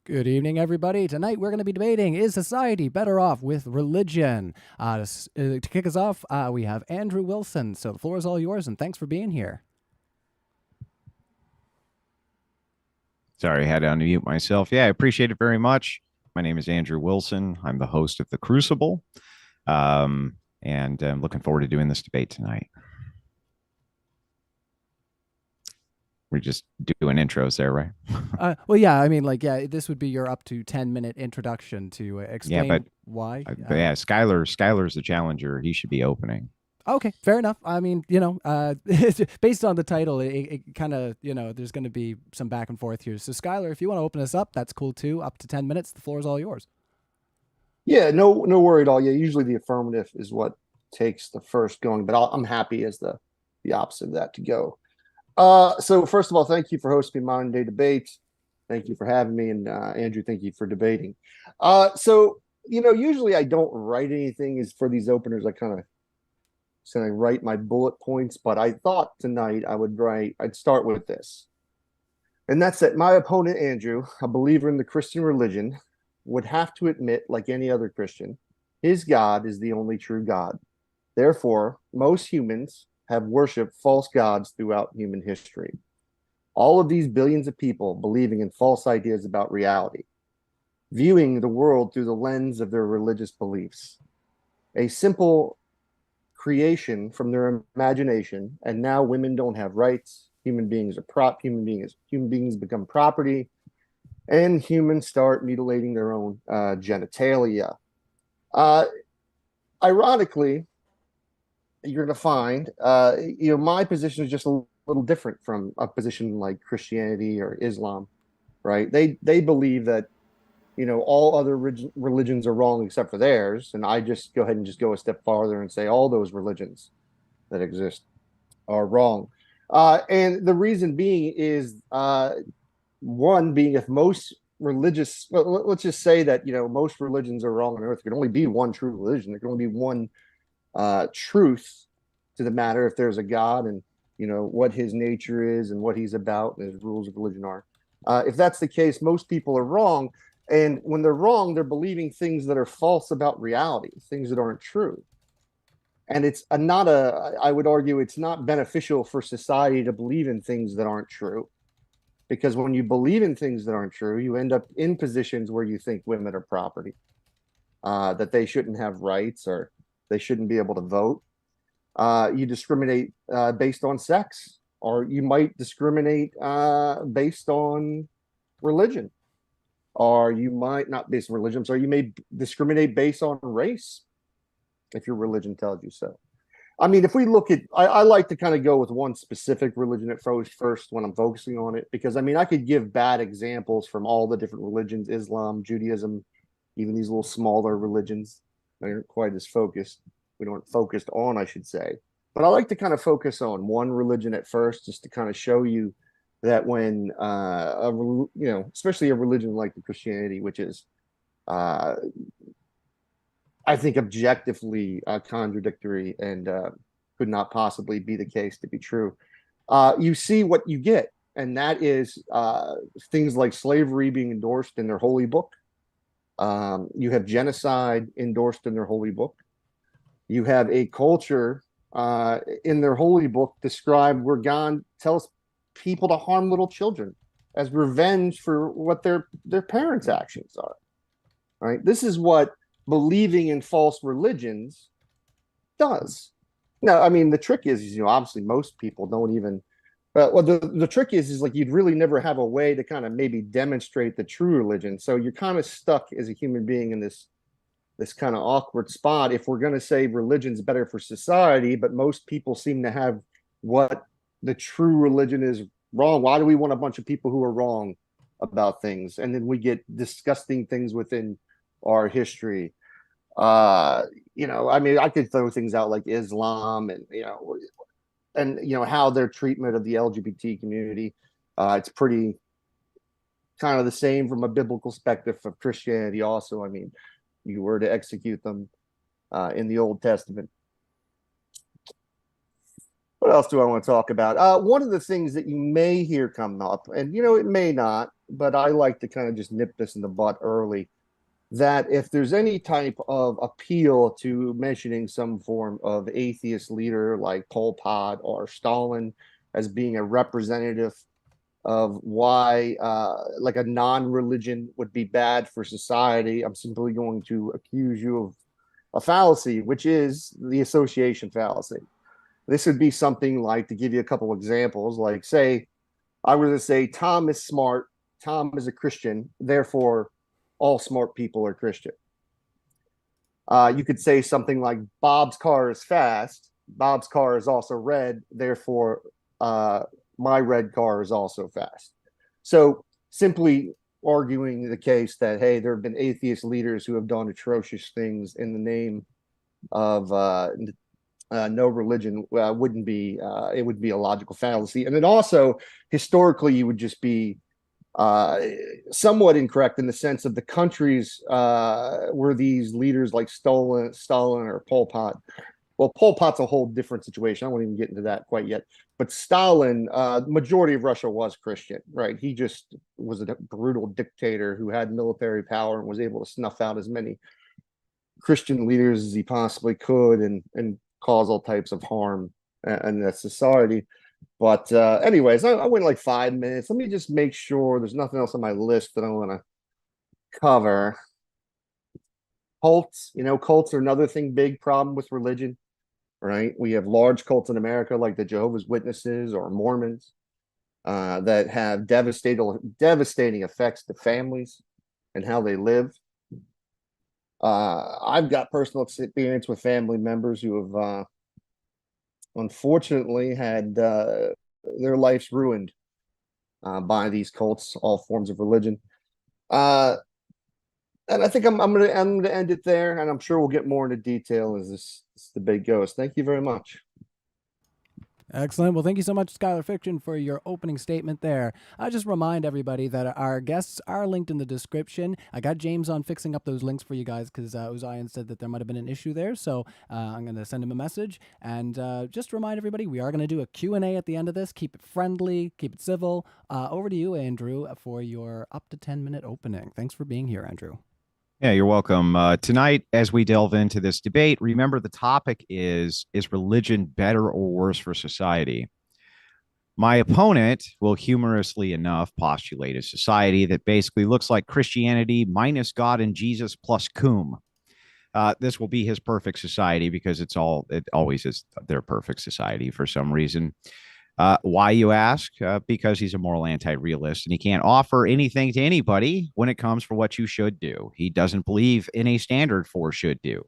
Good evening, everybody. Tonight we're going to be debating, is society better off with religion? To kick us off, we have Andrew Wilson. So the floor is all yours, and thanks for being here. Sorry, I had to unmute myself. Yeah, I appreciate it very much. My name is Andrew Wilson. I'm the host of The Crucible, and I'm looking forward to doing this debate tonight. We're just doing intros there, right? Well, yeah, I mean, this would be your up to 10-minute introduction to Yeah, explain but why. yeah, Skylar's the challenger. He should be opening. Okay, fair enough. I mean, based on the title, it kind of, there's going to be some back and forth here. So, Skylar, if you want to open us up, that's cool too. Up to 10 minutes. The floor is all yours. Yeah, no worry at all. Yeah, usually the affirmative is what takes the first going, but I'm happy as the opposite of that to go. So first of all, thank you for hosting Modern Day Debate. Thank you for having me, and Andrew, thank you for debating. So usually I don't write anything as for these openers. I kind of say I write my bullet points, but I thought tonight I'd start with this, and that's that my opponent Andrew, a believer in the Christian religion, would have to admit, like any other Christian, his God is the only true God. Therefore, most humans have worshiped false gods throughout human history. All of these billions of people believing in false ideas about reality, viewing the world through the lens of their religious beliefs. A simple creation from their imagination, and now women don't have rights. Human beings become property, and humans start mutilating their own genitalia. Uh, Ironically, you're going to find, my position is just a little different from a position like Christianity or Islam, right? They believe that, all other religions are wrong except for theirs. And I just go ahead and just go a step farther and say all those religions that exist are wrong. And the reason being is, one being, if most religious, well, let's just say that, most religions are wrong on earth. There can only be one true religion. There can only be one truth to the matter, if there's a God, and what his nature is and what he's about and his rules of religion are. If that's the case, most people are wrong, and when they're wrong, they're believing things that are false about reality, things that aren't true. And it's not a I would argue it's not beneficial for society to believe in things that aren't true, because when you believe in things that aren't true, you end up in positions where you think women are property, that they shouldn't have rights, or they shouldn't be able to vote. You discriminate based on sex, or you might discriminate based on religion, or you might not based on religion, so you may discriminate based on race if your religion tells you so. I mean, if we look at, I like to kind of go with one specific religion at first when I'm focusing on it, because I mean, I could give bad examples from all the different religions, Islam, Judaism, even these little smaller religions. They aren't quite as focused. We don't focused on, I should say. But I like to kind of focus on one religion at first, just to kind of show you that when, especially a religion like the Christianity, which is, uh, I think, objectively contradictory and could not possibly be the case to be true. You see what you get, and that is things like slavery being endorsed in their holy book. You have genocide endorsed in their holy book. You have a culture in their holy book described where God tells people to harm little children as revenge for what their parents' actions are. Right? This is what believing in false religions does. Now, I mean, the trick is, obviously most people don't even. Well, the trick is like you'd really never have a way to kind of maybe demonstrate the true religion. So you're kind of stuck as a human being in this kind of awkward spot. If we're going to say religion's better for society, but most people seem to have what the true religion is wrong. Why do we want a bunch of people who are wrong about things? And then we get disgusting things within our history. I mean, I could throw things out like Islam and how their treatment of the LGBT community. It's pretty kind of the same from a biblical perspective of Christianity. Also, I mean, you were to execute them in the Old Testament, What else do I want to talk about? One of the things that you may hear come up, and it may not, but I like to kind of just nip this in the butt early, that if there's any type of appeal to mentioning some form of atheist leader like Pol Pot or Stalin as being a representative of why like a non-religion would be bad for society, I'm simply going to accuse you of a fallacy, which is the association fallacy. This would be something like, to give you a couple examples, like say I were to say Tom is smart, Tom is a Christian, therefore all smart people are Christian. You could say something like Bob's car is fast, Bob's car is also red, therefore my red car is also fast. So simply arguing the case that, hey, there have been atheist leaders who have done atrocious things in the name of no religion wouldn't be it would be a logical fallacy. And then also historically you would just be somewhat incorrect in the sense of the countries where these leaders like Stalin or Pol Pot. Well, Pol Pot's a whole different situation. I won't even get into that quite yet. But Stalin, majority of Russia was Christian, right? He just was a brutal dictator who had military power and was able to snuff out as many Christian leaders as he possibly could and cause all types of harm in that society. But anyways, I went like 5 minutes. Let me just make sure there's nothing else on my list that I want to cover. Cults, cults are another thing, big problem with religion, right? We have large cults in America like the Jehovah's Witnesses or Mormons that have devastating effects to families and how they live. I've got personal experience with family members who have unfortunately had their lives ruined by these cults, all forms of religion. And I think I'm gonna end it there, and I'm sure we'll get more into detail as this debate goes. Thank you very much. Excellent. Well, thank you so much, Skylar Fiction, for your opening statement there. I just remind everybody that our guests are linked in the description. I got James on fixing up those links for you guys because Uzion said that there might have been an issue there. So I'm going to send him a message. And just remind everybody, we are going to do a Q&A at the end of this. Keep it friendly. Keep it civil. Over to you, Andrew, for your up to 10-minute opening. Thanks for being here, Andrew. Yeah, you're welcome. Tonight, as we delve into this debate, remember the topic is religion better or worse for society? My opponent will humorously enough postulate a society that basically looks like Christianity minus God and Jesus plus Coom. This will be his perfect society because it always is their perfect society for some reason. Why, you ask? Because he's a moral anti-realist and he can't offer anything to anybody when it comes for what you should do. He doesn't believe in a standard for should do.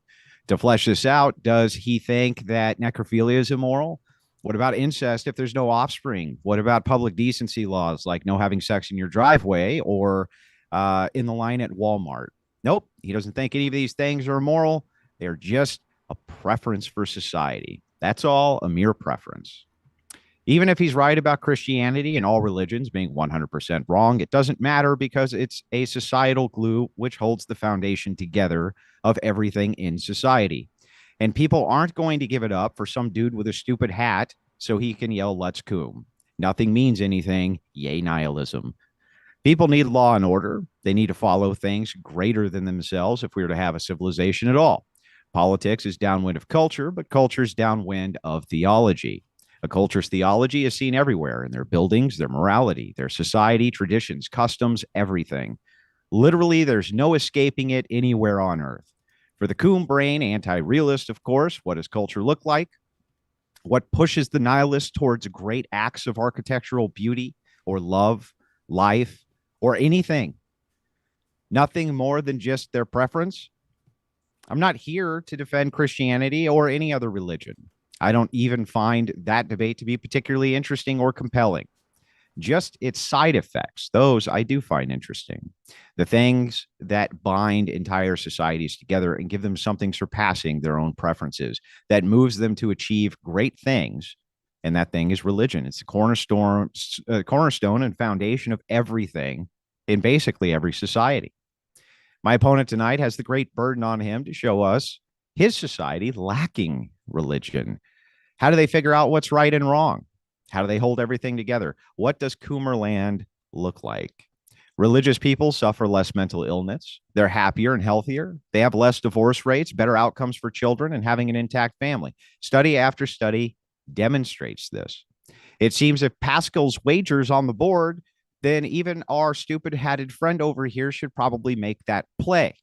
To flesh this out, does he think that necrophilia is immoral? What about incest if there's no offspring? What about public decency laws like no having sex in your driveway or in the line at Walmart? Nope, he doesn't think any of these things are immoral. They're just a preference for society. That's all, a mere preference. Even if he's right about Christianity and all religions being 100% wrong, it doesn't matter because it's a societal glue which holds the foundation together of everything in society. And people aren't going to give it up for some dude with a stupid hat so he can yell, "Let's Coom." Nothing means anything. Yay, nihilism. People need law and order. They need to follow things greater than themselves if we are to have a civilization at all. Politics is downwind of culture, but culture is downwind of theology. A culture's theology is seen everywhere in their buildings, their morality, their society, traditions, customs, everything. Literally, there's no escaping it anywhere on earth. For the Coom brain anti-realist, of course, what does culture look like? What pushes the nihilist towards great acts of architectural beauty or love, life, or anything? Nothing more than just their preference. I'm not here to defend Christianity or any other religion. I don't even find that debate to be particularly interesting or compelling. Just its side effects, those I do find interesting. The things that bind entire societies together and give them something surpassing their own preferences, that moves them to achieve great things. And that thing is religion. It's the cornerstone and foundation of everything in basically every society. My opponent tonight has the great burden on him to show us his society lacking religion. How do they figure out what's right and wrong? How do they hold everything together? What does Coomerland look like? Religious people suffer less mental illness. They're happier and healthier. They have less divorce rates, better outcomes for children, and having an intact family. Study after study demonstrates this. It seems if Pascal's wager's on the board, then even our stupid-hatted friend over here should probably make that play.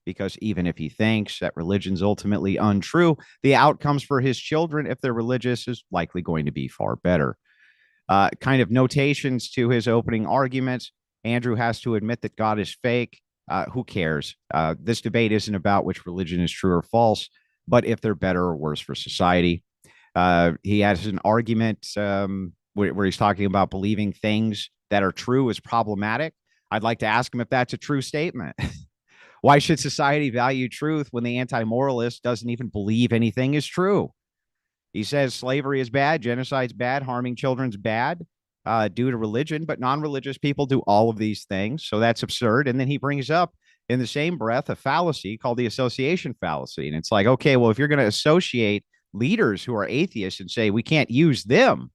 Because even if he thinks that religion's ultimately untrue, the outcomes for his children, if they're religious, is likely going to be far better. Kind of notations to his opening arguments. Andrew has to admit that God is fake. Who cares? This debate isn't about which religion is true or false, but if they're better or worse for society. He has an argument where he's talking about believing things that are true is problematic. I'd like to ask him if that's a true statement. Why should society value truth when the anti-moralist doesn't even believe anything is true? He says slavery is bad, genocide's bad, harming children's bad due to religion, but non-religious people do all of these things. So that's absurd. And then he brings up in the same breath a fallacy called the association fallacy. And it's like, okay, well, if you're going to associate leaders who are atheists and say we can't use them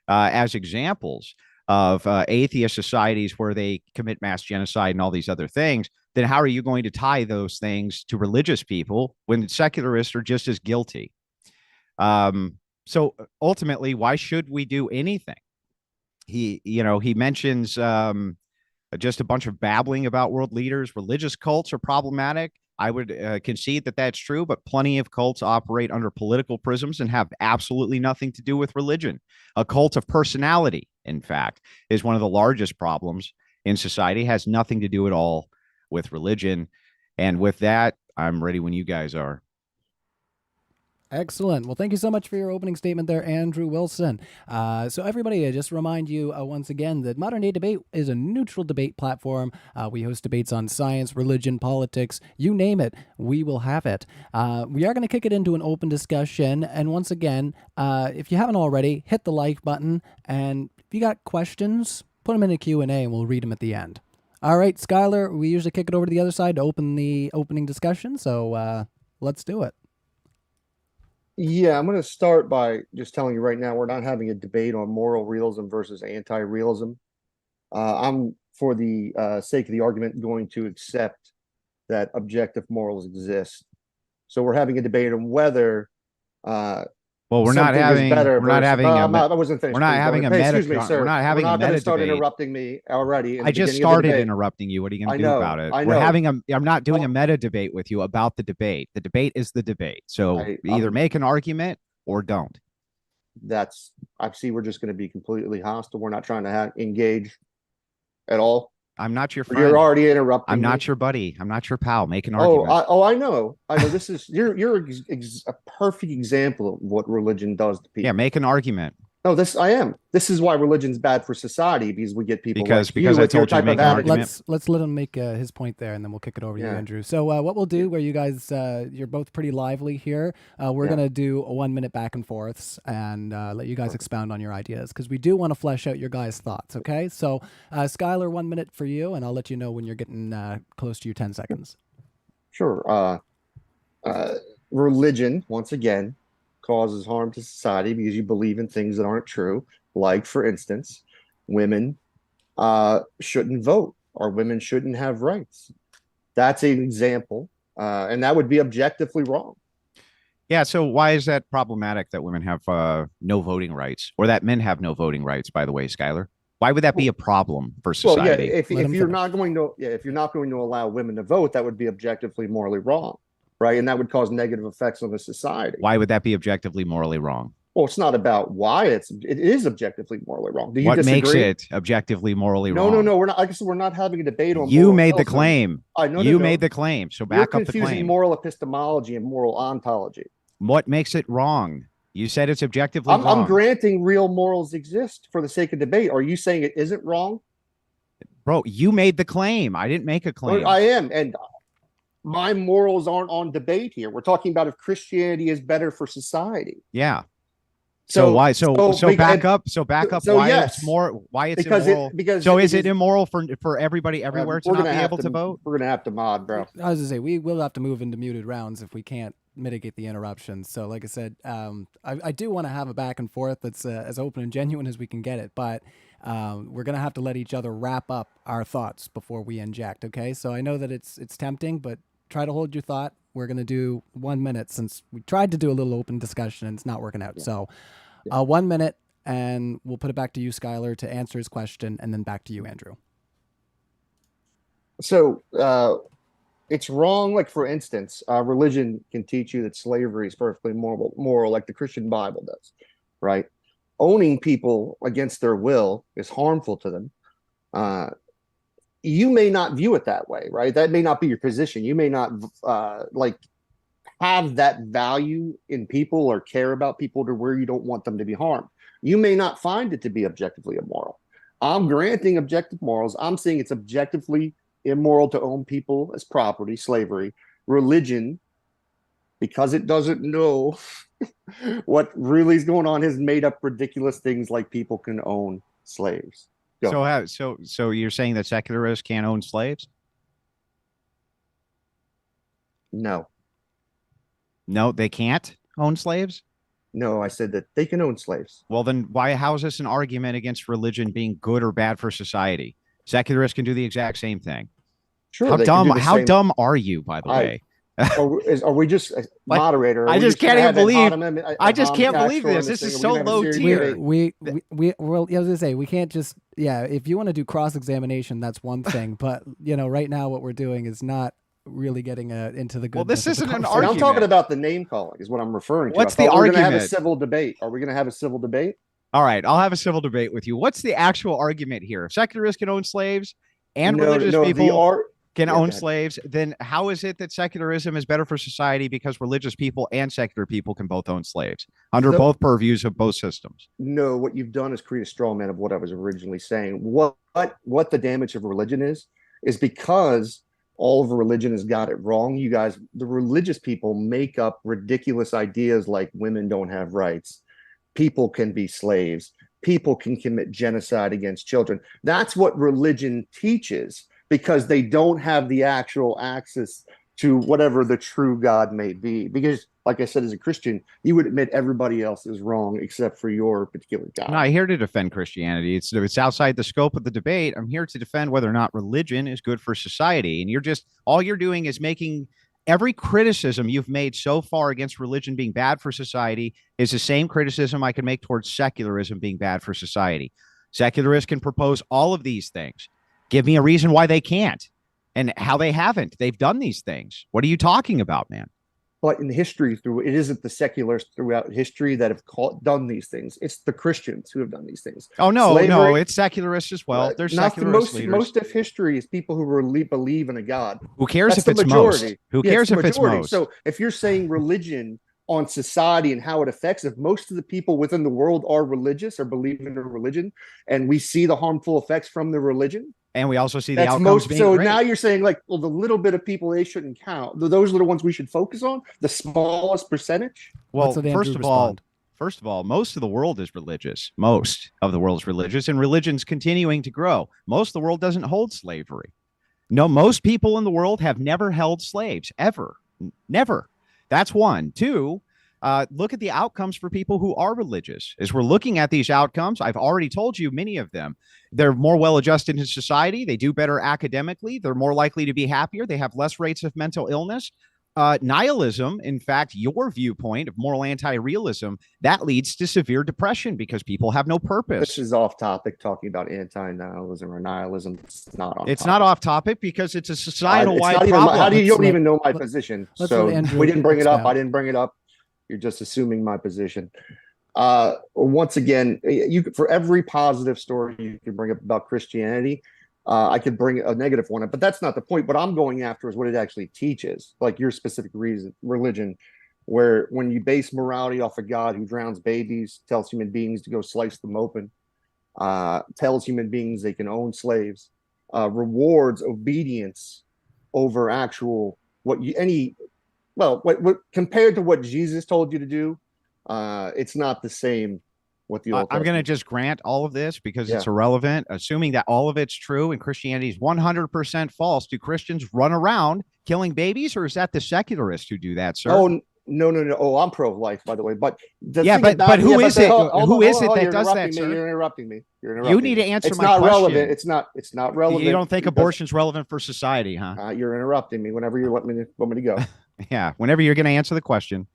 as examples of atheist societies where they commit mass genocide and all these other things, then how are you going to tie those things to religious people when secularists are just as guilty? So ultimately, why should we do anything? He mentions just a bunch of babbling about world leaders. Religious cults are problematic. I would concede that that's true, but plenty of cults operate under political prisms and have absolutely nothing to do with religion. A cult of personality, in fact, is one of the largest problems in society, has nothing to do at all with religion. And with that, I'm ready when you guys are. Excellent. Well, thank you so much for your opening statement there, Andrew Wilson. So everybody, I just remind you once again that Modern Day Debate is a neutral debate platform. We host debates on science, religion, politics, you name it, we will have it. We are going to kick it into an open discussion. And once again, if you haven't already, hit the like button. And if you got questions, put them in a Q&A and we'll read them at the end. All right, Skylar, we usually kick it over to the other side to open the opening discussion. So let's do it. Yeah, I'm going to start by just telling you right now, we're not having a debate on moral realism versus anti-realism. I'm, for the sake of the argument, going to accept that objective morals exist. So we're having a debate on whether well, we're not having a meta. Excuse me, sir. We're not having a meta start debate. Interrupting me already. I just started interrupting you. What are you going to do about it? I'm not doing a meta debate with you about the debate. The debate is the debate. So either make an argument or don't. I see. We're just going to be completely hostile. We're not trying to engage at all. I'm not your friend. You're already interrupting. I'm not your buddy. I'm not your pal. Make an argument. I know. This is you're a perfect example of what religion does to people. Yeah, make an argument. No, this is why religion's bad for society, because we get people because I told you to make an argument. Let's let him make his point there, and then we'll kick it over to you, Andrew. So what we'll do, where you guys you're both pretty lively here, we're gonna do a 1 minute back and forths and let you guys expound on your ideas, because we do want to flesh out your guys' thoughts. Okay, so Skylar, 1 minute for you, and I'll let you know when you're getting close to your 10 seconds. Sure. Religion, once again, causes harm to society because you believe in things that aren't true. Like, for instance, women shouldn't vote, or women shouldn't have rights. That's an example, and that would be objectively wrong. Yeah, so why is that problematic that women have no voting rights, or that men have no voting rights, by the way, Skylar? Why would that be a problem for society? Well, yeah, if you're not going to allow women to vote, that would be objectively morally wrong. Right, and that would cause negative effects on the society. Why would that be objectively morally wrong? Well, it's not about why it is objectively morally wrong. Do you disagree? What makes it objectively morally wrong? No. We're not. I guess we're not having a debate on. You made the claim. You made the claim. So back up the claim. You're confusing moral epistemology and moral ontology. What makes it wrong? You said it's objectively wrong. I'm granting real morals exist for the sake of debate. Are you saying it isn't wrong? Bro, you made the claim. I didn't make a claim. I am, and my morals aren't on debate here. We're talking about if Christianity is better for society. Yeah. So why? So back up. Why yes, it's more? Why it's immoral? Is it immoral for everybody everywhere to not be able to vote? We're gonna have to mod, bro. I was gonna say we will have to move into muted rounds if we can't mitigate the interruptions. So like I said, I do want to have a back and forth that's as open and genuine as we can get it, but we're going to have to let each other wrap up our thoughts before we inject. Okay. So I know that it's tempting, but try to hold your thought. We're going to do 1 minute since we tried to do a little open discussion and it's not working out. Yeah. So Yeah. 1 minute, and we'll put it back to you, Skylar, to answer his question, and then back to you, Andrew. So it's wrong. Like, for instance, religion can teach you that slavery is perfectly moral, like the Christian Bible does, right? Owning people against their will is harmful to them. You may not view it that way, right? That may not be your position. You may not like have that value in people or care about people to where you don't want them to be harmed. You may not find it to be objectively immoral. I'm granting objective morals. I'm saying it's objectively immoral to own people as property, slavery. Religion, because it doesn't know what really is going on, has made up ridiculous things like people can own slaves. Go. So you're saying that secularists can't own slaves? No, No, they can't own slaves? I said that they can own slaves. Well, then how is this an argument against religion being good or bad for society? Secularists can do the exact same thing. Sure. How dumb are you, by the way? Are we just moderator? I just can't even believe. I just can't believe this. This is so low tier. Well, I was gonna say we can't just if you want to do cross examination, that's one thing, but right now what we're doing is not really getting into the good. Well, this isn't an argument. argument. I'm talking about the name calling is what I'm referring to. What's the argument? We're going to have a civil debate. Are we going to have a civil debate? All right, I'll have a civil debate with you. What's the actual argument here? If secularists can own slaves and religious people can own slaves, then how is it that secularism is better for society because religious people and secular people can both own slaves under both purviews of both systems? No, what you've done is create a straw man of what I was originally saying. What the damage of religion is because all of religion has got it wrong. You guys, the religious people, make up ridiculous ideas like women don't have rights, people can be slaves, people can commit genocide against children. That's what religion teaches because they don't have the actual access to whatever the true God may be. Because, like I said, as a Christian, you would admit everybody else is wrong except for your particular God. I'm not here to defend Christianity. It's outside the scope of the debate. I'm here to defend whether or not religion is good for society. And all you're doing is making every criticism you've made so far against religion being bad for society is the same criticism I can make towards secularism being bad for society. Secularists can propose all of these things. Give me a reason why they can't. And how they haven't. They've done these things. What are you talking about, man? But in history, it isn't the secularists throughout history that have done these things. It's the Christians who have done these things. Oh, no, it's secularists as well. There's secularist leaders. Most of history is people who really believe in a God. Who cares if it's most? Who cares if it's most? So if you're saying religion on society and how it affects, if most of the people within the world are religious or believe in a religion, and we see the harmful effects from the religion, and we also see the outcomes being great. Now you're saying the little bit of people they shouldn't count. Those are the ones we should focus on, the smallest percentage. Well, first of all, most of the world is religious. Most of the world is religious, and religion's continuing to grow. Most of the world doesn't hold slavery. No, most people in the world have never held slaves, ever. Never. That's one. Two, look at the outcomes for people who are religious. As we're looking at these outcomes, I've already told you many of them. They're more well-adjusted in society. They do better academically. They're more likely to be happier. They have less rates of mental illness. Nihilism, in fact, your viewpoint of moral anti-realism, that leads to severe depression because people have no purpose. This is off topic, talking about anti-nihilism or nihilism. It's not off topic. Not off topic because it's a societal-wide problem. You don't even know my position. So we didn't bring it up. I didn't bring it up. You're just assuming my position. Once again, for every positive story you can bring up about Christianity, I could bring a negative one up, but that's not the point. What I'm going after is what it actually teaches, like your specific religion, where when you base morality off a God who drowns babies, tells human beings to go slice them open, tells human beings they can own slaves, rewards obedience over actual compared to what Jesus told you to do, it's not the same. I'm going to just grant all of this because it's irrelevant, assuming that all of it's true and Christianity is 100% false. Do Christians run around killing babies, or is that the secularists who do that, sir? Oh, No. Oh, I'm pro-life, by the way. But who is it? Who is it that does that, me. sir? You're interrupting me. You need to answer my question. Relevant. It's not relevant. You don't think abortion's relevant for society, huh? You're interrupting me whenever you want me to go. Yeah, whenever you're going to answer the question.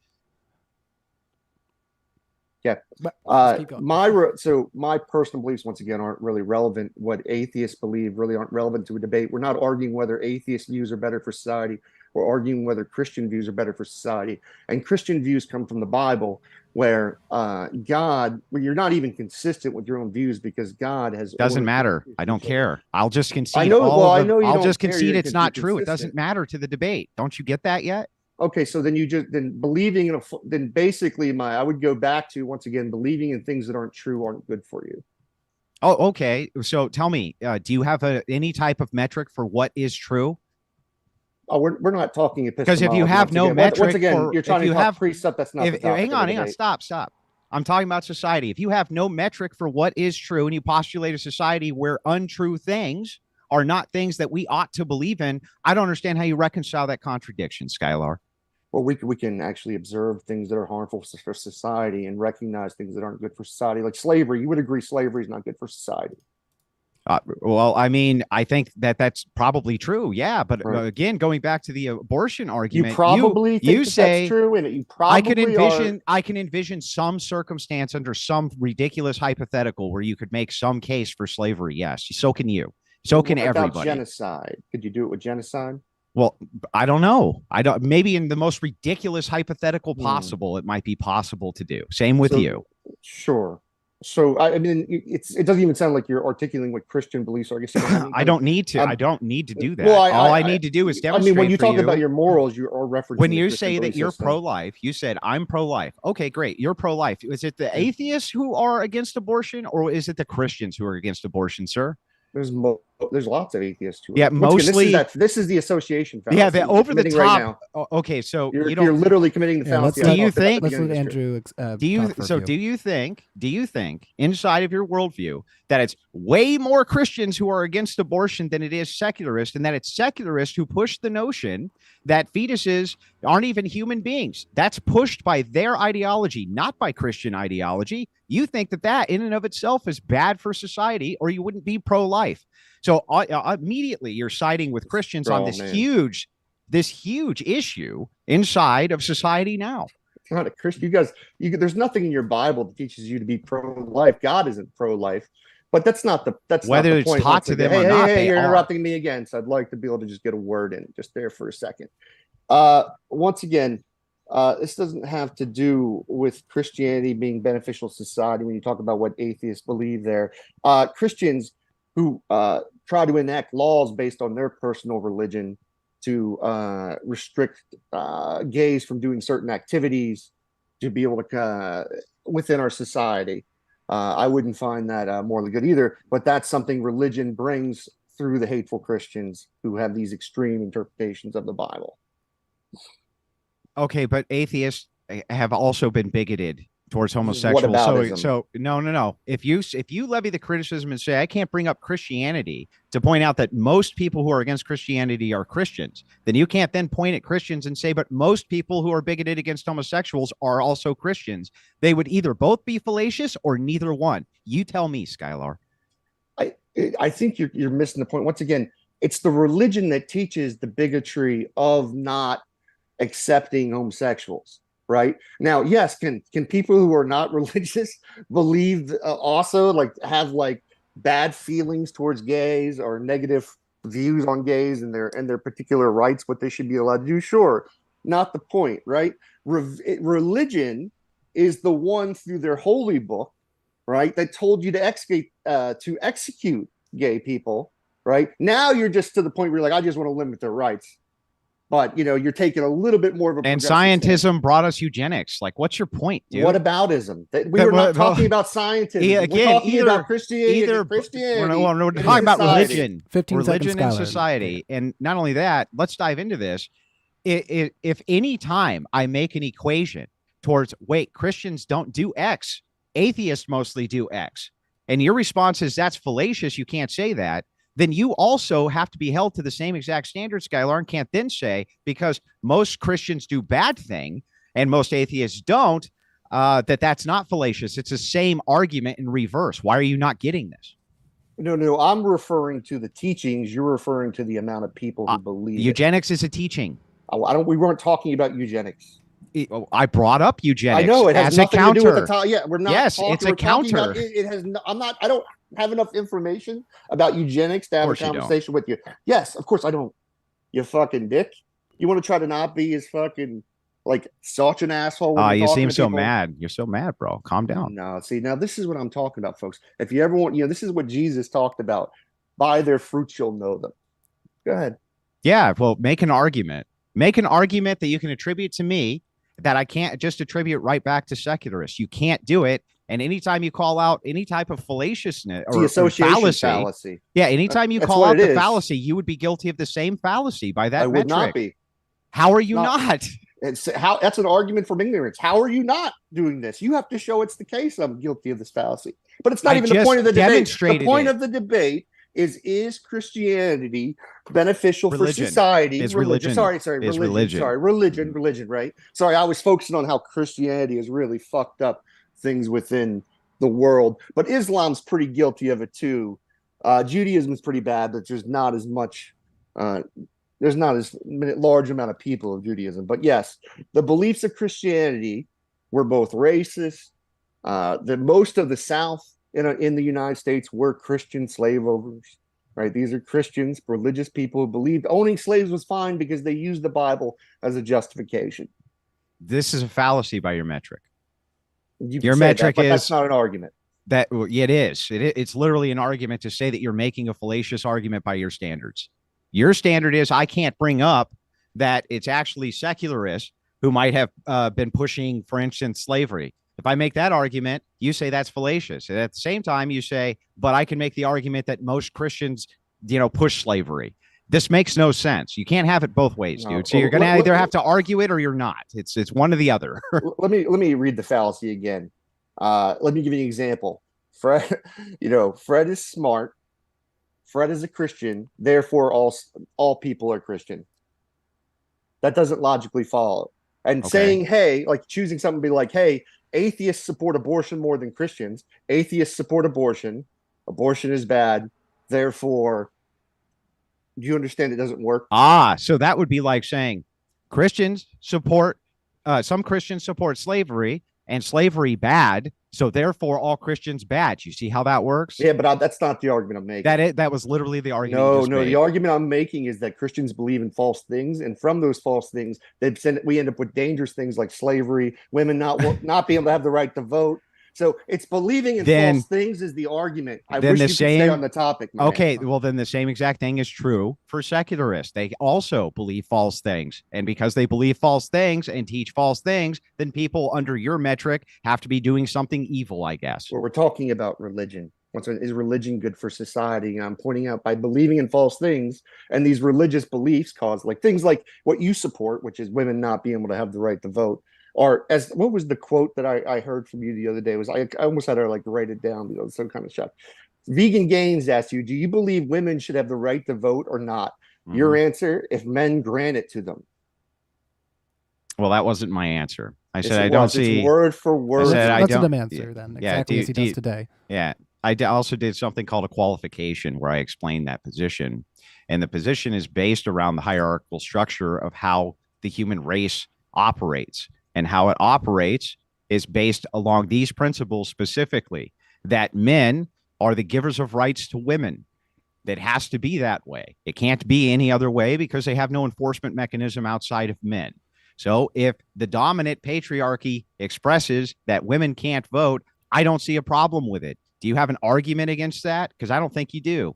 Yeah. My personal beliefs, once again, aren't really relevant. What atheists believe really aren't relevant to a debate. We're not arguing whether atheist views are better for society. We're arguing whether Christian views are better for society. And Christian views come from the Bible, where God, where you're not even consistent with your own views because God has. Doesn't matter. I don't care. I'll just concede. I know. I'll just concede it's not true. It doesn't matter to the debate. Don't you get that yet? Okay, so then believing in then I would go back to, once again, believing in things that aren't true aren't good for you. Oh, okay. So tell me, do you have any type of metric for what is true? Oh, we're not talking because if you have no metric, once again, you're trying to have precept. That's not. Hang on. Stop. I'm talking about society. If you have no metric for what is true, and you postulate a society where untrue things are not things that we ought to believe in, I don't understand how you reconcile that contradiction, Skylar. Well, we can actually observe things that are harmful for society and recognize things that aren't good for society, like slavery. You would agree slavery is not good for society. Well, I mean, I think that's probably true. Yeah. But again, going back to the abortion argument, you probably think that's true. And you probably I can envision some circumstance under some ridiculous hypothetical where you could make some case for slavery. Yes. So can you. So can everybody. Genocide. Could you do it with genocide? Well, I don't know. Maybe in the most ridiculous hypothetical possible, it might be possible to do. Same with you. Sure. So, I mean, it doesn't even sound like you're articulating what Christian beliefs are. I don't need to. I don't need to do that. Well, all I need to do is demonstrate. I mean, when you talk about your morals, you are referencing. When you say that you're pro-life, you said I'm pro-life. Okay, great. You're pro-life. Is it the atheists who are against abortion, or is it the Christians who are against abortion, sir? There's lots of atheists who. Yeah, mostly. This is the association. Yeah, the over the top. Right okay, so you're literally committing the fallacy. Do you think? Let's let Andrew. Do you think inside of your worldview that it's way more Christians who are against abortion than it is secularists, and that it's secularists who push the notion that fetuses aren't even human beings? That's pushed by their ideology, not by Christian ideology. You think that in and of itself is bad for society, or you wouldn't be pro-life. So immediately you're siding with Christians on this huge issue inside of society now. It's not a Christian. You guys, there's nothing in your Bible that teaches you to be pro-life. God isn't pro-life, but that's not the whether it's taught to them or not. Hey, you're interrupting me again, so I'd like to be able to just get a word in just there for a second. Once again, this doesn't have to do with Christianity being beneficial to society. When you talk about what atheists believe, there, Christians who try to enact laws based on their personal religion to restrict gays from doing certain activities to be able to within our society. I wouldn't find that morally good either, but that's something religion brings through the hateful Christians who have these extreme interpretations of the Bible. Okay, but atheists have also been bigoted towards homosexuals. So no. If you levy the criticism and say I can't bring up Christianity to point out that most people who are against Christianity are Christians, then you can't then point at Christians and say, but most people who are bigoted against homosexuals are also Christians. They would either both be fallacious or neither one. You tell me, Skylar. I think you're missing the point. Once again, it's the religion that teaches the bigotry of not accepting homosexuals. Right now, yes, can people who are not religious believe also have bad feelings towards gays or negative views on gays and their particular rights, what they should be allowed to do? Sure, not the point, right? Religion is the one through their holy book, right, that told you to execute gay people. Right now, you're just to the point where you're like, I just want to limit their rights. But, you're taking a little bit more of a... And scientism brought us eugenics. What's your point, dude? What aboutism? We were not talking about scientism. We're talking about Christianity. We're talking about religion. Religion and society. And not only that, let's dive into this. If any time I make an equation towards, wait, Christians don't do X, atheists mostly do X, and your response is that's fallacious, you can't say that, then you also have to be held to the same exact standard, Skylar, and can't then say because most Christians do bad thing, and most atheists don't, that's not fallacious. It's the same argument in reverse. Why are you not getting this? No, I'm referring to the teachings. You're referring to the amount of people who believe eugenics is a teaching. We weren't talking about eugenics. I brought up eugenics. I know it has nothing to do with the topic. Yeah, we're not. Yes, it's a counter. It has. I'm not. I don't have enough information about eugenics to have a conversation with you. Yes, of course I don't. You fucking dick. You want to try to not be as fucking like such an asshole. You seem so mad. You're so mad, bro. Calm down. No, see, now this is what I'm talking about, folks. If you ever want, this is what Jesus talked about. By their fruits you'll know them. Go ahead. Yeah, well, make an argument. Make an argument that you can attribute to me that I can't just attribute right back to secularists. You can't do it. And anytime you call out any type of fallaciousness or fallacy. Yeah, anytime you call out the fallacy, you would be guilty of the same fallacy by that metric. I would not be. How are you not? That's an argument from ignorance. How are you not doing this? You have to show it's the case I'm guilty of this fallacy. But it's not even the point of the debate. The point of the debate is Christianity beneficial for society? Religion. Religion, right? Sorry, I was focusing on how Christianity has really fucked up things within the world. But Islam's pretty guilty of it too. Judaism's pretty bad, but there's not as much there's not as large amount of people of Judaism. But yes, the beliefs of Christianity were both racist. The most of the South in the United States were Christian slave owners, right? These are Christians, religious people who believed owning slaves was fine because they used the Bible as a justification. This is a fallacy by your metric. Your metric is that's not an argument. That it is. It's literally an argument to say that you're making a fallacious argument by your standards. Your standard is I can't bring up that it's actually secularists who might have been pushing, for instance, slavery. If I make that argument, you say that's fallacious. And at the same time, you say, but I can make the argument that most Christians, push slavery. This makes no sense. You can't have it both ways, dude. So you're going to either have to argue it or you're not. It's one or the other. let me read the fallacy again. Let me give you an example. Fred is smart. Fred is a Christian. Therefore, all people are Christian. That doesn't logically follow. And saying, hey, like choosing something to be like, hey, atheists support abortion more than Christians. Atheists support abortion. Abortion is bad. Therefore, do you understand it doesn't work? So that would be like saying Christians support, some Christians support slavery and slavery bad. So therefore, all Christians bad. You see how that works? Yeah, but that's not the argument I'm making. That was literally the argument. No. The argument I'm making is that Christians believe in false things, and from those false things, we end up with dangerous things like slavery, women not being able to have the right to vote. So it's believing in false things is the argument. I wish you could stay on the topic. Well, then the same exact thing is true for secularists. They also believe false things. And because they believe false things and teach false things, then people under your metric have to be doing something evil, I guess. Well, we're talking about religion. Is religion good for society? And I'm pointing out by believing in false things and these religious beliefs cause things like what you support, which is women not being able to have the right to vote. Or what was the quote that I heard from you the other day? I almost had to write it down because I was so kind of shocked. Vegan Gains asked you, do you believe women should have the right to vote or not? Mm-hmm. Your answer, if men grant it to them. Well, that wasn't my answer. I said I don't see. It's word for word. Let's let him answer then. Exactly as he does today. Yeah. I also did something called a qualification where I explained that position. And the position is based around the hierarchical structure of how the human race operates. And how it operates is based along these principles specifically, that men are the givers of rights to women. That has to be that way. It can't be any other way because they have no enforcement mechanism outside of men. So if the dominant patriarchy expresses that women can't vote, I don't see a problem with it. Do you have an argument against that? Because I don't think you do.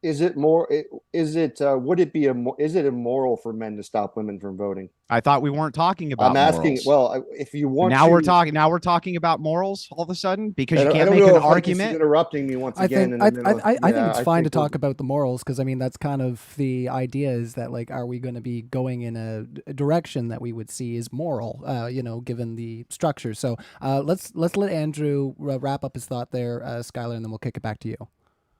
Is it immoral for men to stop women from voting? I thought we weren't talking about morals. Well, if you want we're talking about morals all of a sudden because you can't make an argument. Interrupting me once again. I think it's fine to talk about the morals because that's kind of the idea is that are we going to be going in a direction that we would see is moral, given the structure. So let's let Andrew wrap up his thought there, Skylar, and then we'll kick it back to you.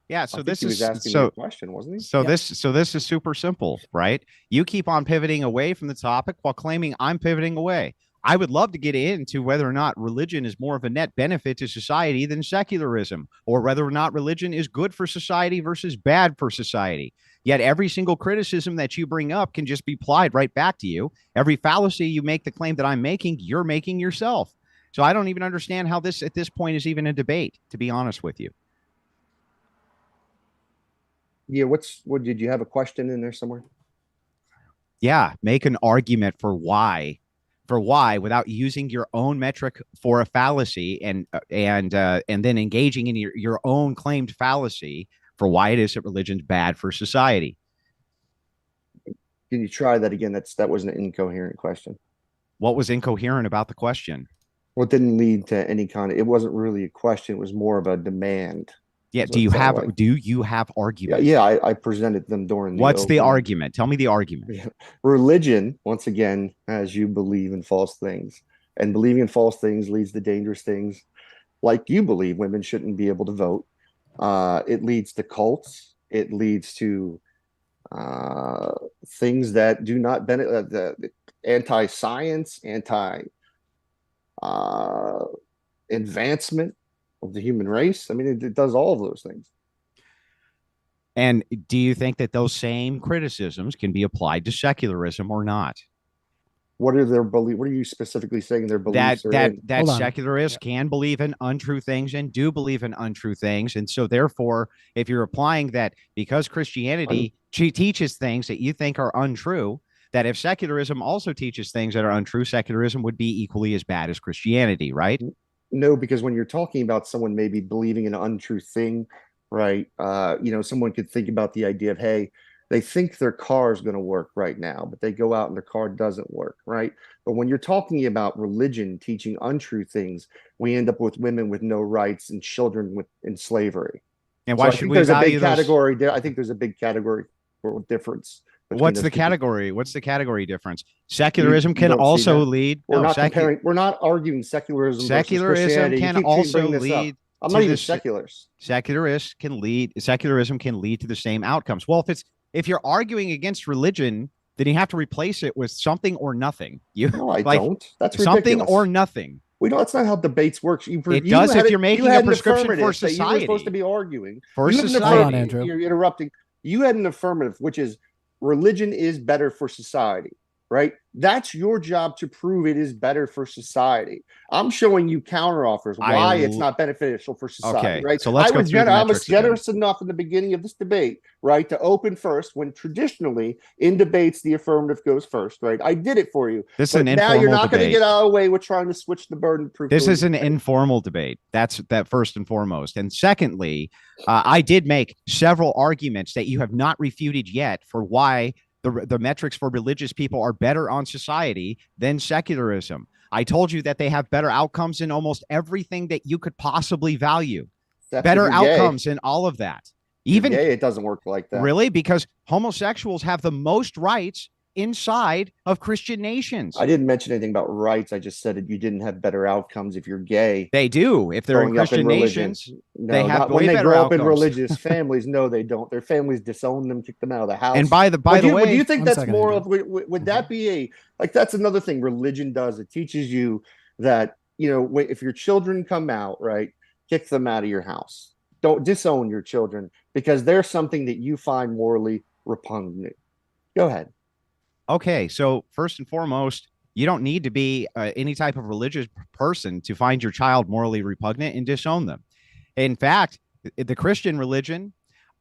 Yeah, so this is asking me a question, wasn't he? So this is super simple, right? You keep on pivoting away from the topic while claiming I'm pivoting away. I would love to get into whether or not religion is more of a net benefit to society than secularism, or whether or not religion is good for society versus bad for society. Yet every single criticism that you bring up can just be applied right back to you. Every fallacy you make the claim that I'm making, you're making yourself. So I don't even understand how this at this point is even a debate, to be honest with you. Yeah, what did you have a question in there somewhere? Yeah, make an argument for why without using your own metric for a fallacy and then engaging in your own claimed fallacy for why it is that religion's bad for society. Can you try that again? That was an incoherent question. What was incoherent about the question? Well, it didn't lead to any kind of, it wasn't really a question. It was more of a demand. Yeah. Do you have arguments? Yeah, I presented them during the What's the argument? Tell me the argument. Religion, once again, has you believe in false things. And believing in false things leads to dangerous things. Like you believe women shouldn't be able to vote. It leads to cults. It leads to things that do not benefit, the anti-science, advancement of the human race. I mean, it does all of those things. And do you think that those same criticisms can be applied to secularism or not? What are their beliefs? What are you specifically saying their beliefs are in? That secularists can believe in untrue things and do believe in untrue things. And so therefore, if you're applying that because Christianity teaches things that you think are untrue, that if secularism also teaches things that are untrue, secularism would be equally as bad as Christianity, right? No, because when you're talking about someone maybe believing in an untrue thing, right? Someone could think about the idea of, hey, they think their car is going to work right now, but they go out and their car doesn't work, right? But when you're talking about religion teaching untrue things, we end up with women with no rights and children in slavery. And why should we value those? I think there's a big category for difference. What's the category? What's the category difference? Secularism can also lead. We're not arguing secularism. Secularism can also lead. I'm not even seculars. Secularism can lead to the same outcomes. Well, if you're arguing against religion, then you have to replace it with something or nothing. No, I don't. That's ridiculous. Something or nothing. That's not how debates work. It does if you're making a prescription for society. You were supposed to be arguing. For society. Andrew. You're interrupting. You had an affirmative, which is religion is better for society, right? That's your job to prove it is better for society. I'm showing you counteroffers why it's not beneficial for society, right? So let's go through the I was generous enough in the beginning of this debate, right, to open first when traditionally in debates the affirmative goes first, right? I did it for you. This is an informal now you're not going to debate. get out of the way with trying to switch the burden of proof. This is an informal debate. That's first and foremost. And secondly, I did make several arguments that you have not refuted yet for why the metrics for religious people are better on society than secularism. I told you that they have better outcomes in almost everything that you could possibly value. Better outcomes in all of that. Even gay, it doesn't work like that. Really? Because homosexuals have the most rights inside of Christian nations. I didn't mention anything about rights. I just said that you didn't have better outcomes if you're gay. They do. If they're in Christian nations, they have when they better grow outcomes. up in religious families. No, they don't. Their families disown them, kick them out of the house. And by the way, do you think that's more of? Would that be that's another thing religion does? It teaches you that if your children come out, right, kick them out of your house. Don't disown your children because they're something that you find morally repugnant. Go ahead. Okay, so first and foremost, you don't need to be any type of religious person to find your child morally repugnant and disown them. In fact, the Christian religion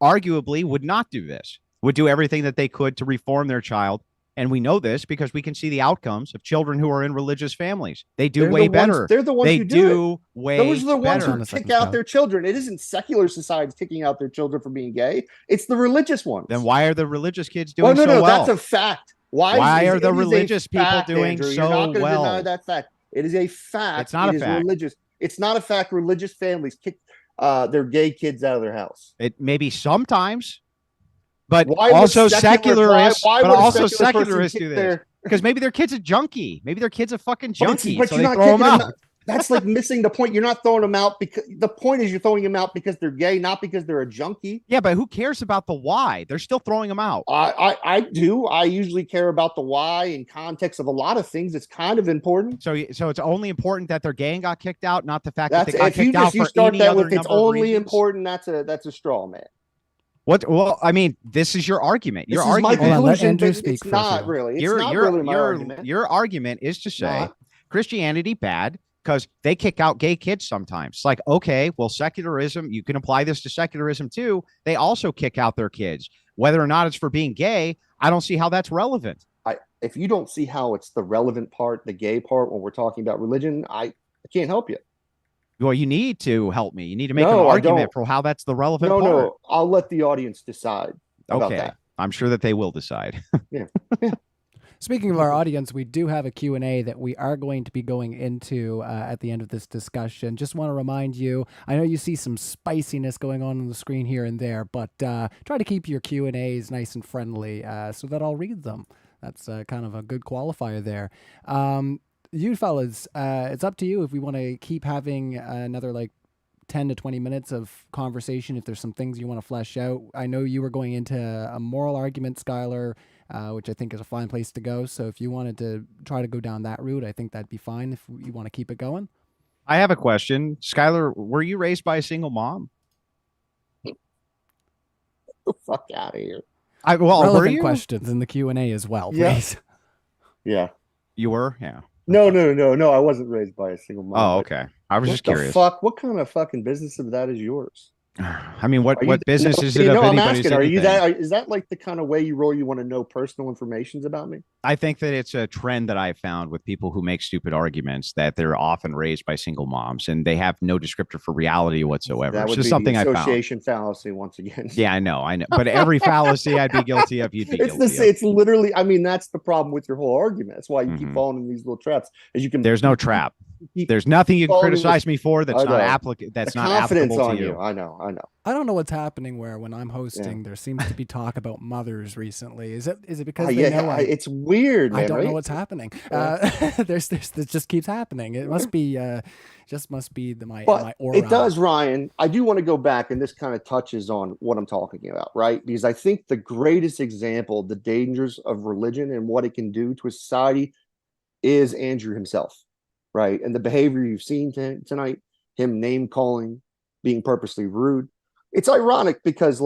arguably would not do this, would do everything that they could to reform their child. And we know this because we can see the outcomes of children who are in religious families. They do way better. They're the ones who do way Those are the ones better. who kick out their children. It isn't secular societies kicking out their children for being gay. It's the religious ones. Then why are the religious kids doing so well? That's a fact. Why are the religious people doing Andrew? so You're not going to well? deny that fact. It is a fact. It's not a fact. Religious. It's not a fact. Religious families kick their gay kids out of their house. It maybe sometimes, but also secularists. But also secularists do this because maybe their kid's a junkie. Maybe their kid's a fucking junkie, so they throw them out. That's like missing the point. You're not throwing them out because the point is you're throwing them out because they're gay, not because they're a junkie. Yeah, but who cares about the why? They're still throwing them out. I do. I usually care about the why in context of a lot of things. It's kind of important. So it's only important that they're gay and got kicked out, not the fact That's that they got if you kicked out just you for start any that other with it's number of only reasons. important. That's a straw man. What? Well, I mean, this is your argument. Your This is my argument. Hold on, let conclusion, Andrew but speak it's first not here. really. It's not really my argument. Your argument is to say Not. Christianity bad because they kick out gay kids sometimes. It's like, okay, well, secularism, you can apply this to secularism too. They also kick out their kids. Whether or not it's for being gay, I don't see how that's relevant. If you don't see how it's the relevant part, the gay part, when we're talking about religion, I can't help you. Well, you need to help me. You need to make No, an I argument don't. for how that's the relevant No, part. no, I'll let the audience decide about Okay. that. I'm sure that they will decide. Yeah. Speaking of our audience, we do have a Q&A that we are going to be going into at the end of this discussion. Just want to remind you, I know you see some spiciness going on the screen here and there, but try to keep your Q&As nice and friendly so that I'll read them. That's kind of a good qualifier there. You fellas, it's up to you if we want to keep having another 10 to 20 minutes of conversation, if there's some things you want to flesh out. I know you were going into a moral argument, Skylar, which I think is a fine place to go. So if you wanted to try to go down that route, I think that'd be fine if you want to keep it going. I have a question. Skylar, were you raised by a single mom? Get the fuck out of here. Were Relevant you? questions in the Q&A as well, Yeah. please. Yeah. You were? Yeah. No. I wasn't raised by a single mom. Oh, but okay. I was what just the curious. fuck? What kind of fucking business of that is yours? I mean, what Are you- business no, is it of no, I'm anybody's asking. Are you anything? is that like the kind of way you roll? You want to know personal informations about me? I think that it's a trend that I've found with people who make stupid arguments that they're often raised by single moms and they have no descriptor for reality whatsoever. That It's would just be something the I found. association fallacy once again. Yeah, I know. But every fallacy I'd be guilty of, you'd be guilty of. It's literally. I mean, that's the problem with your whole argument. That's why you keep Mhm. falling in these little traps. As you can, There's no trap. keep There's nothing you can falling in criticize this- me for that's I not know. applicable. That's the not confidence applicable on to you. I know. I don't know what's happening where when I'm hosting, there seems to be talk about mothers recently. Is it because they know it's weird, man. I don't right? know what's happening. This just keeps happening. It must be my aura. It does, Ryan. I do want to go back, and this kind of touches on what I'm talking about, right? Because I think the greatest example of the dangers of religion and what it can do to a society is Andrew himself, right? And the behavior you've seen tonight, him name calling, being purposely rude. It's ironic because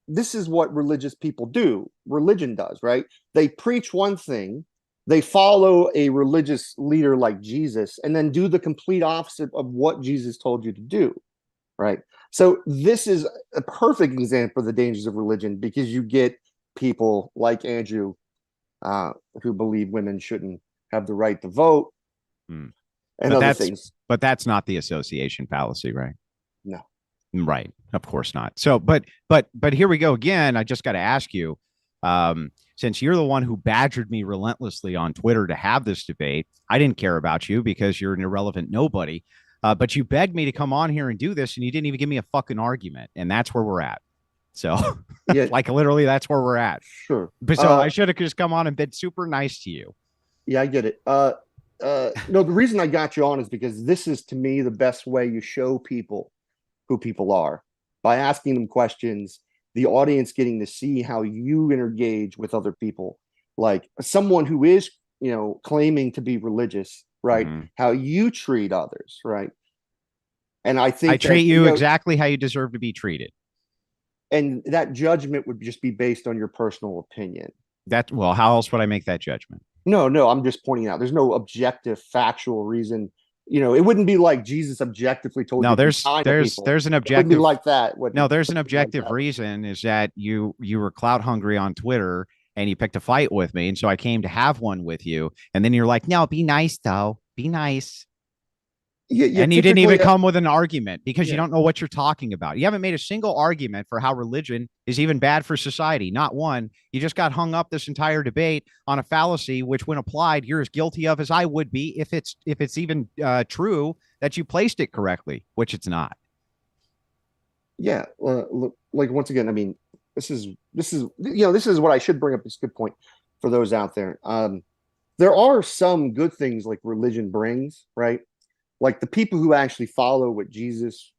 this is what religious people do. Religion does, right? They preach one thing, they follow a religious leader like Jesus, and then do the complete opposite of what Jesus told you to do, right? So this is a perfect example of the dangers of religion because you get people like Andrew who believe women shouldn't have the right to vote and other things. But that's not the association fallacy, right? No. Right. Of course not. So, but here we go again. I just got to ask you, since you're the one who badgered me relentlessly on Twitter to have this debate, I didn't care about you because you're an irrelevant nobody. But you begged me to come on here and do this, and you didn't even give me a fucking argument, and that's where we're at. So, Yeah. literally, that's where we're at. Sure. But so I should have just come on and been super nice to you. Yeah, I get it. No, the reason I got you on is because this is, to me, the best way you show people who people are by asking them questions, the audience getting to see how you engage with other people, like someone who is, claiming to be religious, right? Mhm. How you treat others, right? And I think I treat you exactly how you deserve to be treated. And that judgment would just be based on your personal opinion. Well, how else would I make that judgment? No, I'm just pointing out there's no objective, factual reason. It wouldn't be like Jesus objectively told you. No, there's an it wouldn't objective. be like that. No, there's an objective reason is that you were clout hungry on Twitter and you picked a fight with me, and so I came to have one with you, and then you're like, no, be nice though, be nice. Yeah, and you didn't even come with an argument because you don't know what you're talking about. You haven't made a single argument for how religion is even bad for society. Not one. You just got hung up this entire debate on a fallacy, which when applied, you're as guilty of as I would be if it's even true that you placed it correctly, which it's not. Yeah. Look, once again, I mean, this is what I should bring up. This good point for those out there. There are some good things like religion brings, right? like the people who actually follow what Jesus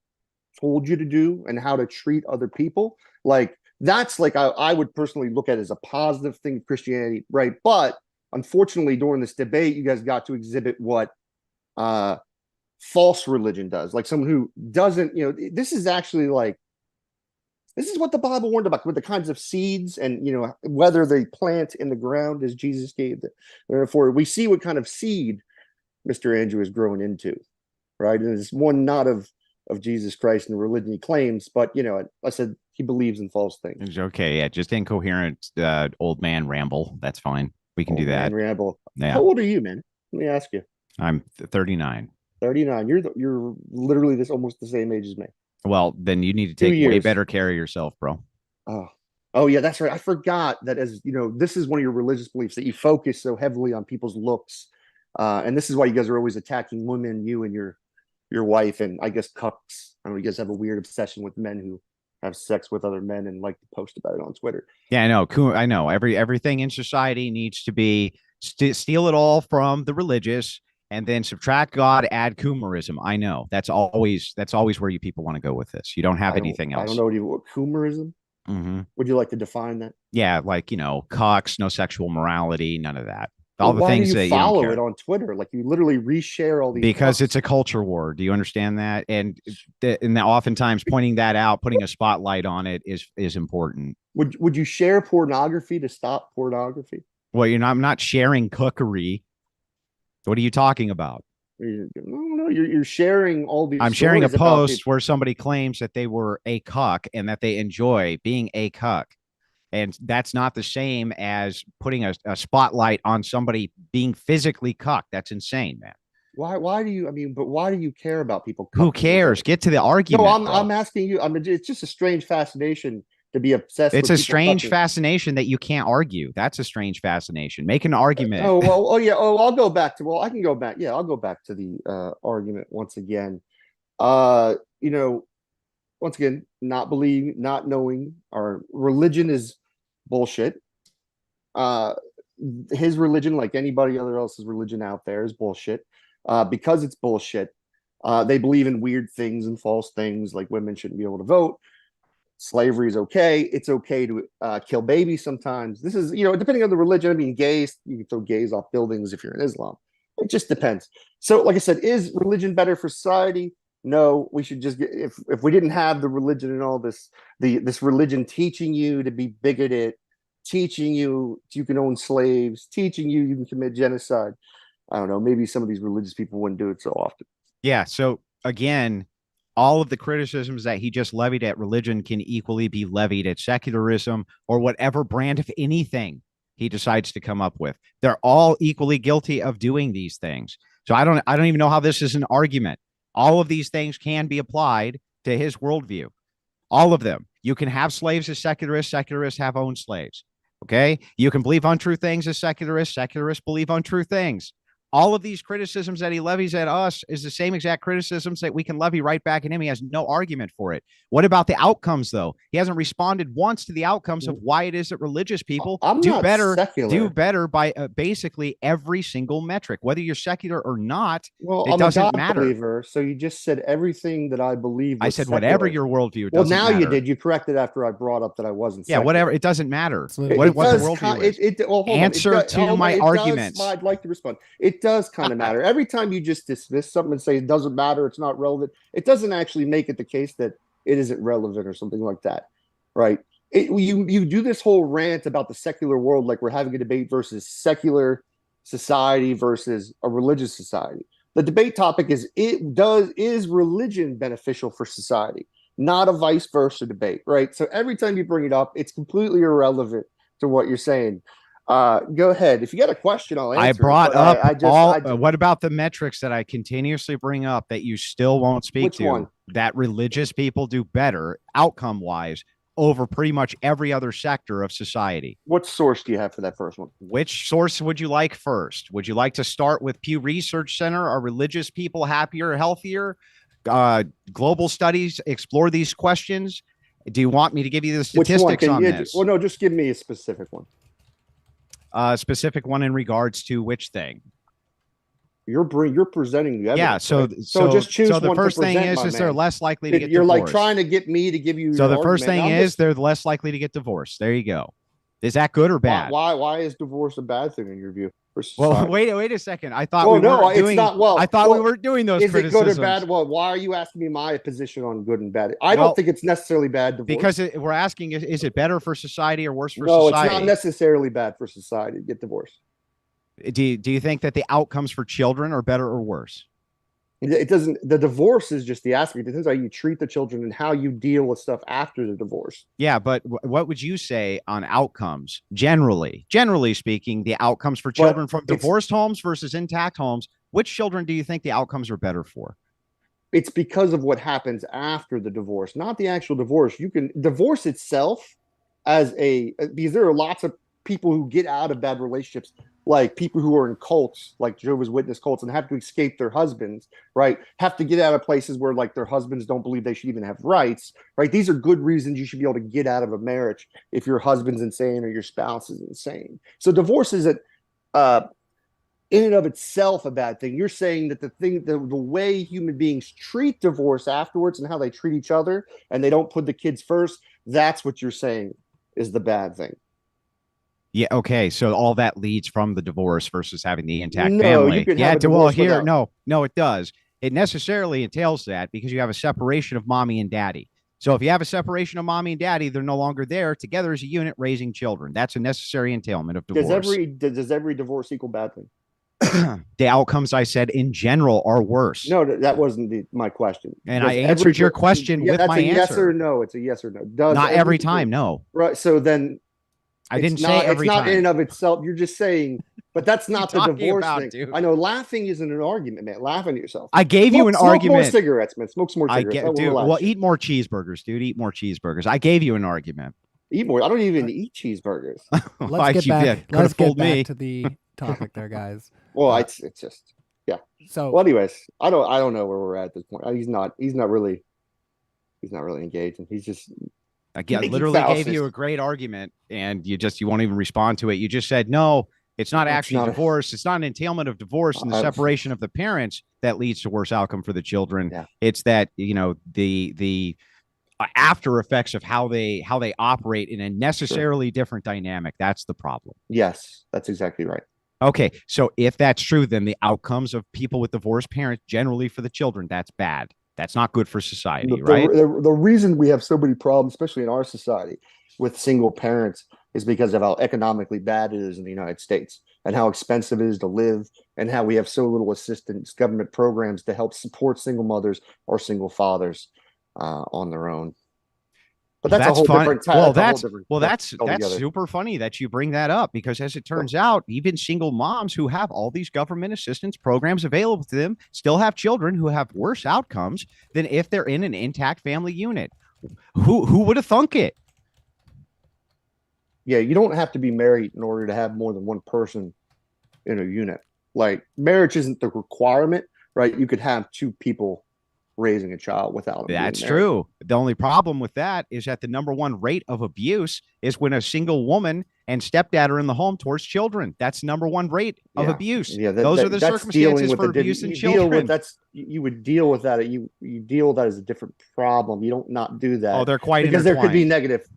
told you to do and how to treat other people, like that's like I would personally look at as a positive thing of Christianity, right? But unfortunately, during this debate, you guys got to exhibit what false religion does, like someone who doesn't, this is actually like, this is what the Bible warned about, with the kinds of seeds and, whether they plant in the ground as Jesus gave. Therefore, we see what kind of seed Mr. Andrew is growing into, right? And it's one not of Jesus Christ and the religion he claims, but, I said he believes in false things. Okay, yeah, just incoherent old man ramble. That's fine. We can do that. Man ramble. Yeah. How old are you, man? Let me ask you. I'm 39. 39. You're literally almost the same age as me. Well, then you need to take way better care of yourself, bro. Oh yeah, that's right. I forgot that, as this is one of your religious beliefs, that you focus so heavily on people's looks, and this is why you guys are always attacking women, you and your wife, and I guess cucks. I don't know, you guys have a weird obsession with men who have sex with other men and like to post about it on Twitter. Yeah, I know. I know. Everything in society needs to be steal it all from the religious, and then subtract God, add coomerism. I know that's always where you people want to go with this. You don't have anything else. I don't know what coomerism. Mm-hmm. Would you like to define that? Yeah, like cocks, no sexual morality, none of that. All the things that you follow it on Twitter, like you literally reshare all these. Because it's a culture war. Do you understand that? And oftentimes pointing that out, putting a spotlight on it is important. Would you share pornography to stop pornography? Well, I'm not sharing cookery. What are you talking about? No, you're sharing all these. I'm sharing a post where somebody claims that they were a cuck and that they enjoy being a cuck. And that's not the same as putting a spotlight on somebody being physically cucked. That's insane, man. Why do you, but why do you care about people? Who cares? Get to the argument. No, I'm asking you. It's just a strange fascination to be obsessed. It's a strange fascination that you can't argue. That's a strange fascination. Make an argument. I'll go back to, I can go back. Yeah, I'll go back to the argument once again. Once again, not believing, not knowing our religion is bullshit. His religion, like anybody other else's religion out there, is bullshit. Because it's bullshit, they believe in weird things and false things, like women shouldn't be able to vote. Slavery is okay. It's okay to kill babies sometimes. This is, depending on the religion. I mean, gays, you can throw gays off buildings if you're in Islam. It just depends. So, like I said, is religion better for society? No, we should just get, if we didn't have the religion and all this, this religion teaching you to be bigoted, teaching you can own slaves, teaching you can commit genocide. I don't know, maybe some of these religious people wouldn't do it so often. Yeah. So again, all of the criticisms that he just levied at religion can equally be levied at secularism or whatever brand of anything he decides to come up with. They're all equally guilty of doing these things. So I don't even know how this is an argument. All of these things can be applied to his worldview. All of them. You can have slaves as secularists. Secularists have owned slaves. Okay. You can believe untrue things as secularists. Secularists believe untrue things. All of these criticisms that he levies at us is the same exact criticisms that we can levy right back at him. He has no argument for it. What about the outcomes, though? He hasn't responded once to the outcomes of why it is that religious people do better by basically every single metric, whether you're secular or not. Well, it doesn't matter. Believer, so you just said everything that I believe. I said secular. Whatever your worldview. Well, now matter. You did. You corrected after I brought up that I wasn't. Yeah, whatever. It doesn't matter. What the worldview is. Answer to my arguments. I'd like to respond. It does kind of matter. Every time you just dismiss something and say it doesn't matter, it's not relevant, it doesn't actually make it the case that it isn't relevant or something like that, right? You do this whole rant about the secular world like we're having a debate versus secular society versus a religious society. The debate topic is is religion beneficial for society, not a vice versa debate, right? So every time you bring it up, it's completely irrelevant to what you're saying. Go ahead. If you got a question, I'll answer. I brought up what about the metrics that I continuously bring up that you still won't speak to? One? That religious people do better outcome wise over pretty much every other sector of society. What source do you have for that first one? Which source would you like first? Would you like to start with Pew Research Center? Are religious people happier, healthier? Global studies explore these questions. Do you want me to give you the statistics on this? Well, no, just give me a specific one. Specific one in regards to which thing? You're presenting the evidence. Yeah. So, right? So just choose so the one first to thing present, my is they're man. less likely to get You're divorced. like trying to get me to give you. So your the first argument. thing is they're less likely to get divorced. There you go. Is that good or bad? Why is divorce a bad thing in your view? Well, wait a second. I thought well, we no, weren't it's doing. not. Well, I thought we were doing those is criticisms. it good or bad? Well, why are you asking me my position on good and bad? I don't think it's necessarily bad divorce. Because we're asking, is it better for society or worse for society? No, it's not necessarily bad for society to get divorced. Do you think that the outcomes for children are better or worse? It doesn't. The divorce is just the aspect. It depends how you treat the children and how you deal with stuff after the divorce. Yeah, but what would you say on outcomes generally speaking, the outcomes for children from divorced homes versus intact homes? Which children do you think the outcomes are better for? It's because of what happens after the divorce, not the actual divorce. You can divorce itself because there are lots of people who get out of bad relationships, like people who are in cults, like Jehovah's Witness cults, and have to escape their husbands, right? Have to get out of places where like their husbands don't believe they should even have rights, right? These are good reasons you should be able to get out of a marriage if your husband's insane or your spouse is insane. So divorce isn't in and of itself a bad thing. You're saying that the way human beings treat divorce afterwards and how they treat each other, and they don't put the kids first, that's what you're saying is the bad thing. Yeah. Okay. So all that leads from the divorce versus having the intact family. You could have well, here, no, it does. It necessarily entails that because you have a separation of mommy and daddy. So if you have a separation of mommy and daddy, they're no longer there together as a unit raising children. That's a necessary entailment of divorce. Does every divorce equal bad thing? The outcomes I said in general are worse. No, that wasn't my question. And I answered your question with my answer. Yes or no. It's a yes or no. Not every time. No. Right. So then. I didn't say every time. It's not in and of itself. You're just saying, but that's not the divorce thing. Dude? I know laughing isn't an argument, man. Laughing at yourself. I gave you an argument. Smoke more cigarettes, man. Smoke some more cigarettes. Well, eat more cheeseburgers, dude. Eat more cheeseburgers. I gave you an argument. Eat more. I don't even eat cheeseburgers. Let's get back to the topic there, guys. Well, it's just yeah. So, well, anyways, I don't know where we're at this point. He's not really engaging. He's just. I literally gave you a great argument and you won't even respond to it. You just said, no, it's not actually divorce. It's not an entailment of divorce and the separation of the parents that leads to worse outcome for the children. Yeah. It's that, the after effects of how they operate in a necessarily different dynamic. That's the problem. Yes, that's exactly right. Okay. So if that's true, then the outcomes of people with divorced parents generally for the children, that's bad. That's not good for society, right? The reason we have so many problems, especially in our society, with single parents is because of how economically bad it is in the United States and how expensive it is to live and how we have so little assistance, government programs to help support single mothers or single fathers on their own. But that's a whole different topic. That's super funny that you bring that up because as it turns out, even single moms who have all these government assistance programs available to them still have children who have worse outcomes than if they're in an intact family unit. Who would have thunk it? Yeah, you don't have to be married in order to have more than one person in a unit. Like marriage isn't the requirement, right? You could have two people raising a child without them. That's true. The only problem with that is that the number one rate of abuse is when a single woman and stepdad are in the home towards children. That's number one rate of abuse. Yeah, those are the circumstances for abuse in children. You would deal with that. You deal with that as a different problem. You don't not do that. Oh, they're quite because there could be negative.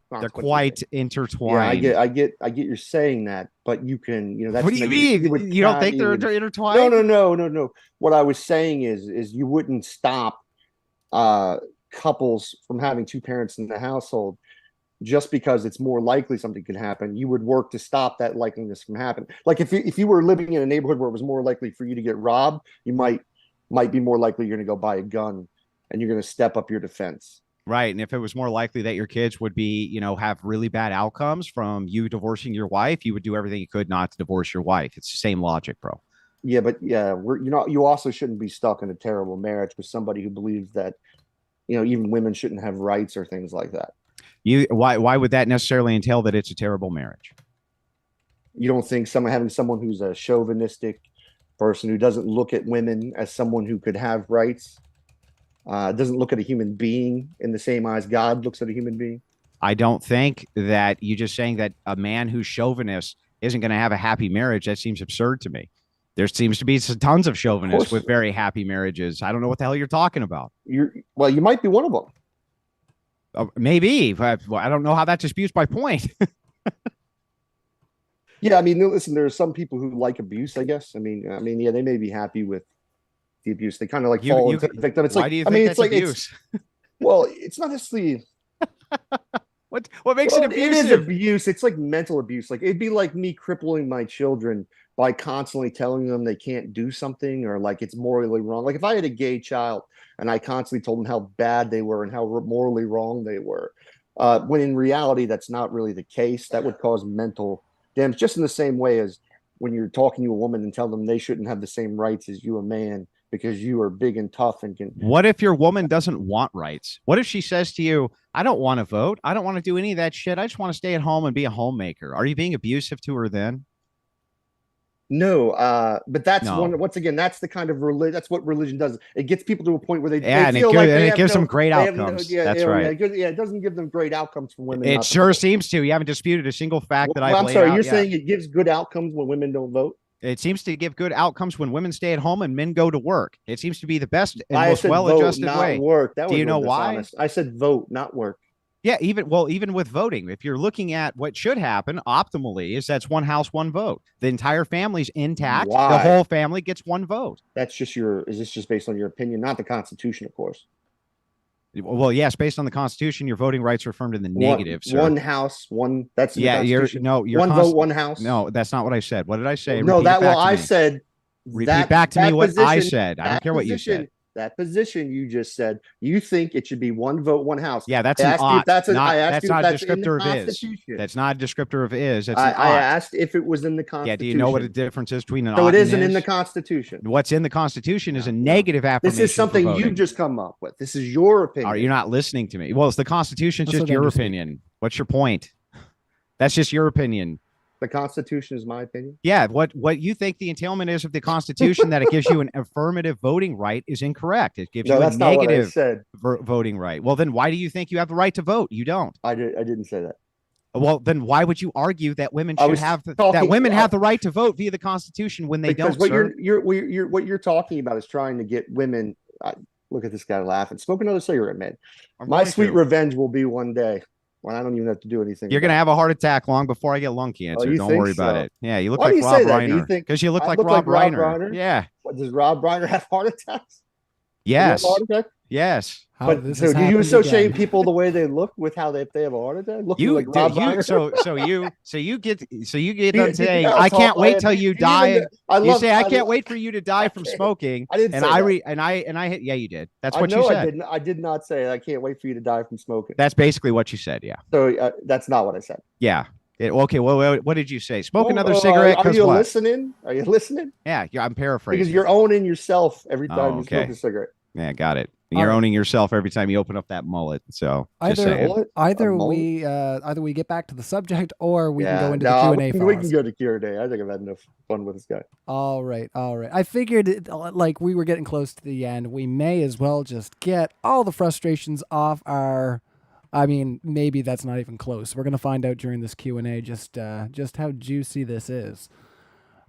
They're quite intertwined. Yeah, I get you're saying that, but you can, that's what do you mean? You don't think they're intertwined? No. What I was saying is you wouldn't stop couples from having two parents in the household just because it's more likely something could happen. You would work to stop that likeliness from happening. Like if you were living in a neighborhood where it was more likely for you to get robbed, you might be more likely you're going to go buy a gun and you're going to step up your defense. Right. And if it was more likely that your kids would be, have really bad outcomes from you divorcing your wife, you would do everything you could not to divorce your wife. It's the same logic, bro. Yeah, but you also shouldn't be stuck in a terrible marriage with somebody who believes that, even women shouldn't have rights or things like that. Why would that necessarily entail that it's a terrible marriage? You don't think having someone who's a chauvinistic person who doesn't look at women as someone who could have rights, doesn't look at a human being in the same eyes God looks at a human being? I don't think that you just saying that a man who's chauvinist isn't going to have a happy marriage. That seems absurd to me. There seems to be tons of chauvinists course. with very happy marriages. I don't know what the hell you're talking about. You might be one of them. Maybe, but I don't know how that disputes my point. Yeah, I mean, listen, there are some people who like abuse, I guess. I mean, yeah, they may be happy with the abuse. They kind of like fall into the victim. It's why like, do you I think mean, that's it's like abuse? well, it's not necessarily. What makes it abusive? It is abuse. It's like mental abuse. Like it'd be like me crippling my children by constantly telling them they can't do something, or like it's morally wrong. Like if I had a gay child and I constantly told them how bad they were and how morally wrong they were, when in reality that's not really the case. That would cause mental damage, just in the same way as when you're talking to a woman and tell them they shouldn't have the same rights as you, a man, because you are big and tough and can. What if your woman doesn't want rights? What if she says to you, I don't want to vote. I don't want to do any of that shit. I just want to stay at home and be a homemaker. Are you being abusive to her then? No, but that's No. once again, that's the kind of religion. That's what religion does. It gets people to a point where they feel like it gives them great outcomes. That's right. Yeah, it doesn't give them great outcomes for women. It sure seems to. You haven't disputed a single fact that I've laid out. I'm sorry, you're saying it gives good outcomes when women don't vote? It seems to give good outcomes when women stay at home and men go to work. It seems to be the best and most well-adjusted way. Work. That Do you know why? I said vote, not work. Yeah, even with voting, if you're looking at what should happen optimally, is that's one house, one vote. The entire family's intact. Why? The whole family gets one vote. That's just is this just based on your opinion, not the Constitution, of course? Well, yes, based on the Constitution, your voting rights are affirmed in the negative. Sir. One house, one. That's yeah. You're one vote, one house. No, that's not what I said. What did I say? No, I said. Repeat back to me what I said. I don't care what you said. That position you just said, you think it should be one vote, one house. Yeah, that's an ought. That's not a descriptor of is. That's not a descriptor of is. That's I asked if it was in the Constitution. Yeah, do you know what the difference is between an ought and is? So it isn't in the Constitution. What's in the Constitution is a negative affirmation. This is something you've just come up with. This is your opinion. You're not listening to me. Well, it's the Constitution. It's just your opinion. What's your point? That's just your opinion. The Constitution is my opinion. Yeah, what you think the entailment is of the Constitution that it gives you an affirmative voting right is incorrect. It gives you a negative voting right. Well, then why do you think you have the right to vote? You don't. I didn't say that. Well, then why would you argue that women should have the right to vote via the Constitution when they don't? What you're talking about is trying to get women. Look at this guy laughing. Smoke another cigarette, man. My sweet revenge will be one day when I don't even have to do anything. You're going to have a heart attack long before I get lung cancer. Don't worry about it. Yeah, you look like Rob Reiner. Because you look like Rob Reiner. Yeah. Does Rob Reiner have heart attacks? Yes. Yes. But so do you associate people the way they look with how they have a heart attack? Like Rob Reiner? So you get done saying I can't wait till you die. You say I can't wait for you to die from smoking. I didn't say that. Yeah, you did. That's what you said. I did not say I can't wait for you to die from smoking. That's basically what you said. Yeah. So that's not what I said. Yeah. Okay. Well, what did you say? Smoke another cigarette. Are you listening? Are you listening? Yeah. I'm paraphrasing. Because you're owning yourself every time you smoke a cigarette. Yeah, got it. You're owning yourself every time you open up that mullet. So either we get back to the subject or we can go into the Q&A. We can go to Q&A. I think I've had enough fun with this guy. All right. I figured like we were getting close to the end. We may as well just get all the frustrations off our. I mean, maybe that's not even close. We're gonna find out during this Q&A just how juicy this is.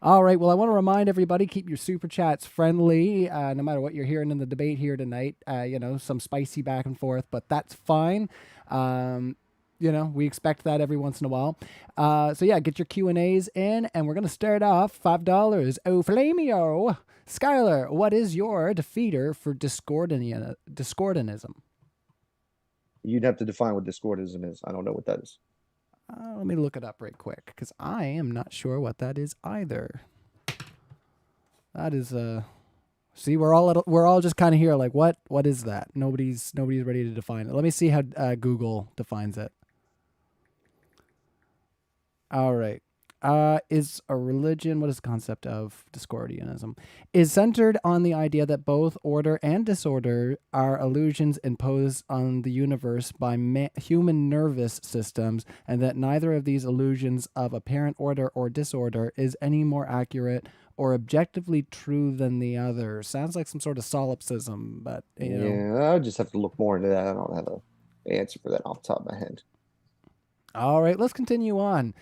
All right. Well, I want to remind everybody, keep your super chats friendly, no matter what you're hearing in the debate here tonight. Some spicy back and forth, but that's fine. We expect that every once in a while. So yeah, get your Q&As in, and we're going to start off $5. Oh, Flamio. Skylar, what is your defeater for discordanism? You'd have to define what discordanism is. I don't know what that is. Let me look it up right quick, because I am not sure what that is either. That is see, we're all just kind of here like, what is that? Nobody's ready to define it. Let me see how Google defines it. All right. Is a religion, what is the concept of discordianism? Is centered on the idea that both order and disorder are illusions imposed on the universe by human nervous systems, and that neither of these illusions of apparent order or disorder is any more accurate or objectively true than the other. Sounds like some sort of solipsism, but I'll just have to look more into that. I don't have an answer for that off the top of my head. All right, let's continue on.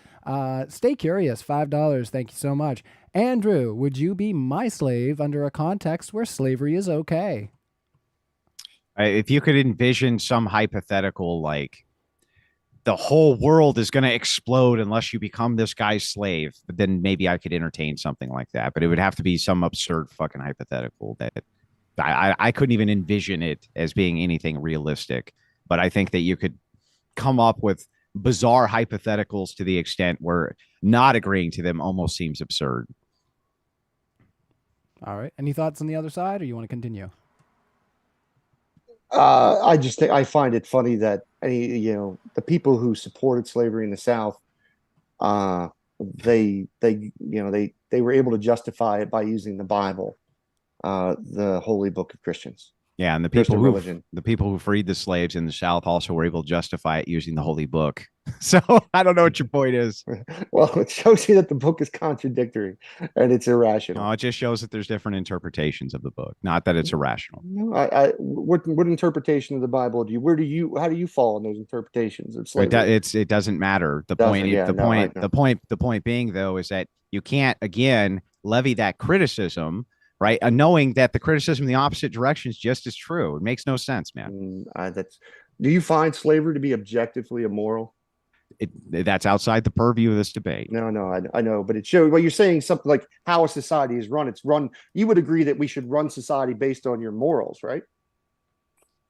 Stay curious, $5. Thank you so much. Andrew, would you be my slave under a context where slavery is okay? If you could envision some hypothetical, like the whole world is going to explode unless you become this guy's slave, then maybe I could entertain something like that. But it would have to be some absurd fucking hypothetical that I couldn't even envision it as being anything realistic. But I think that you could come up with bizarre hypotheticals to the extent where not agreeing to them almost seems absurd. All right. Any thoughts on the other side, or you want to continue? I just think I find it funny that the people who supported slavery in the South, uh, they were able to justify it by using the Bible, the holy book of Christians. Yeah, and the people who freed the slaves in the South also were able to justify it using the holy book. So I don't know what your point is. Well, it shows you that the book is contradictory and it's irrational. No, it just shows that there's different interpretations of the book, not that it's irrational. No, what interpretation of the Bible how do you fall in those interpretations of slavery? It doesn't matter. The point being though is that you can't again levy that criticism, right? Knowing that the criticism in the opposite direction is just as true. It makes no sense, man. Do you find slavery to be objectively immoral? That's outside the purview of this debate. No, I know, but it shows. Well, you're saying something like how a society is run. It's run. You would agree that we should run society based on your morals, right?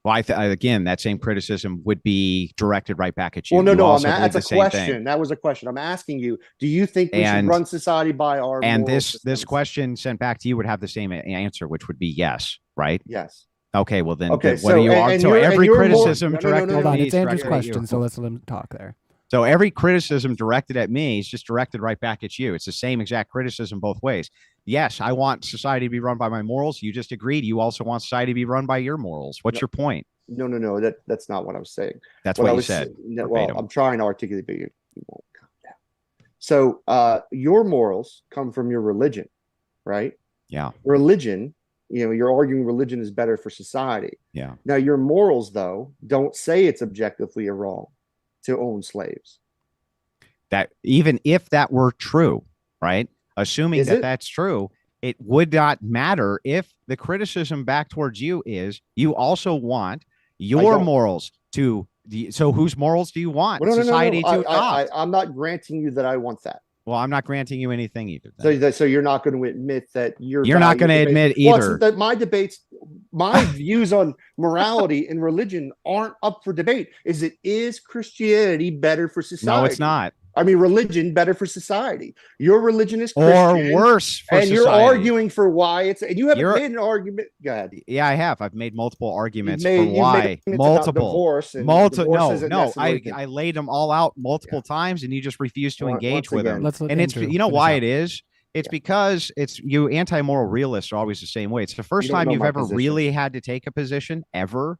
Well, again, that same criticism would be directed right back at you. Well, no, that's a question. That was a question. I'm asking you: do you think we should run society by our? And this question sent back to you would have the same answer, which would be yes, right? Yes. Okay, well then, okay. What do you argue? So every criticism directed. Hold on, it's Andrew's question, so let's let him talk there. So every criticism directed at me is just directed right back at you. It's the same exact criticism both ways. Yes, I want society to be run by my morals. You just agreed. You also want society to be run by your morals. What's your point? No. That's not what I was saying. That's what you said. Well, I'm trying to articulate, but you won't calm down. So your morals come from your religion, right? Yeah. Religion, you're arguing religion is better for society. Yeah. Now, your morals, though, don't say it's objectively wrong to own slaves. That even if that were true, right? Assuming that's true, it would not matter if the criticism back towards you is you also want your morals to. So whose morals do you want society to adopt? I'm not granting you that I want that. Well, I'm not granting you anything either. So you're not going to admit that you're not going to admit either. That my views on morality and religion aren't up for debate. Is Christianity better for society? No, it's not. I mean, religion better for society. Your religion is Christian, or worse for society. And you're arguing for why it's. And you haven't made an argument. Go ahead. Yeah, I have. I've made multiple arguments for why. Divorce. No. I laid them all out multiple times, and you just refuse to engage with them. And it's why it is. It's because you anti-moral realists are always the same way. It's the first time you've ever really had to take a position ever,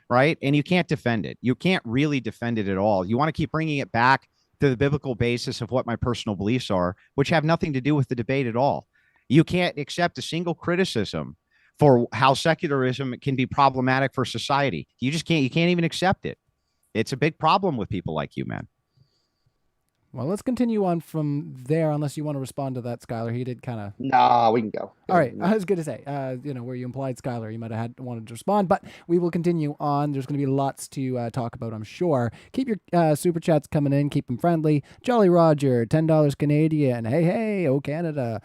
right? And you can't defend it. You can't really defend it at all. You want to keep bringing it back to the biblical basis of what my personal beliefs are, which have nothing to do with the debate at all. You can't accept a single criticism for how secularism can be problematic for society. You can't even accept it. It's a big problem with people like you, man. Well, let's continue on from there, unless you want to respond to that, Skylar. He did kind of. Nah, we can go. All right. I was going to say, where you implied Skylar, you might have wanted to respond, but we will continue on. There's going to be lots to talk about, I'm sure. Keep your super chats coming in. Keep them friendly. Jolly Roger, $10 Canadian. Hey, oh, Canada.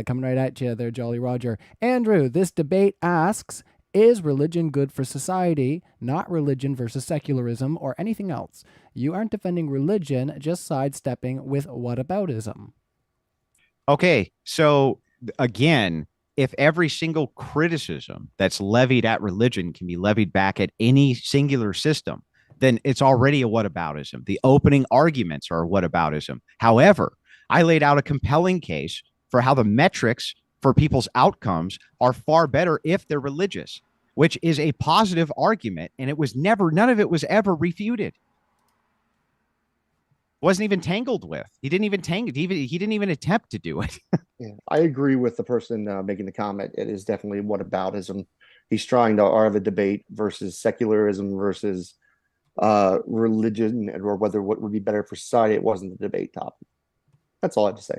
Coming right at you there, Jolly Roger. Andrew, this debate asks, is religion good for society, not religion versus secularism or anything else? You aren't defending religion, just sidestepping with whataboutism. Okay, so again, if every single criticism that's levied at religion can be levied back at any singular system, then it's already a whataboutism. The opening arguments are a whataboutism. However, I laid out a compelling case for how the metrics for people's outcomes are far better if they're religious, which is a positive argument. And none of it was ever refuted. Wasn't even tangled with. He didn't even attempt to do it. Yeah, I agree with the person making the comment. It is definitely whataboutism. He's trying to have a debate versus secularism versus religion or whether what would be better for society. It wasn't the debate topic. That's all I have to say.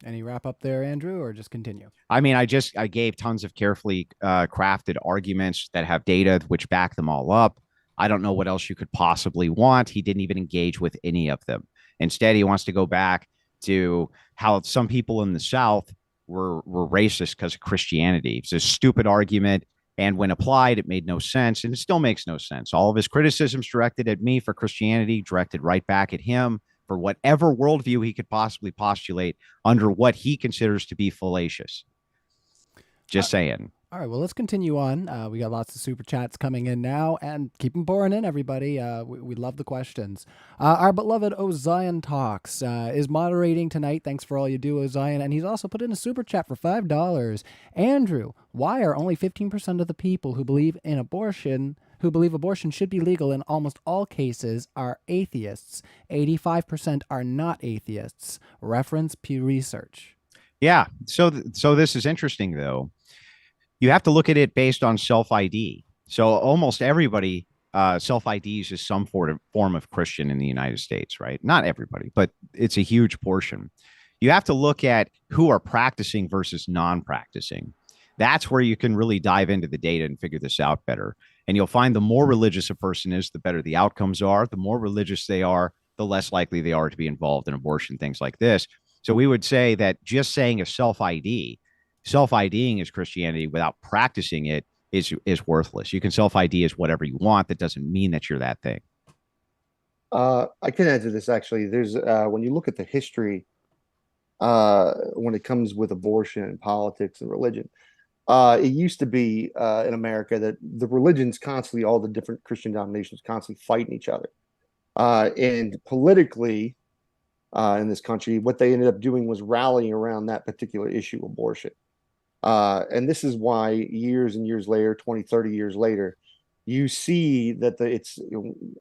Any wrap up there, Andrew, or just continue? I mean, I gave tons of carefully crafted arguments that have data which back them all up. I don't know what else you could possibly want. He didn't even engage with any of them. Instead, he wants to go back to how some people in the South were racist because of Christianity. It's a stupid argument. And when applied, it made no sense. And it still makes no sense. All of his criticisms directed at me for Christianity, directed right back at him for whatever worldview he could possibly postulate under what he considers to be fallacious. Just saying. All right, well, let's continue on. We got lots of super chats coming in now, and keep them pouring in, everybody. We love the questions. Our beloved Ozion Talks is moderating tonight. Thanks for all you do, Ozion. And he's also put in a super chat for $5. Andrew, why are only 15% of the people who believe abortion should be legal in almost all cases are atheists? 85% are not atheists. Reference Pew Research. Yeah, so this is interesting, though. You have to look at it based on self-ID. So almost everybody self-IDs as some form of Christian in the United States, right? Not everybody, but it's a huge portion. You have to look at who are practicing versus non-practicing. That's where you can really dive into the data and figure this out better. And you'll find the more religious a person is, the better the outcomes are. The more religious they are, the less likely they are to be involved in abortion, things like this. So we would say that just saying a self-IDing as Christianity without practicing it is worthless. You can self-ID as whatever you want. That doesn't mean that you're that thing. I can add to this, actually. There's when you look at the history when it comes with abortion and politics and religion, it used to be in America that the religions constantly, all the different Christian denominations constantly fighting each other. And politically in this country, what they ended up doing was rallying around that particular issue, abortion. And this is why years and years later, 20, 30 years later, you see that it's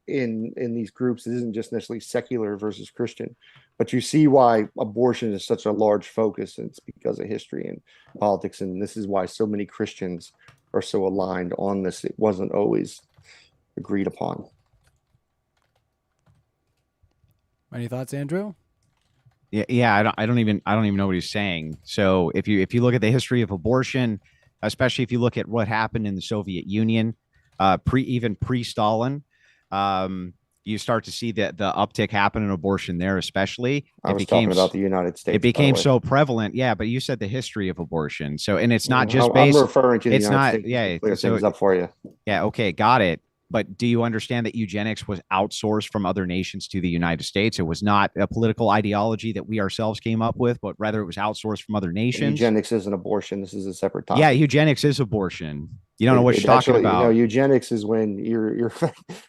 in these groups, it isn't just necessarily secular versus Christian, but you see why abortion is such a large focus. And it's because of history and politics. And this is why so many Christians are so aligned on this. It wasn't always agreed upon. Any thoughts, Andrew? Yeah. I don't even know what he's saying. So if you look at the history of abortion, especially if you look at what happened in the Soviet Union, pre-Stalin, you start to see the uptick happen in abortion there, especially. I was talking about the United States. It became so prevalent. Yeah, but you said the history of abortion. So, and it's not just based. I'm referring to the United United States. Yeah, clear things up for you. Yeah, okay, got it. But do you understand that eugenics was outsourced from other nations to the United States? It was not a political ideology that we ourselves came up with, but rather it was outsourced from other nations. Eugenics isn't abortion. This is a separate topic. Yeah, eugenics is abortion. You don't know what you're talking about. Eugenics is when you're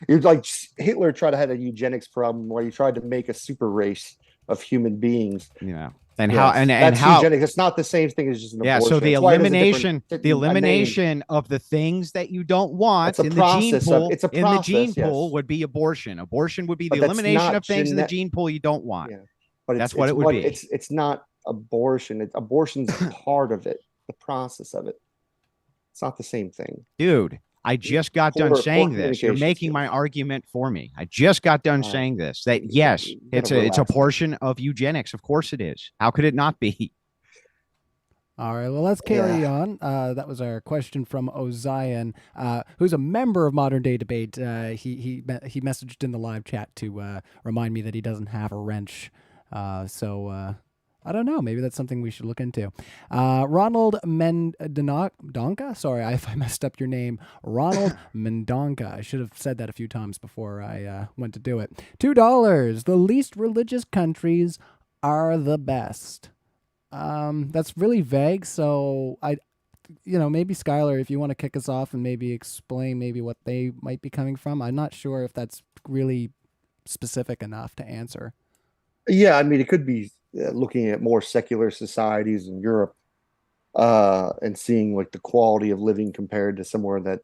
like Hitler tried to have a eugenics problem where he tried to make a super race of human beings. Yeah. And that's how eugenics. It's not the same thing as just an abortion. So the elimination of the things that you don't want in the gene pool, the gene pool would be abortion. Abortion would be the elimination of things in the gene pool you don't want. Yeah. But that's what it would be. It's not abortion. Abortion's part of it, the process of it. It's not the same thing. Dude, I just got done saying this. You're making my argument for me. I just got done saying this. That yes, it's a portion of eugenics. Of course it is. How could it not be? All right, well, let's carry on. That was our question from Ozion, who's a member of Modern Day Debate. He messaged in the live chat to remind me that he doesn't have a wrench. I don't know. Maybe that's something we should look into. Ronald Mendonca. Sorry if I messed up your name. Ronald Mendonca. I should have said that a few times before I went to do it. $2. The least religious countries are the best. That's really vague. So maybe Skylar, if you want to kick us off and maybe explain maybe what they might be coming from. I'm not sure if that's really specific enough to answer. Yeah, I mean, it could be looking at more secular societies in Europe and seeing like the quality of living compared to somewhere that,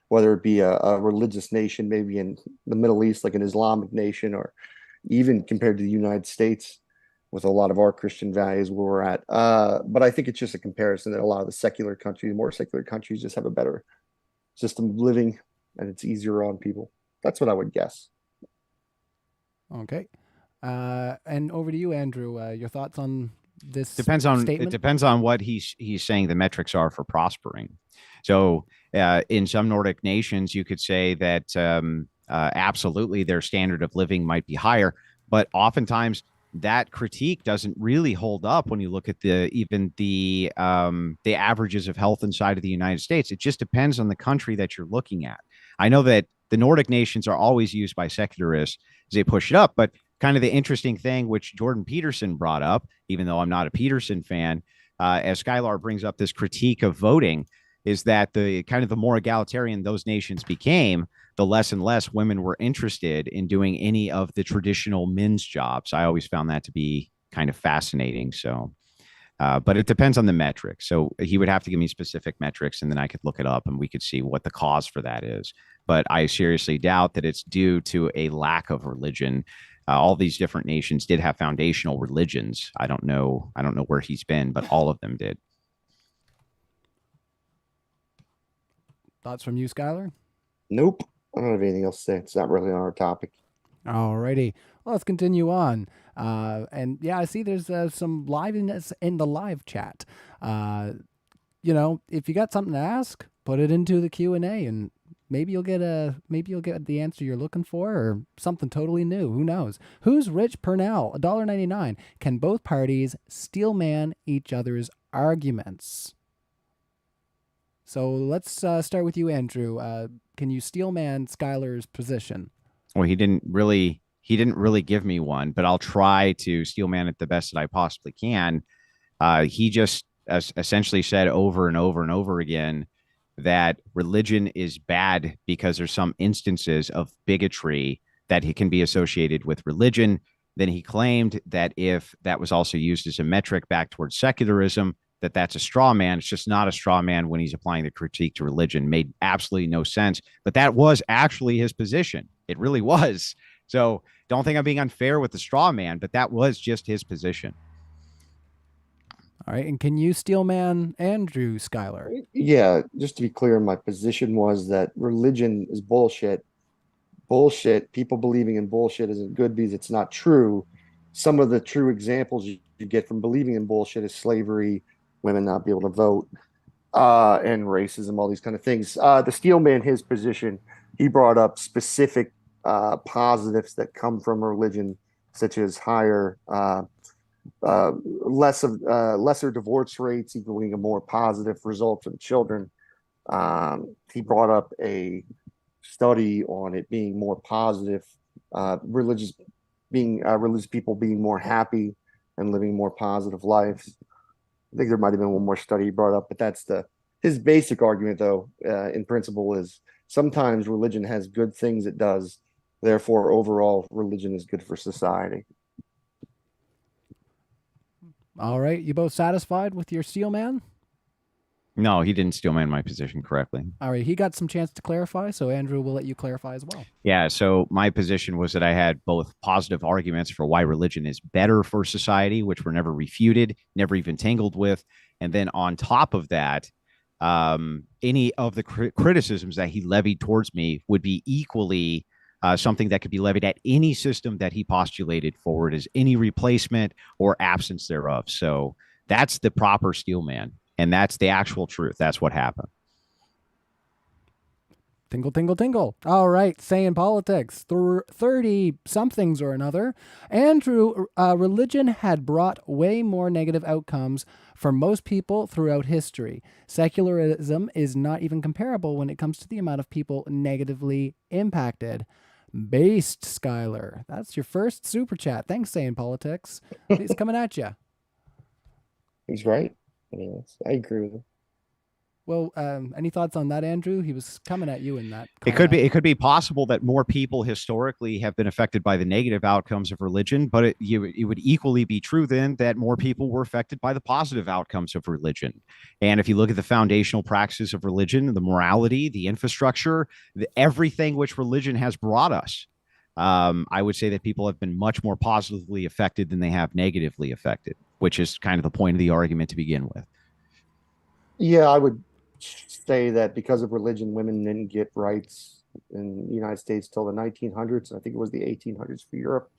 whether it be a religious nation, maybe in the Middle East, like an Islamic nation, or even compared to the United States with a lot of our Christian values where we're at. But I think it's just a comparison that a lot of the more secular countries just have a better system of living. and it's easier on people. That's what I would guess. Okay. And over to you, Andrew. Your thoughts on this It statement? depends on what he's saying the metrics are for prospering. So in some Nordic nations, you could say that absolutely their standard of living might be higher, but oftentimes that critique doesn't really hold up when you look at the averages of health inside of the United States. It just depends on the country that you're looking at. I know that the Nordic nations are always used by secularists as they push it up, but kind of the interesting thing, which Jordan Peterson brought up, even though I'm not a Peterson fan, as Skylar brings up this critique of voting, is that the kind of the more egalitarian those nations became, the less and less women were interested in doing any of the traditional men's jobs. I always found that to be kind of fascinating. So, but it depends on the metrics. So he would have to give me specific metrics, and then I could look it up and we could see what the cause for that is. But I seriously doubt that it's due to a lack of religion. All these different nations did have foundational religions. I don't know where he's been, but all of them did. Thoughts from you, Skylar? Nope. I don't have anything else to say. It's not really on our topic. Alrighty. Well, let's continue on. And yeah, I see there's some liveliness in the live chat. If you got something to ask, put it into the Q&A, and maybe you'll get the answer you're looking for, or something totally new. Who knows? Who's Rich Purnell? $1.99. Can both parties steelman each other's arguments? So let's start with you, Andrew. Can you steelman Skylar's position? Well, he didn't really give me one, but I'll try to steelman it the best that I possibly can. He just essentially said over and over and over again that religion is bad because there's some instances of bigotry that can be associated with religion. Then he claimed that if that was also used as a metric back towards secularism, that's a straw man. It's just not a straw man when he's applying the critique to religion. Made absolutely no sense. But that was actually his position. It really was. So don't think I'm being unfair with the straw man, but that was just his position. All right. And can you steelman Andrew, Skylar? Yeah, just to be clear, my position was that religion is bullshit. Bullshit. People believing in bullshit isn't good because it's not true. Some of the true examples you get from believing in bullshit is slavery, women not be able to vote, and racism, all these kind of things. The steelman, his position, he brought up specific positives that come from religion, such as higher, lesser divorce rates, equaling a more positive result for the children. He brought up a study on it being more positive, religious people being more happy and living more positive lives. I think there might have been one more study he brought up, but that's his basic argument, though, in principle, is sometimes religion has good things it does. Therefore, overall, religion is good for society. All right. You both satisfied with your steelman? No, he didn't steelman my position correctly. All right. He got some chance to clarify, so Andrew will let you clarify as well. Yeah. So my position was that I had both positive arguments for why religion is better for society, which were never refuted, never even tangled with. And then on top of that, any of the criticisms that he levied towards me would be equally something that could be levied at any system that he postulated forward as any replacement or absence thereof. So that's the proper steelman. And that's the actual truth. That's what happened. Tingle, tingle, tingle. All right. Saying politics. 30 somethings or another. Andrew, religion had brought way more negative outcomes for most people throughout history. Secularism is not even comparable when it comes to the amount of people negatively impacted. Based, Skylar. That's your first super chat. Thanks, Saying Politics. He's coming at you. He's right. I agree with him. Well, any thoughts on that, Andrew? He was coming at you in that. It could be possible that more people historically have been affected by the negative outcomes of religion, but it would equally be true then that more people were affected by the positive outcomes of religion. And if you look at the foundational practices of religion, the morality, the infrastructure, everything which religion has brought us, I would say that people have been much more positively affected than they have negatively affected, which is kind of the point of the argument to begin with. Yeah, I would say that because of religion, women didn't get rights in the United States till the 1900s. And I think it was the 1800s for Europe.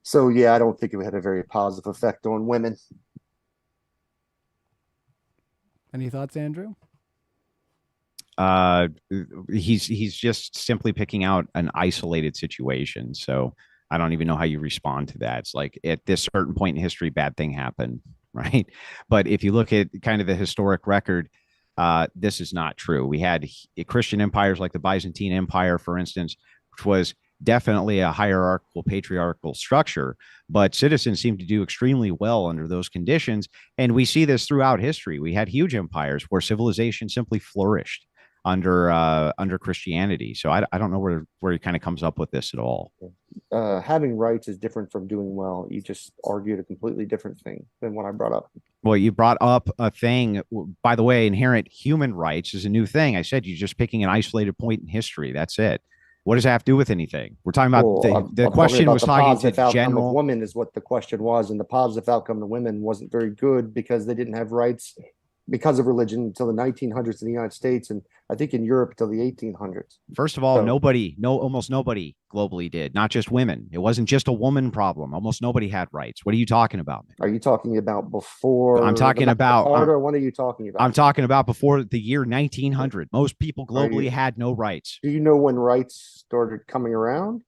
So yeah, I don't think it had a very positive effect on women. Any thoughts, Andrew? He's just simply picking out an isolated situation. So I don't even know how you respond to that. It's like at this certain point in history, bad thing happened, right? But if you look at kind of the historic record, this is not true. We had Christian empires like the Byzantine Empire, for instance, which was definitely a hierarchical, patriarchal structure, but citizens seem to do extremely well under those conditions. And we see this throughout history. We had huge empires where civilization simply flourished under Christianity. So I don't know where he kind of comes up with this at all. Having rights is different from doing well. You just argued a completely different thing than what I brought up. Well, you brought up a thing, by the way, inherent human rights is a new thing. I said you're just picking an isolated point in history. That's it. What does that have to do with anything? We're talking about the question was talking to general women is what the question was, and the positive outcome to women wasn't very good because they didn't have rights because of religion until the 1900s in the United States, and I think in Europe until the 1800s. First of all, almost nobody globally did, not just women. It wasn't just a woman problem. Almost nobody had rights. What are you talking about, man? Are you talking about before? I'm talking about Carter. What are you talking about? I'm talking about before the year 1900. Most people globally had no rights. Do you know when rights started coming around?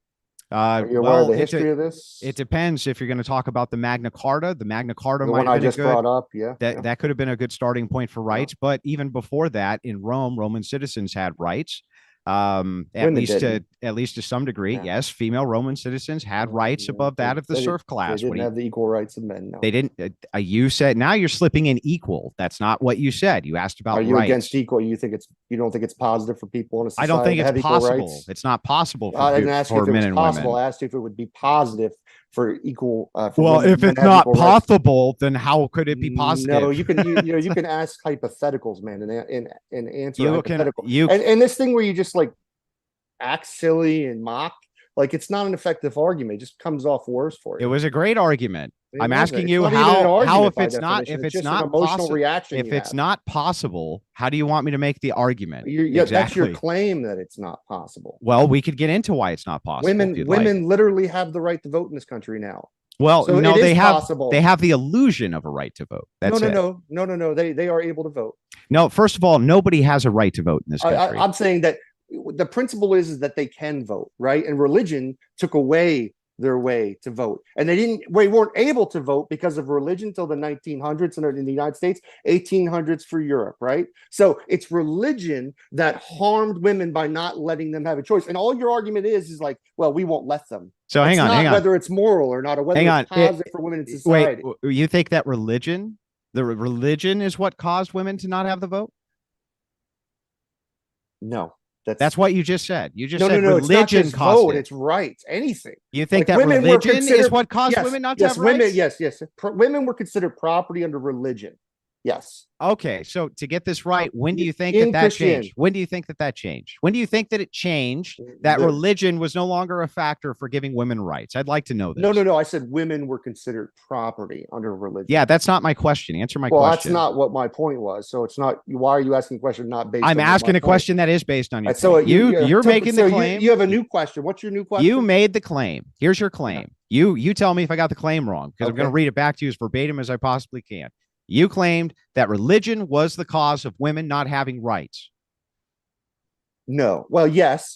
Are you aware of the history of this? It depends. If you're going to talk about the Magna Carta, the Magna Carta the might one have I been just a good, brought up. Yeah, that could have been a good starting point for rights. But even before that, in Rome, Roman citizens had rights. At least to some degree. Yeah. Yes, female Roman citizens had rights above that of the serf class. They didn't have the equal rights of men. No. They didn't. You said now you're slipping in equal. That's not what you said. You asked about. Are you rights. Against equal? You don't think it's positive for people in a society? I don't think it's possible. Rights? It's not possible. I didn't ask you if it was possible. Women. I asked you if it would be positive for equal. Well, if it's not possible, then how could it be positive? No, you can ask hypotheticals, man, and answer hypothetical. And this thing where you just like act silly and mock, like it's not an effective argument. It just comes off worse for you. It was a great argument. I'm asking you how if it's not emotional reaction. If it's not possible, how do you want me to make the argument? Exactly. That's your claim that it's not possible. Well, we could get into why it's not possible. Women literally have the right to vote in this country now. Well, so no, they have possible. They have the illusion of a right to vote. That's no. They are able to vote. No, first of all, nobody has a right to vote in this country. I'm saying that the principle is that they can vote, right? And religion took away their way to vote, and they weren't able to vote because of religion till the 1900s in the United States, 1800s for Europe, right? So it's religion that harmed women by not letting them have a choice. And all your argument is like, well, we won't let them. So hang on, whether it's moral or not, or whether it's positive for women in society. Wait, you think that religion is what caused women to not have the vote? No. That's what you just said. You just said religion it's not just vote, it's rights, anything. You think that religion is what caused women not to have rights? Yes. Women were considered property under religion. Yes. Okay, so to get this right, when do you think that changed? When do you think that changed? When do you think that it changed that religion was no longer a factor for giving women rights? I'd like to know this. No. I said women were considered property under religion. Yeah, that's not my question. Answer my question. Well, that's not what my point was. So it's not. Why are you asking a question not based? I'm asking a question that is based on your. So you're making the claim. You have a new question. What's your new question? You made the claim. Here's your claim. You tell me if I got the claim wrong, because I'm going to read it back to you as verbatim as I possibly can. You claimed that religion was the cause of women not having rights. No. Well, yes.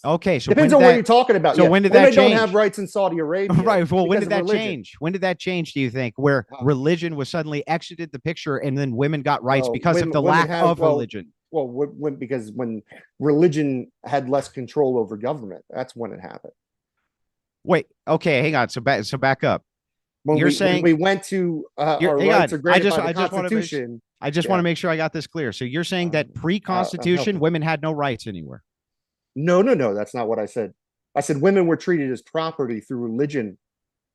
Okay, so depends on what you're talking about. So when did that change? Women don't have rights in Saudi Arabia. Right. Well, when did that change? When did that change, do you think, where religion was suddenly exited the picture and then women got rights because of the lack of religion? Well, because when religion had less control over government, that's when it happened. Wait. Okay, hang on. So back up. You're saying we went to our rights are granted by the Constitution. I just want to make sure I got this clear. So you're saying that pre-Constitution, women had no rights anywhere? No. That's not what I said. I said women were treated as property through religion.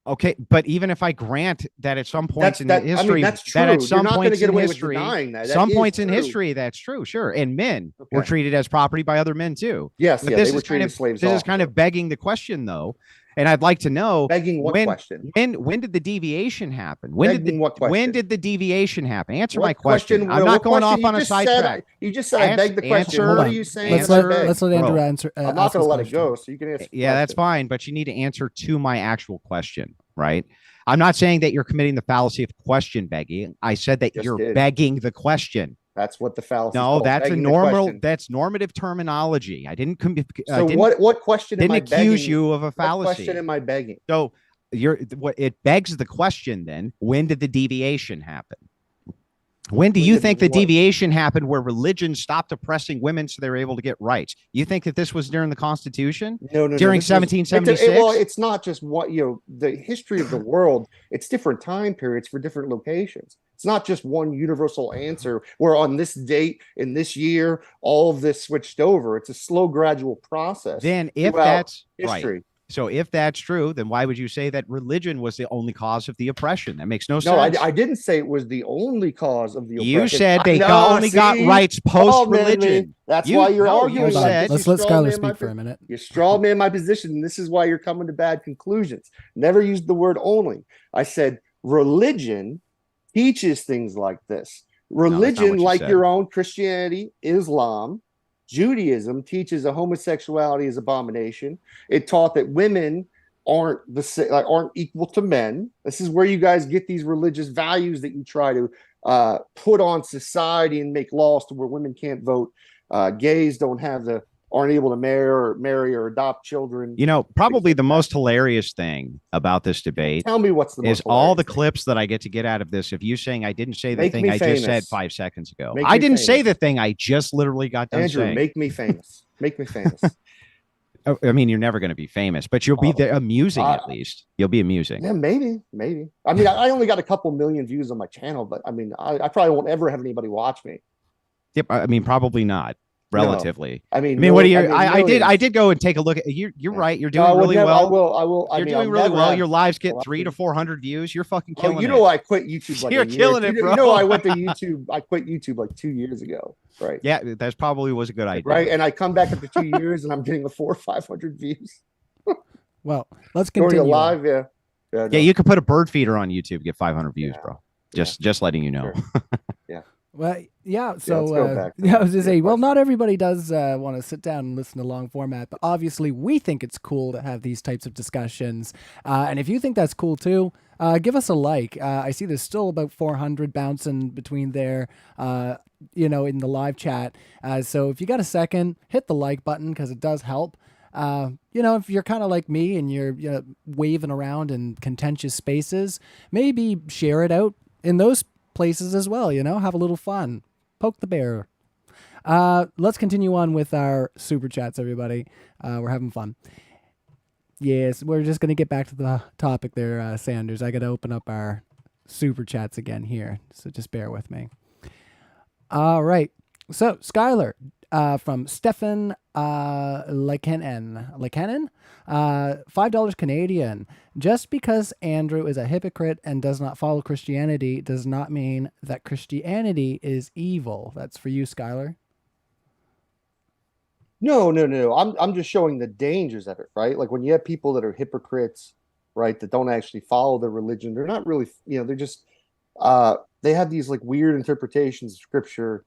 Okay, but even if I grant that at some points in history, that's true. That at some points in history, in history, that's true, sure. And men were treated as property by other men too. Yes, they were treated as slaves. This is kind of begging the question, though. And I'd like to know Begging what question? When did the deviation happen? What question? When did the deviation happen? Answer What my question. I'm Will, not what going question off on a sidetrack. You just said I begged the question. Answer- What Hold are on. you saying? Let's that I let, begged? let's let Andrew Bro. answer. I'm ask not going his to let it question. go. So you can answer. Yeah, that's fine, but you need to answer to my actual question, right? I'm not saying that you're committing the fallacy of question begging. I said that Just you're did. begging the question. That's what the fallacy. No, is that's a begging the normal. question. That's normative terminology. I didn't. So what question am Didn't I accuse begging? you of a What fallacy. question am I begging? So it begs the question then, when did the deviation happen? When do you think the deviation happened where religion stopped oppressing women so they were able to get rights? You think that this was during the Constitution? No. During 1776? Well, it's not just the history of the world. It's different time periods for different locations. It's not just one universal answer where on this date in this year, all of this switched over. It's a slow, gradual process. Then if that's history. Right. So if that's true, then why would you say that religion was the only cause of the oppression? That makes no sense. No, I didn't say it was the only cause of the oppression. You said they only got rights post-religion. That's why you're arguing. Hold on. Let's let Skylar speak for a minute. You straw man my position, and this is why you're coming to bad conclusions. Never used the word only. I said religion teaches things like this. Religion, like your own Christianity, Islam, Judaism, teaches that homosexuality is abomination. It taught that women aren't equal to men. This is where you guys get these religious values that you try to put on society and make laws to where women can't vote. Gays aren't able to marry or adopt children. You know, probably the most hilarious thing about this debate. Tell me what's the most is all the clips that I get to get out of this of you saying I didn't say the thing I just said 5 seconds ago. I didn't say the thing I just literally got done Andrew, saying. make me famous. Make me famous. I mean, you're never going to be famous, but you'll be amusing at least. You'll be amusing. Yeah, maybe. I mean, I only got a couple million views on my channel, but I mean, I probably won't ever have anybody watch me. Yep. I mean, probably not. Relatively. No. I mean, what do you? I did go and take a look at you. You're right. You're doing really well. I will. You're doing really well. Your lives get 300 to 400 views. You're fucking killing it. You know, I quit YouTube. You're killing it, bro. You know, I went to YouTube. I quit YouTube like 2 years ago. Right. Yeah, that probably was a good idea. Right, and I come back after 2 years, and I'm getting 400 or 500 views. Well, let's continue. Live, yeah. Yeah, you could put a bird feeder on YouTube, get 500 views, bro. Just letting you know. Sure. Yeah. Well, yeah. So, I was to say, well, not everybody does want to sit down and listen to long format, but obviously we think it's cool to have these types of discussions. And if you think that's cool too, give us a like. I see there's still about 400 bouncing between there, in the live chat. So if you got a second, hit the like button because it does help. If you're kind of like me and you're waving around in contentious spaces, maybe share it out in those places as well, have a little fun, poke the bear. Let's continue on with our super chats, everybody. We're having fun. Yes, we're just going to get back to the topic there, Sanders. I got to open up our super chats again here, so just bear with me. All right. So, Skylar, from Stefan Lekanen, $5 Canadian. Just because Andrew is a hypocrite and does not follow Christianity does not mean that Christianity is evil. That's for you, Skylar. No. I'm just showing the dangers of it, right? Like when you have people that are hypocrites, right, that don't actually follow their religion, they're not really, they're just, they have these like weird interpretations of scripture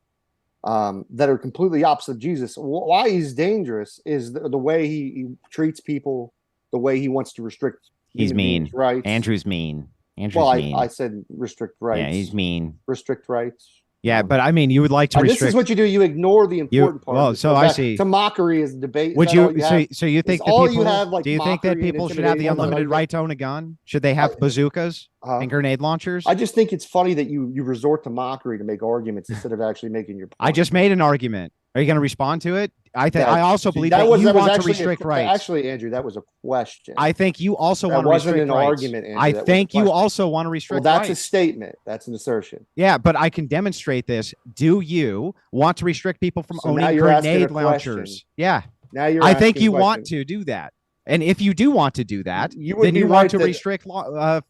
that are completely opposite of Jesus. Why he's dangerous is the way he treats people, the way he wants to restrict. He's mean. Rights. Andrew's mean. Mean. I said restrict rights. Yeah, he's mean. Restrict rights. Yeah, but I mean, you would like to restrict. This is what you do. You ignore the important part. Well, so I see. To mockery is debate. Would you? So you think that all people? you have, like, do you think that people should have the unlimited right to own a gun? Should they have bazookas and grenade launchers? I just think it's funny that you resort to mockery to make arguments instead of actually making your point. I just made an argument. Are you going to respond to it? I also believe that you want to restrict rights. Actually, Andrew, that was a question. I think you also want to restrict rights. That wasn't an argument, Andrew. I think you also want to restrict rights. That's a statement. That's an assertion. Yeah, but I can demonstrate this. Do you want to restrict people from owning grenade launchers? Yeah. Now you're. I think you want to do that. And if you do want to do that, then you want to restrict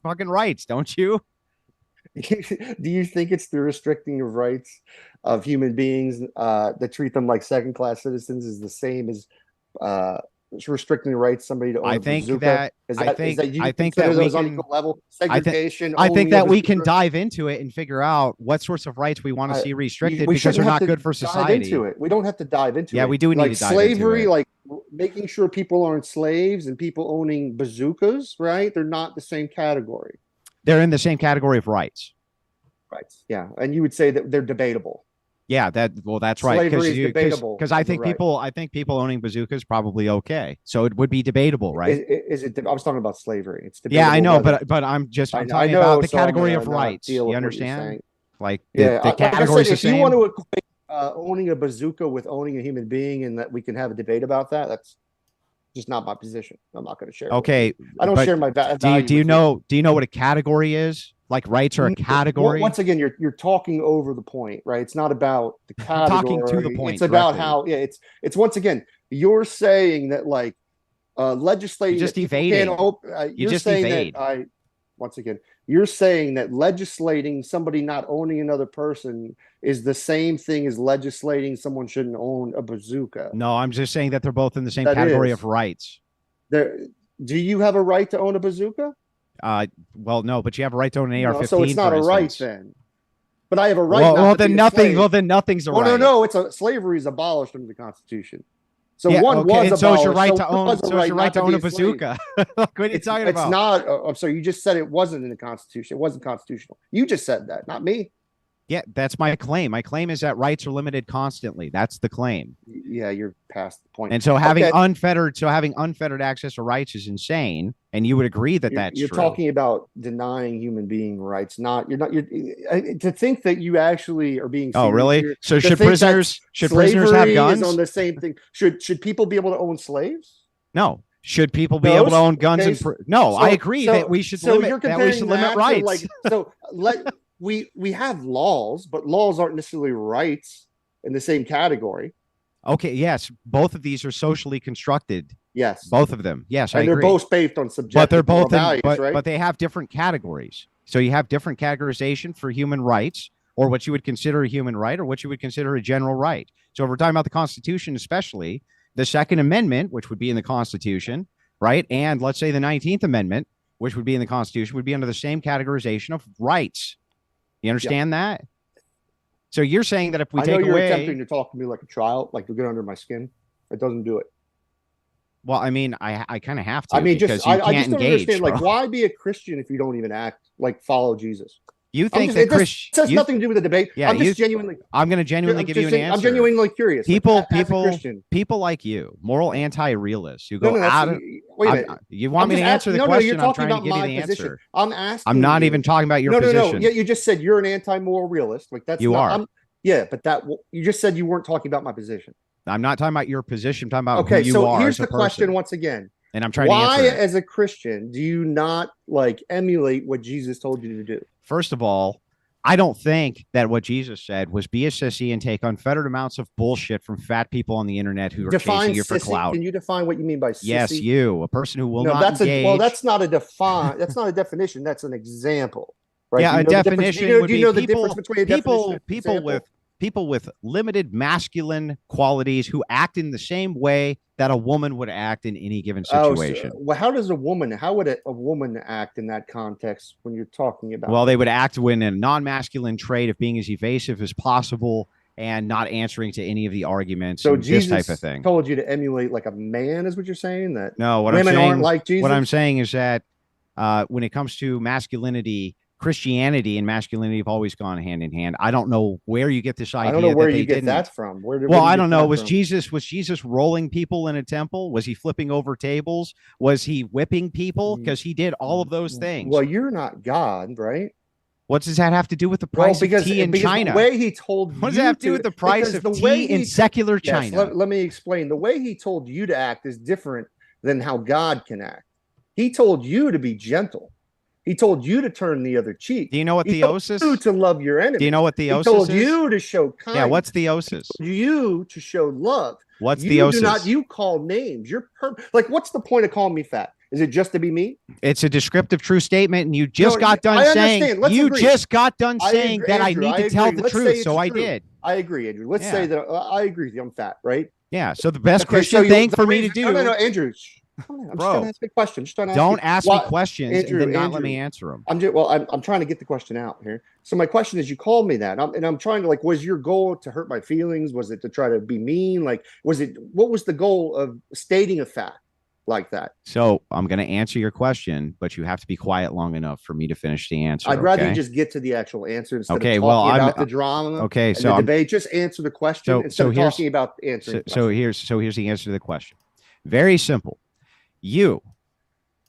fucking rights, don't you? Do you think it's the restricting of rights of human beings that treat them like second-class citizens is the same as restricting the rights of somebody to own I a think bazooka? that Is I that, think is that you I think consider that we those on can. equal level? I think Segregation. I think owning a that we can bazooka? dive into it and figure out what sorts of rights we want to see restricted We because they're shouldn't have not to good for dive society. into it. We don't have to dive into it. Yeah, we do need like to dive into slavery, it. like making sure people aren't slaves and people owning bazookas, right? They're not the same category. They're in the same category of rights. Right. Yeah. And you would say that they're debatable. Yeah, that's right. Slavery is debatable. Because I think people owning bazookas probably okay. So it would be debatable, right? Is it? I was talking about slavery. It's debatable. Yeah, I know, whether, but I'm talking I know, about the so I'm category gonna of not rights. deal with You what you're understand? saying. Like Yeah, the like I category's said, the if you same. want to equate owning a bazooka with owning a human being, and that we can have a debate about that, that's just not my position. I'm not going to share. Okay, I don't but share my value. do you know what a category is? Like rights are a category. Once again, you're talking over the point, right? It's not about the category. I'm talking to the point. It's about directly. how. Yeah, it's once again, you're saying that like legislating. You're just evading. You're just saying that once again, you're saying that legislating somebody not owning another person is the same thing as legislating someone shouldn't own a bazooka. No, I'm just saying that they're both in the same category of rights. Do you have a right to own a bazooka? Well, no, but you have a right to own an AR-15. So it's not a right then. But I have a right. Well, then nothing. Well, then nothing's a right. No. Slavery is abolished under the Constitution. So yeah, one was abolished. So it's your right to own. So it's your right to own a bazooka. What are you talking about? It's not. I'm sorry. You just said it wasn't in the Constitution. It wasn't constitutional. You just said that, not me. Yeah, that's my claim. My claim is that rights are limited constantly. That's the claim. Yeah, you're past the point. And so having unfettered access to rights is insane. And you would agree that that's you're true. Talking about denying human being rights. You're to think that you actually are being. Oh, really? Here, so should prisoners have guns? Is on the same thing. Should people be able to own slaves? No. Should people be able to own guns? Okay, I agree that we should limit rights. We have laws, but laws aren't necessarily rights in the same category. Okay, yes, both of these are socially constructed. Yes, both of them. Yes, and they're both based on subjective values, right? But they have different categories. So you have different categorization for human rights, or what you would consider a human right, or what you would consider a general right. So if we're talking about the Constitution, especially the Second Amendment, which would be in the Constitution, right, and let's say the 19th Amendment, which would be in the Constitution, would be under the same categorization of rights. You understand that? So you're saying that if we take away, you're attempting to talk to me like a child, like to get under my skin. It doesn't do it. Well, I mean, I kind of have to. I mean, I just don't understand. Like, why be a Christian if you don't even follow Jesus? You think that Christian has nothing to do with the debate? Yeah, I'm just genuinely. I'm going to genuinely give you an answer. I'm genuinely curious. People like you, moral anti-realists, who go out of. Wait a minute. You want me to answer the question? You're talking about my position. I'm asking. I'm not even talking about your position. No. You just said you're an anti-moral realist. Like that's you are. Yeah, but you just said you weren't talking about my position. I'm not talking about your position. I'm talking about who you are. Okay, so here's the question once again. And I'm trying to answer it. Why, as a Christian, do you not emulate what Jesus told you to do? First of all, I don't think that what Jesus said was be a sissy and take unfettered amounts of bullshit from fat people on the internet who are chasing you for clout. Can you define what you mean by sissy? Yes, you, a person who will not engage. That's not a definition. That's an example. Right? Yeah, a definition would be the difference between people with limited masculine qualities who act in the same way that a woman would act in any given situation. How would a woman act in that context when you're talking about? Well, they would act in a non-masculine trait of being as evasive as possible and not answering to any of the arguments. So Jesus this type of thing told you to emulate like a man, is what you're saying? That no, women aren't like Jesus. What I'm saying is that when it comes to masculinity, Christianity and masculinity have always gone hand in hand. I don't know where you get this idea. I don't know where you get that from. I don't know. Was Jesus rolling people in a temple? Was he flipping over tables? Was he whipping people? Because he did all of those things. Well, you're not God, right? What does that have to do with the price of tea in China? The way he told what does that have to do with the price of tea in secular China? Let me explain. The way he told you to act is different than how God can act. He told you to be gentle. He told you to turn the other cheek. Do you know what theosis? He told you to love your enemy. Do you know what theosis is? He told you to show kindness. Yeah, what's theosis? You to show love. What's theosis? You call names. Like, what's the point of calling me fat? Is it just to be me? It's a descriptive true statement, and you just got done saying that I need to tell the truth, so I did. I agree, Andrew. Let's say that I agree with you. I'm fat, right? Yeah. So the best Okay, Christian so thing the for me to reason- do. No, Andrew. I'm just Bro, trying to ask a question. I'm just trying to don't ask ask me questions and then not let me Andrew, answer them. I'm trying to get the question out here. So my question is, you called me that, and I'm trying to, like, was your goal to hurt my feelings? Was it to try to be mean? Like, what was the goal of stating a fact like that? So I'm going to answer your question, but you have to be quiet long enough for me to finish the answer. I'd rather okay? you just get to the actual answer instead Okay, of well, talking about the drama. Okay, and so the I'm, debate. Just answer the question instead of talking about answering. So here's the answer to the question. Very simple. You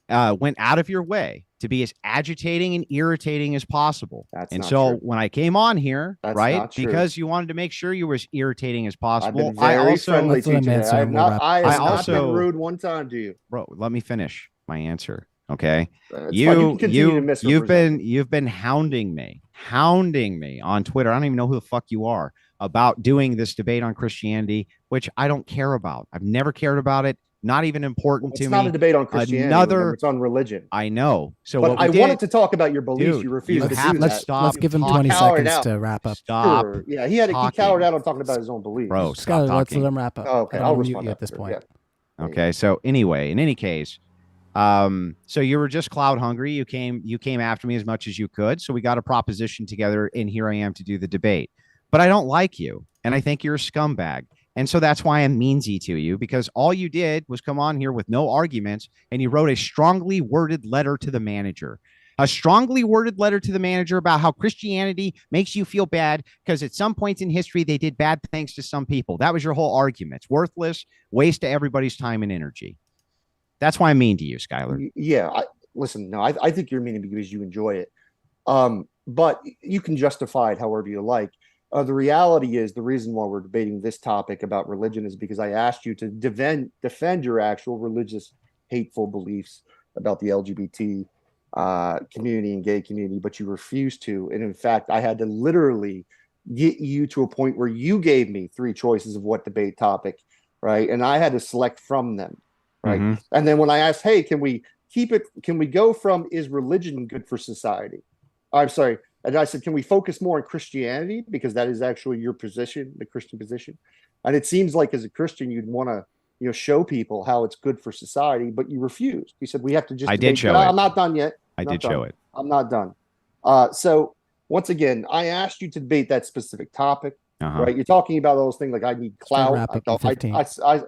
went out of your way to be as agitating and irritating as possible. That's and not so true. when I came on here, That's right, not true. because you wanted to make sure you were as irritating as possible, I've been very friendly That's to what you I meant, today. sir. I have not been rude one time to you. Bro, let me finish my answer. Okay. It's fine. You can continue to misrepresent. You've been hounding me on Twitter. I don't even know who the fuck you are, about doing this debate on Christianity, which I don't care about. I've never cared about it. Not even important to me. It's not a debate on Christianity. Remember, it's on religion. I know. So but I wanted to talk about your beliefs. Dude, you refused to do that. Let's give him 20 seconds to wrap up. Stop. Sure. Yeah, he cowered out on talking about his own beliefs. Bro, stop Skylar, let's talking. let him wrap up. Oh, okay, I'll respond mute you at this point. Yeah. Okay. So anyway, in any case, so you were just cloud hungry. You came after me as much as you could. So we got a proposition together, and here I am to do the debate. But I don't like you, and I think you're a scumbag. And so that's why I'm meansy to you, because all you did was come on here with no arguments, and you wrote a strongly worded letter to the manager. A strongly worded letter to the manager about how Christianity makes you feel bad because at some points in history they did bad things to some people. That was your whole argument. It's worthless, waste of everybody's time and energy. That's why I'm mean to you, Skylar. Yeah, I think you're mean because you enjoy it. But you can justify it however you like. The reality is, the reason why we're debating this topic about religion is because I asked you to defend your actual religious hateful beliefs about the LGBT community and gay community, but you refused to. And in fact, I had to literally get you to a point where you gave me 3 choices of what debate topic, right? And I had to select from them, right? Mm-hmm. And then when I asked, hey, can we go from, is religion good for society? I'm sorry. And I said, can we focus more on Christianity? Because that is actually your position, the Christian position. And it seems like as a Christian, you'd want to, show people how it's good for society, but you refused. You said, we have to just I did show it. I'm not done yet. I did show it. I'm not done. So once again, I asked you to debate that specific topic, right? You're talking about those things like I need clout.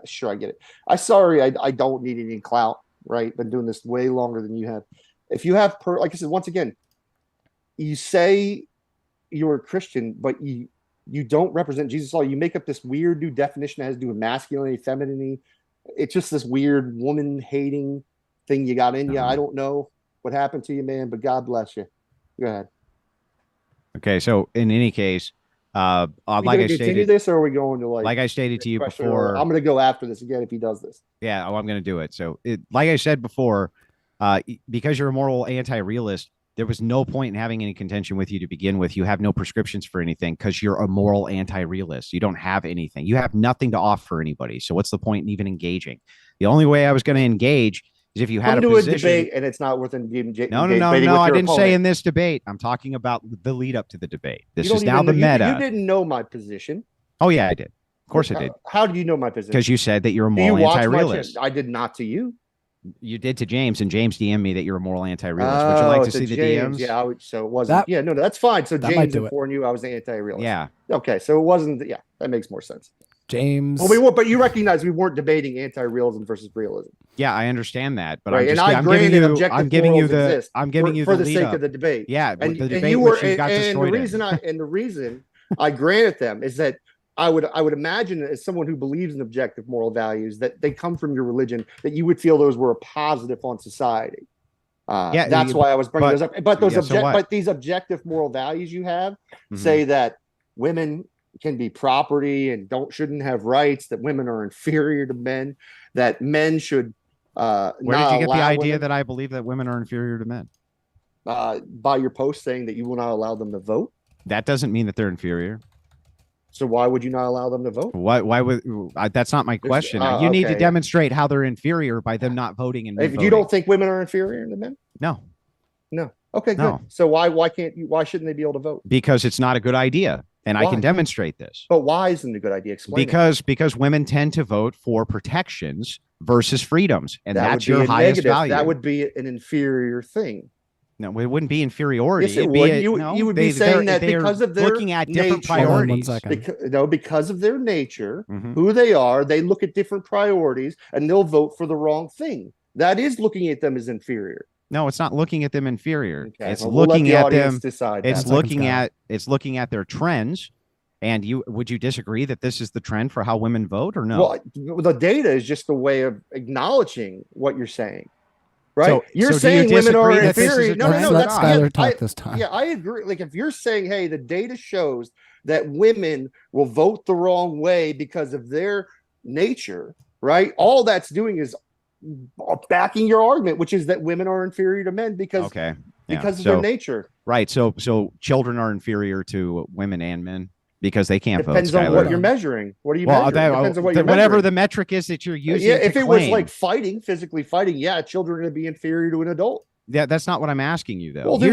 Sure, I get it. I don't need any clout, right? Been doing this way longer than you have. If you have, like I said, once again, you say you're a Christian, but you don't represent Jesus at all. You make up this weird new definition that has to do with masculinity, femininity. It's just this weird woman-hating thing you got in you. I don't know what happened to you, man, but God bless you. Go ahead. Okay, so in any case, like I stated, this, or are we going to like I stated to you before? I'm going to go after this again if he does this. Yeah, I'm going to do it. So, like I said before, because you're a moral anti-realist, there was no point in having any contention with you to begin with. You have no prescriptions for anything because you're a moral anti-realist. You don't have anything. You have nothing to offer anybody. So what's the point in even engaging? The only way I was going to engage is if you had a position. Debate, and it's not worth engaging. No. I didn't say in this debate. I'm talking about the lead up to the debate. This is now the meta. You didn't know my position. Oh yeah, I did. Of course I did. How did you know my position? Because you said that you're a moral anti-realist. I did not to you. You did to James, and James DM'd me that you're a moral anti-realist. Would you like to see the DMs? Yeah, so it wasn't. That's fine. So James informed you I was anti-realist. Yeah. Okay, so it wasn't. Yeah, that makes more sense. James. Well, but you recognize we weren't debating anti-realism versus realism. Yeah, I understand that, but right. I'm giving you the sake of the debate. Yeah, and the debate you were, got destroyed. The reason I granted them is that I would imagine, as someone who believes in objective moral values, that they come from your religion, that you would feel those were a positive on society. That's why I was bringing those up. But these objective moral values you have say that women can be property and shouldn't have rights, that women are inferior to men, that men should. Where did you get the idea that I believe that women are inferior to men? By your post saying that you will not allow them to vote. That doesn't mean that they're inferior. So why would you not allow them to vote? Why would that's not my question. You need to demonstrate how they're inferior by them not voting and you don't think women are inferior to men? No. Okay, good. No. So why shouldn't they be able to vote? Because it's not a good idea. And Why? I can demonstrate this. But why isn't it a good idea? Explain Because women tend to vote for protections versus freedoms, and that that's would be your a highest negative. value. That would be an inferior thing. No, it wouldn't be inferiority. Yes, it It'd would. Be you would be saying that because of their looking at different nature, priorities. because of their nature, Mhm. who they are, they look at different priorities and they'll vote for the wrong thing. That is looking at them as inferior. No, it's not looking at them inferior. Okay, It's well, we'll let looking the at audience them. decide It's that. looking at their trends. And would you disagree that this is the trend for how women vote, or no? Well, the data is just a way of acknowledging what you're saying, right? So- You're so do you saying women are disagree that this is inferior. a No, trend? no, Let's that's let Skylar yeah, talk this time. Yeah, I agree. Like if you're saying, hey, the data shows that women will vote the wrong way because of their nature, right? All that's doing is backing your argument, which is that women are inferior to men because Okay. Yeah. of their nature. Right. So children are inferior to women and men because they can't Depends vote. on Skylar. what you're measuring. What are you Well, measuring? Depends on what you're whatever measuring. the metric is that you're using. Yeah, if to it was claim. like physically fighting, yeah, children are going to be inferior to an adult. Yeah, that's not what I'm asking you though. Well, then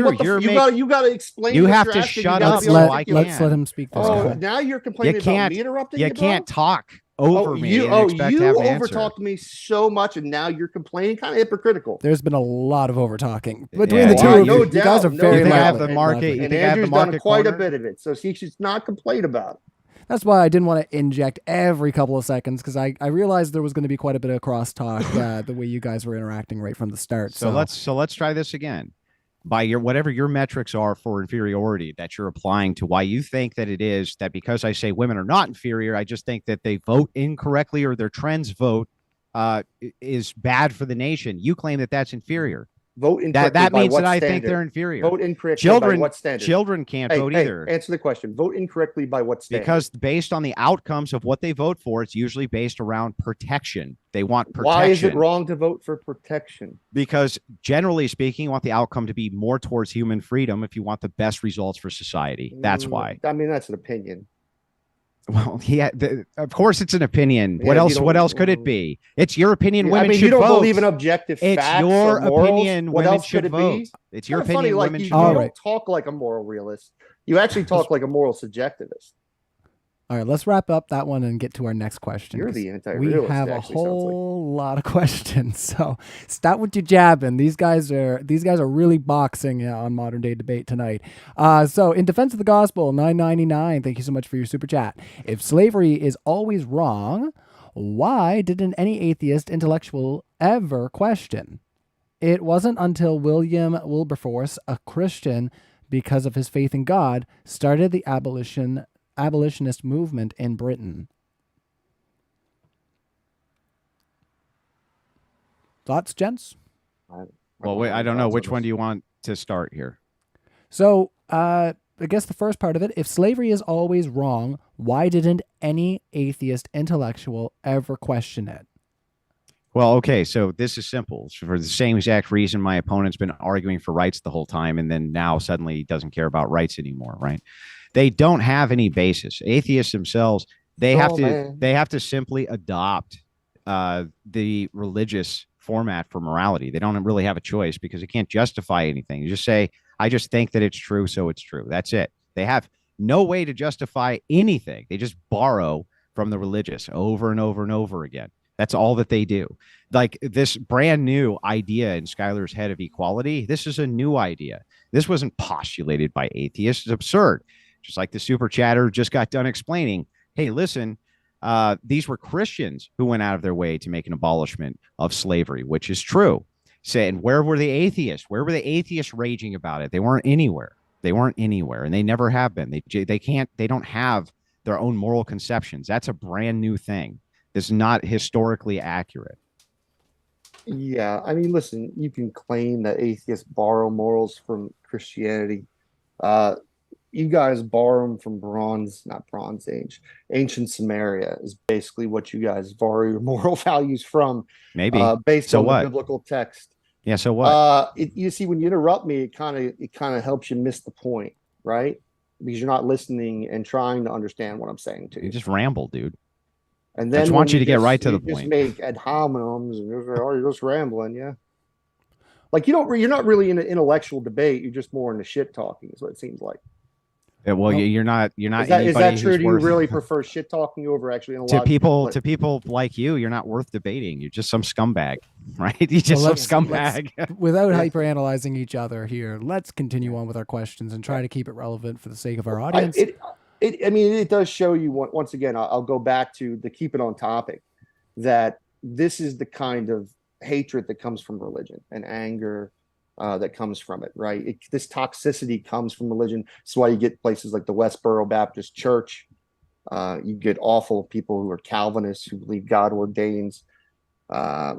you got to explain. You what have you're to asking. shut You gotta up be so I articulate. Let's let him speak this Oh, time. now you're complaining about me interrupting you, You can't talk bro? over me and expect to have an answer. overtalked me so much, and now you're complaining. Kind of hypocritical. There's been a lot of over talking between Yeah, the two yeah, of no you. You guys are doubt, very You think I have loud. the market? Loudly. You And think I have the Andrew's done market quite a cornered? bit of it, so he should not complain about it. That's why I didn't want to inject every couple of seconds because I realized there was going to be quite a bit of crosstalk the way you guys were interacting right from the start. So let's try this again. By whatever your metrics are for inferiority that you're applying to why you think that it is that because I say women are not inferior, I just think that they vote incorrectly or their trends vote is bad for the nation. You claim that that's inferior. Vote incorrectly That by means what that I standard? think they're inferior. Vote incorrectly Children, by what standard? Children can't vote either. Answer the question. Vote incorrectly by what standard? Because based on the outcomes of what they vote for, it's usually based around protection. They want protection. Why is it wrong to vote for protection? Because generally speaking, you want the outcome to be more towards human freedom if you want the best results for society. That's why. I mean, that's an opinion. Well, yeah, of course it's an opinion. Yeah, what else? What else could it be? It's your opinion. Women should you don't vote. believe in objective It's facts your or morals. opinion. What Women else should could it vote. be? It's your Kinda opinion. funny, like Women you should don't vote. talk like a moral realist. You actually talk like a moral subjectivist. All right, let's wrap up that one and get to our next question. You're 'cause the anti-realist. We have it a actually sounds like. whole lot of questions, so stop with your jabbing. These guys are really boxing on modern day debate tonight. So in defense of the gospel, $9.99. Thank you so much for your super chat. If slavery is always wrong, why didn't any atheist intellectual ever question? It wasn't until William Wilberforce, a Christian because of his faith in God, started the abolitionist movement in Britain. Thoughts, gents? Well, wait, I don't know. Which one do you want to start here? So, I guess the first part of it, if slavery is always wrong, why didn't any atheist intellectual ever question it? Well, okay, so this is simple. For the same exact reason my opponent's been arguing for rights the whole time, and then now suddenly he doesn't care about rights anymore, right? They don't have any basis. Atheists themselves, they have to simply adopt the religious format for morality. They don't really have a choice because they can't justify anything. You just say, I just think that it's true, so it's true. That's it. They have no way to justify anything. They just borrow from the religious over and over and over again. That's all that they do. Like this brand new idea in Skylar's head of equality, this is a new idea. This wasn't postulated by atheists. It's absurd. Just like the super chatter just got done explaining, hey, listen, these were Christians who went out of their way to make an abolishment of slavery, which is true. Saying, where were the atheists? Where were the atheists raging about it? They weren't anywhere. They weren't anywhere, and they never have been. They don't have their own moral conceptions. That's a brand new thing. It's not historically accurate. Yeah, I mean, listen, you can claim that atheists borrow morals from Christianity. You guys borrow them from not Bronze Age. Ancient Samaria is basically what you guys borrow your moral values from. Maybe based on the biblical text. Yeah. So what? You see, when you interrupt me, it kind of helps you miss the point, right? Because you're not listening and trying to understand what I'm saying to you. You just ramble, dude. And then I just want you to get right to the point. Just make ad hominems and you're just rambling, yeah. Like you're not really in an intellectual debate. You're just more into shit talking, is what it seems like. Well, Nope. you're not Is anybody that true? who's Do you worth really prefer shit talking over actually in a to lot? people like you. You're not worth debating. You're just some scumbag, right? You're just Well, some let's scumbag. without Yeah. hyperanalyzing each other here, let's continue on with our questions and try to keep it relevant for the sake of our I audience. I mean, it does show you once again. I'll go back to the keep it on topic, that this is the kind of hatred that comes from religion and anger that comes from it, right? This toxicity comes from religion. That's why you get places like the Westboro Baptist Church. You get awful people who are Calvinists who believe God ordains uh,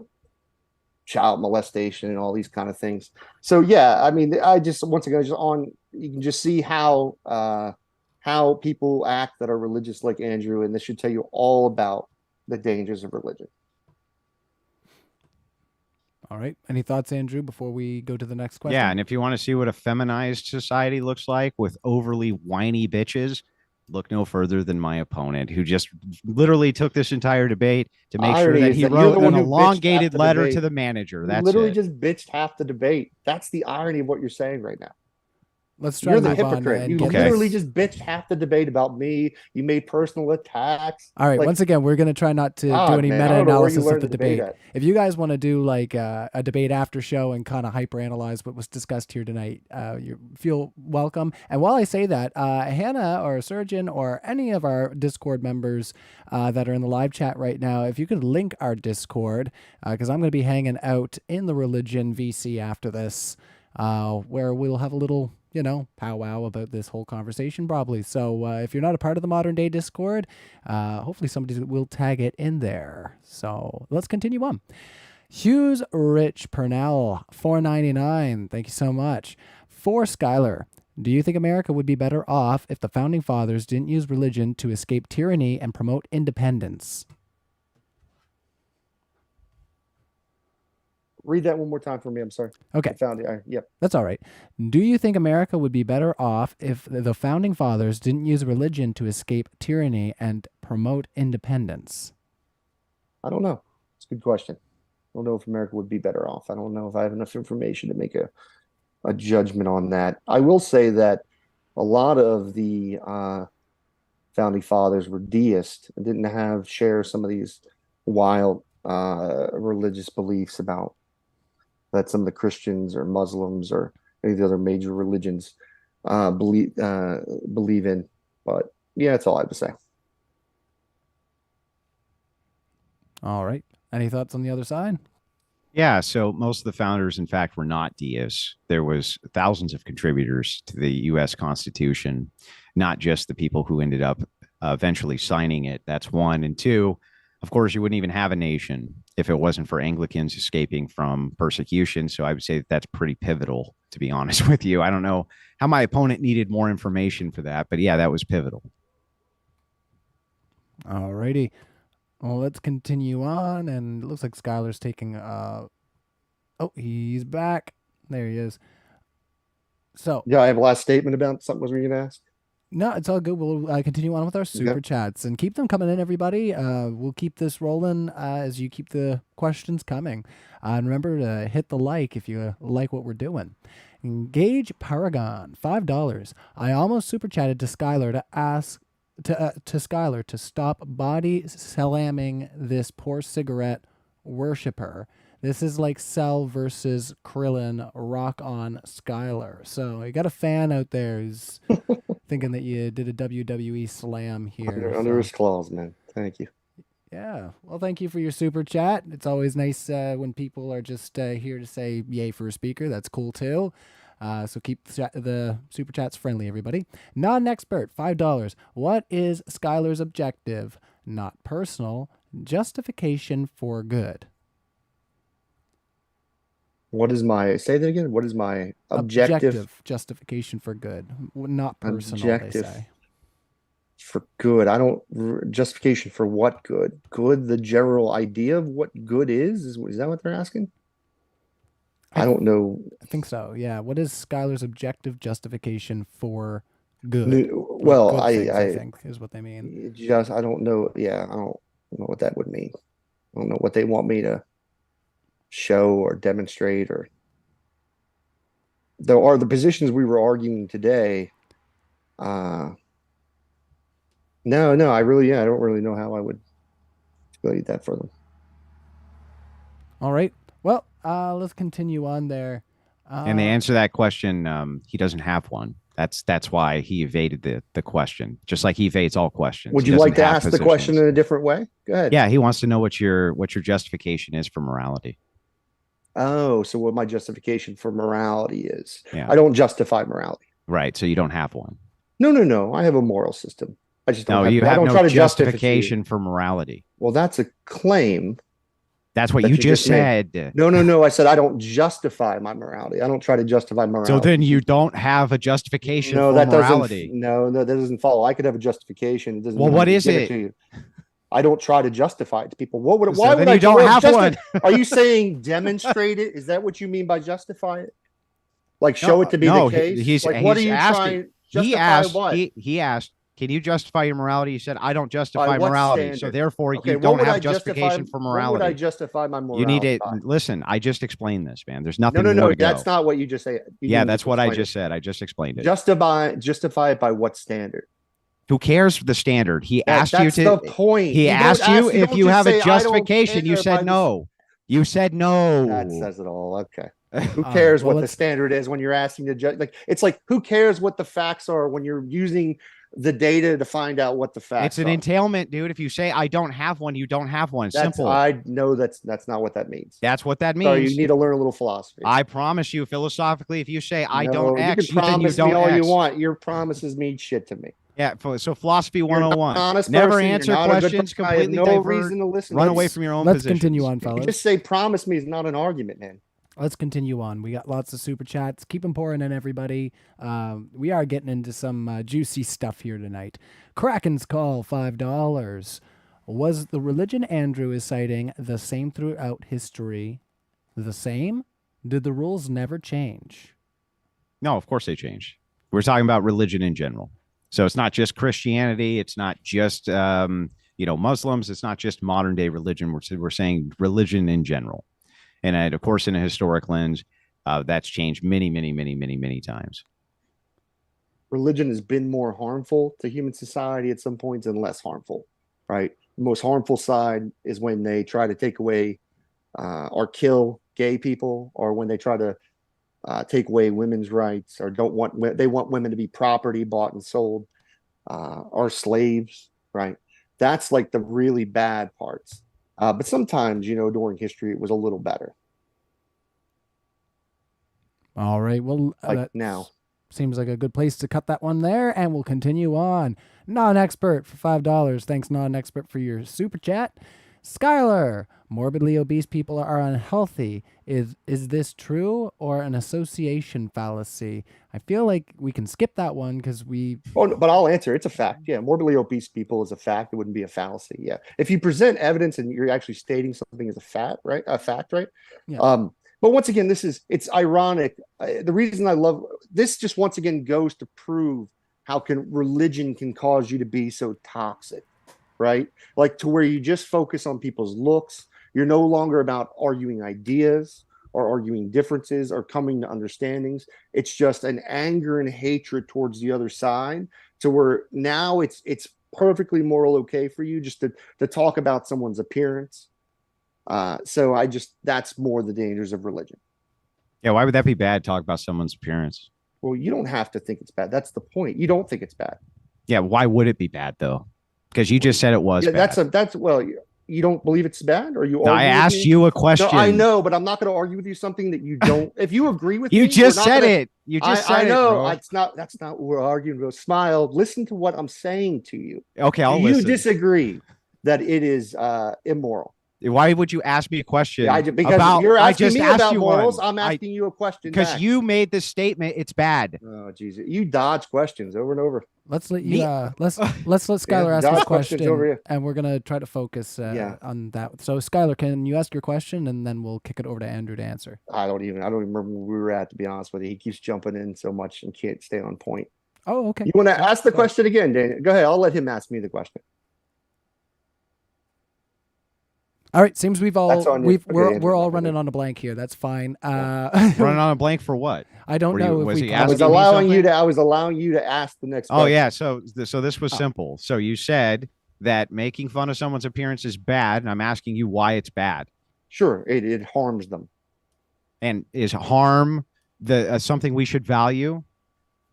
child molestation and all these kind of things. So yeah, I mean, I just once again just on you can just see how people act that are religious like Andrew, and this should tell you all about the dangers of religion. All right. Any thoughts, Andrew, before we go to the next question? Yeah, and if you want to see what a feminized society looks like with overly whiny bitches, look no further than my opponent, who just literally took this entire debate to make sure Irony that is he that you're wrote the an one who bitched half elongated the letter debate. to the manager. You That's literally it. just bitched half the debate. That's the irony of what you're saying right now. Let's try You're to the move on hypocrite. and You get literally this. just bitched half the debate about me. You made personal attacks. All right. Like, Once again, we're going to try not to do God, any man, I don't know where you meta-analysis of learned the to debate debate. at. If you guys want to do like a debate after show and kind of hyper-analyze what was discussed here tonight, you feel welcome. And while I say that, Hannah or Surgeon or any of our Discord members that are in the live chat right now, if you could link our Discord, because I'm going to be hanging out in the religion VC after this, where we'll have a little powwow about this whole conversation probably. So if you're not a part of the Modern Day Discord, hopefully somebody will tag it in there. So let's continue on. Hughes Rich Purnell, $4.99. Thank you so much. For Skylar, do you think America would be better off if the founding fathers didn't use religion to escape tyranny and promote independence? Read that one more time for me. I'm sorry. Okay. I found it. Yep. That's all right. Do you think America would be better off if the founding fathers didn't use religion to escape tyranny and promote independence? I don't know. It's a good question. I don't know if America would be better off. I don't know if I have enough information to make a judgment on that. I will say that a lot of the founding fathers were deists and didn't share some of these wild religious beliefs about that some of the Christians or Muslims or any of the other major religions believe in. But yeah, that's all I have to say. All right. Any thoughts on the other side? Yeah, so most of the founders, in fact, were not deists. There was thousands of contributors to the U.S. Constitution, not just the people who ended up eventually signing it. That's one. And two, of course, you wouldn't even have a nation if it wasn't for Anglicans escaping from persecution. So I would say that's pretty pivotal, to be honest with you. I don't know how my opponent needed more information for that, but yeah, that was pivotal. All righty. Well, let's continue on. And it looks like Skylar's taking... Oh, he's back. There he is. So... Yeah, I have a last statement about something. Was we going to ask? No, it's all good. We'll continue on with our super chats and keep them coming in, everybody. We'll keep this rolling as you keep the questions coming. And remember to hit the like if you like what we're doing. Engage Paragon, $5. I almost super chatted to Skylar to ask to Skylar to stop body slamming this poor cigarette worshiper. This is like Cell versus Krillin, rock on Skylar. So you got a fan out there who's thinking that you did a WWE slam here. Under his claws, man. Thank you. Yeah. Well, thank you for your super chat. It's always nice when people are just here to say yay for a speaker. That's cool too. So keep the super chats friendly, everybody. Non-expert, $5. What is Skylar's objective? Not personal. Justification for good. Say that again? What is my objective? Justification for good. Not personal, Objective they say. For good. Justification for what good? Good, the general idea of what good is that what they're asking? I don't know. I think so. Yeah. What is Skylar's objective justification for good? Well, good things, I think is what they mean. I don't know. Yeah, I don't know what that would mean. I don't know what they want me to show or demonstrate, or there are the positions we were arguing today. No, I really, I don't really know how I would explain that for them. All right. Well, let's continue on there. And to answer that question, he doesn't have one. That's why he evaded the question, just like he evades all questions. Would you like to ask the question in a different way? Go ahead. Yeah, he wants to know what your justification is for morality. Oh, so what my justification for morality is? Yeah. I don't justify morality. Right. So you don't have one. No. I have a moral system. I just don't. You have I don't no try to justification for morality. Well, that's a claim. That's what you just said. No. I said I don't justify my morality. I don't try to justify morality. So then you don't have a justification for morality. That doesn't follow. I could have a justification. It doesn't. Well, what is it? I don't try to justify it to people. Why would I don't have one? Are you saying demonstrate it? Is that what you mean by justify it? Like show it to be the case? What are you trying? He asked, can you justify your morality? You said, I don't justify morality. Standard? So therefore, you don't have justification for morality. What would I justify my morality? You need to listen. I just explained this, man. There's nothing. No. That's not what you just said. That's what I just said. I just explained it. Justify it by what standard? Who cares the standard? He asked you to. That's the point. He asked you if you have a justification. You said no. You said no. That says it all. Okay. Who cares what the standard is when you're asking to judge? It's like who cares what the facts are when you're using the data to find out what the facts are. It's an entailment, dude. If you say I don't have one, you don't have one. Simple. I know that's not what that means. That's what that means. So you need to learn a little philosophy. I promise you, philosophically, if you say I don't X, you can promise me all you want. Your promises mean shit to me. Yeah, so philosophy 101. Never answer questions, completely divert, reason to listen. Run away from your own Let's positions. Continue on, fellas. Just say promise me is not an argument, man. Let's continue on. We got lots of super chats. Keep them pouring in, everybody. We are getting into some juicy stuff here tonight. Kraken's Call, $5. Was the religion Andrew is citing the same throughout history? The same? Did the rules never change? No, of course they changed. We're talking about religion in general. So it's not just Christianity. It's not just, Muslims. It's not just modern day religion. We're saying religion in general. And of course, in a historic lens, that's changed many, many, many, many, many times. Religion has been more harmful to human society at some points and less harmful, right? The most harmful side is when they try to take away or kill gay people, or when they try to take away women's rights, or they want women to be property bought and sold, or slaves, right? That's like the really bad parts. But sometimes, during history, it was a little better. All right. Well, now seems like a good place to cut that one there, and we'll continue on. Non-expert for $5. Thanks, non-expert, for your super chat. Skylar, morbidly obese people are unhealthy. Is this true or an association fallacy? I feel like we can skip that one because we... Oh, no, but I'll answer. It's a fact. Yeah, morbidly obese people is a fact. It wouldn't be a fallacy. Yeah. If you present evidence and you're actually stating something as a fact, right? Yeah. But once again, it's ironic. The reason I love this just once again goes to prove how religion can cause you to be so toxic. Right? Like to where you just focus on people's looks. You're no longer about arguing ideas or arguing differences or coming to understandings. It's just an anger and hatred towards the other side, to where now it's perfectly moral okay for you just to talk about someone's appearance. So that's more the dangers of religion. Yeah, why would that be bad? Talk about someone's appearance. Well, you don't have to think it's bad. That's the point. You don't think it's bad. Yeah, why would it be bad though? Because you just said it was bad. You don't believe it's bad, or you? No, I asked you a question. No, I know, but I'm not going to argue with you something that you don't. If you agree with you me, just said it. You just said it. I know. That's not what we're arguing about. Smile. Listen to what I'm saying to you. Okay, I'll listen. You disagree that it is immoral? Why would you ask me a question? Because you're asking me about morals. I'm asking you a question because you made this statement. It's bad. Oh, Jesus! You dodge questions over and over. Let's let you. Let's let Skylar ask his question, and we're gonna try to focus on that. So, Skylar, can you ask your question, and then we'll kick it over to Andrew to answer. I don't even remember where we were at, to be honest with you. He keeps jumping in so much and can't stay on point. Oh, okay. You want to ask the question again, Daniel? Go ahead. I'll let him ask me the question. All right, seems we've all That's on you. Okay, we're Andrew, all not running me. on a blank here. That's fine. Running on a blank for what? I don't Were know you- if was we he I was asking me allowing you something? to. I was allowing you to ask the next. Oh question. yeah. So this was simple. So you said that making fun of someone's appearance is bad, and I'm asking you why it's bad. Sure, it harms them. And is harm the something we should value?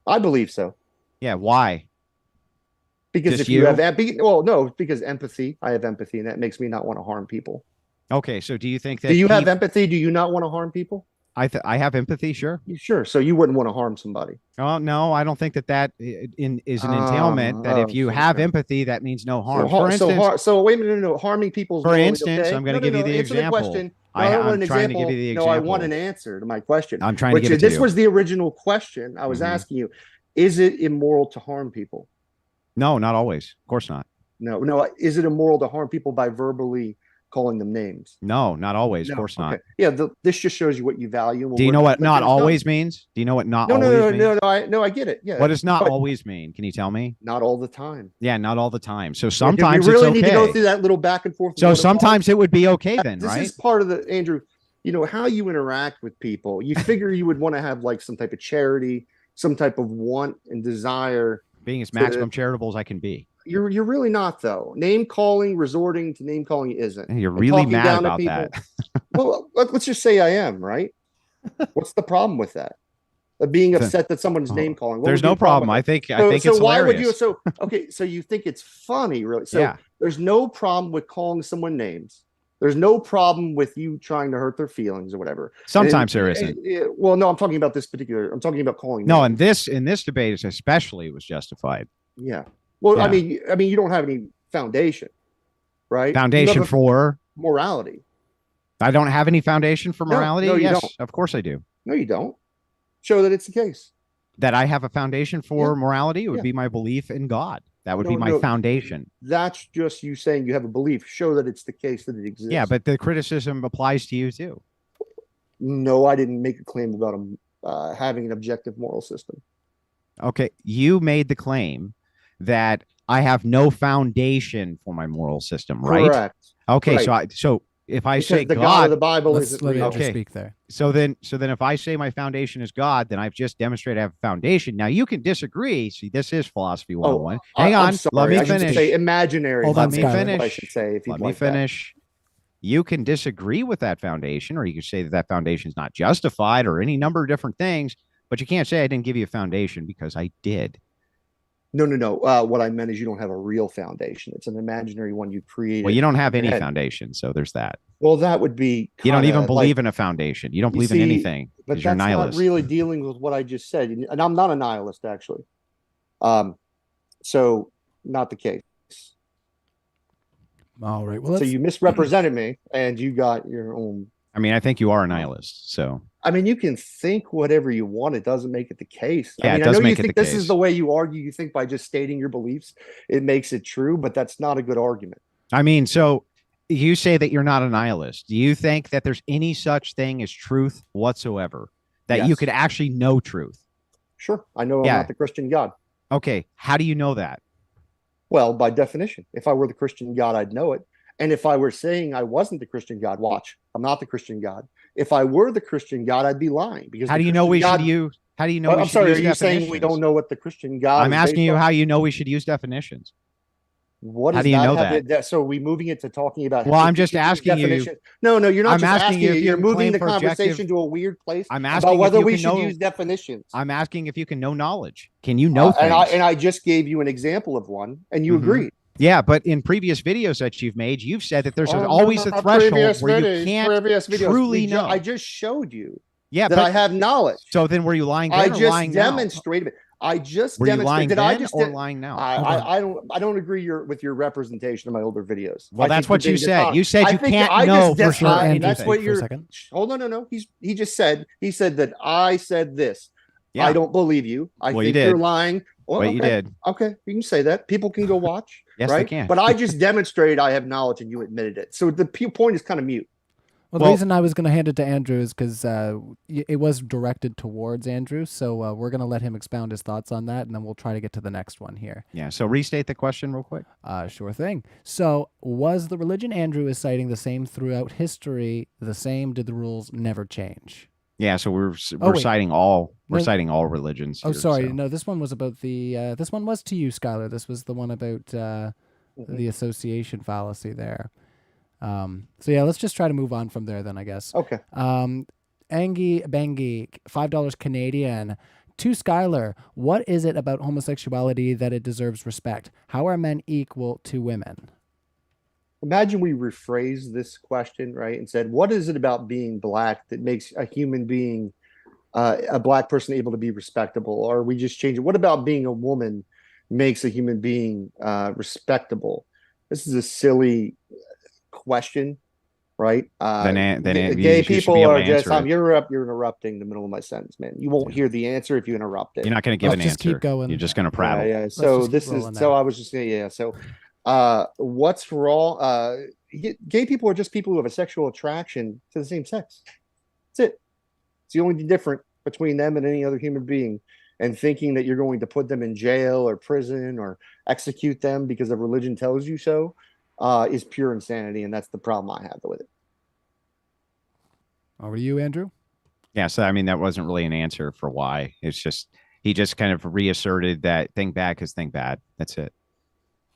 I believe so. Yeah. Why? Because Just if you you? have well, no, because empathy. I have empathy, and that makes me not want to harm people. Okay. So do you think that? Do you have empathy? Do you not want to harm people? I have empathy. Sure. Sure. So you wouldn't want to harm somebody. Oh no, I don't think that is an entailment. That if you have empathy, that means no harm. For instance, so wait a minute, no, harming people is for morally instance, okay? I'm going to give you the Answer example. the question. No, I don't want an I'm trying to example. give you the No, I example. want an answer to my question. I'm trying to give it to This you. was the original question I was Mhm. asking you. Is it immoral to harm people? No, not always. Of course not. No. Is it immoral to harm people by verbally calling them names? No, not always. No. Of course not. Okay. Yeah, this just shows you what you value. And Do you know what not religion is always means? Do you know what not done. always means? No, I get it. Yeah. What does not But always mean? Can you tell me? not all the time. Yeah, not all the time. So Yeah, sometimes we really it's need to go okay. through that little back and forth. So sometimes it would be okay then, This right? is part of the Andrew. You know how you interact with people. You figure you would want to have like some type of charity, some type of want and desire. Being as maximum charitable as I can be. You're really not though. Name calling, resorting to name calling isn't. And you're really mad down to about that. Well, let's just say I am, right? What's the problem with that? Being upset that someone's name calling. What There's would be no the problem problem. with I it? think it's why would hilarious. you? So you think it's funny, really? So Yeah. there's no problem with calling someone names. There's no problem with you trying to hurt their feelings or whatever. Sometimes there isn't. Well, no, I'm talking about this particular. I'm talking about calling. No, names. in this debate especially was justified. Yeah. Well, Yeah. I mean, you don't have any foundation, right? Foundation You have a for morality. I don't have any foundation for No, morality. no, you Yes, don't. of course I do. No, you don't. Show that it's the case. That I have a foundation for Yeah. morality. It would Yeah. be my belief in God. That would No, be my no. foundation. That's just you saying you have a belief. Show that it's the case that it exists. Yeah, but the criticism applies to you too. No, I didn't make a claim about having an objective moral system. Okay, you made the claim that I have no foundation for my moral system, right? Correct. Okay, Right. so if I Because say the God God, of the Bible Let's isn't let real. Andrew Okay. speak there. so then if I say my foundation is God, then I've just demonstrated I have a foundation. Now you can disagree. See, this is philosophy 101. Hang I'm on, sorry. let me I should finish. say imaginary. Hold on, foundation is Skylar. what I should say if you'd Let me like that. finish. You can disagree with that foundation, or you could say that that foundation is not justified, or any number of different things. But you can't say I didn't give you a foundation because I did. No. What I meant is you don't have a real foundation. It's an imaginary one you created. Well, you don't have any head. foundation, so there's that. Well, that would be. You don't even kinda believe like, in a foundation. You don't you believe in see, anything but because you're a that's nihilist. not really dealing with what I just said, and I'm not a nihilist actually. So not the case. All right. Well, So you misrepresented me, and you got your own. I mean, I think you are a nihilist. So I mean, you can think whatever you want. It doesn't make it the case. Yeah, I it mean, does I know make you it think the this case. is the way you argue. You think by just stating your beliefs, it makes it true, but that's not a good argument. I mean, so you say that you're not a nihilist. Do you think that there's any such thing as truth whatsoever? That you Yes. could actually know truth? Sure, I know Yeah. I'm not the Christian God. Okay, how do you know that? Well, by definition, if I were the Christian God, I'd know it. And if I were saying I wasn't the Christian God, watch, I'm not the Christian God. If I were the Christian God, I'd be lying. Because How the do you know we Christian should God- use? How do you know? Oh, we I'm should sorry. Are use you saying we definitions? don't know what the Christian God? I'm is asking based you on? how you know we should use definitions. What How does do you that know have that? to- So are we moving it to talking about? Well, if I'm we just should use asking you- definitions? No, you're not I'm just asking you if you You're can moving claim the for objective- conversation to a weird place. I'm about asking whether if you we can should know. use definitions. I'm asking if you can know knowledge. Can you know things? And I just gave you an example of one, and you Mhm. agreed. Yeah, but in previous videos that you've made, you've said that there's Oh, always no, a threshold previous where you videos, can't previous videos. truly know. I just showed you Yeah, that but I have knowledge. so then were you lying then I or just lying now? demonstrated it. I just Were you lying demonstrated. then I just or did- lying now? I don't agree with your representation of my older videos. Well, I that's think what you're you being said. dishonest. You said I you think can't I know just for did- sure Andrew, That's speak what for a you're. second. Hold on, no. He just said. He said that I said this. Yeah. I don't believe you. I Well, you think you're did. lying. Well, But okay. you did. Okay, you can say that. People can go watch. Yes, they right? can. But I just demonstrated I have knowledge, and you admitted it. So the point is kind of mute. Well, the reason I was going to hand it to Andrew is because it was directed towards Andrew. So we're going to let him expound his thoughts on that, and then we'll try to get to the next one here. Yeah. So restate the question real quick. Sure thing. So was the religion Andrew is citing the same throughout history? The same? Did the rules never change? Yeah. So we're wait. citing all No. citing all religions. Oh, here, sorry. so. No, this one was about the. This one was to you, Skylar. This was the one about the association fallacy there. So yeah, let's just try to move on from there then, I guess. Okay. Angie Bangi, $5 Canadian. To Skylar, what is it about homosexuality that it deserves respect? How are men equal to women? Imagine we rephrase this question, right, and said, what is it about being black that makes a human being, a black person, able to be respectable? Or we just change it. What about being a woman makes a human being respectable? This is a silly question, right? Gay people are just you're interrupting the middle of my sentence, man. You won't hear the answer if you interrupt it. You're not going to give an just answer. Keep going. You're just going to prattle. Yeah. So this is so I was just saying, yeah. So what's wrong? Gay people are just people who have a sexual attraction to the same sex. That's it. It's the only thing different between them and any other human being. And thinking that you're going to put them in jail or prison or execute them because of religion tells you so is pure insanity, and that's the problem I have with it. Over to you, Andrew. Yeah, so I mean that wasn't really an answer for why. It's just he just kind of reasserted that think bad because think bad. That's it.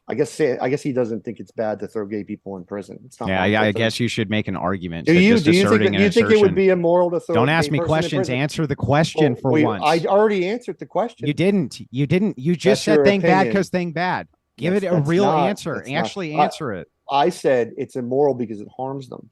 I guess he doesn't think it's bad to throw gay people in prison. It's not. Yeah, I guess you should make an argument. Do you think it would be immoral to throw? Don't ask me questions. Answer the question for once. I already answered the question. You didn't. You just said think bad because think bad. Give it a real answer. Actually answer it. I said it's immoral because it harms them.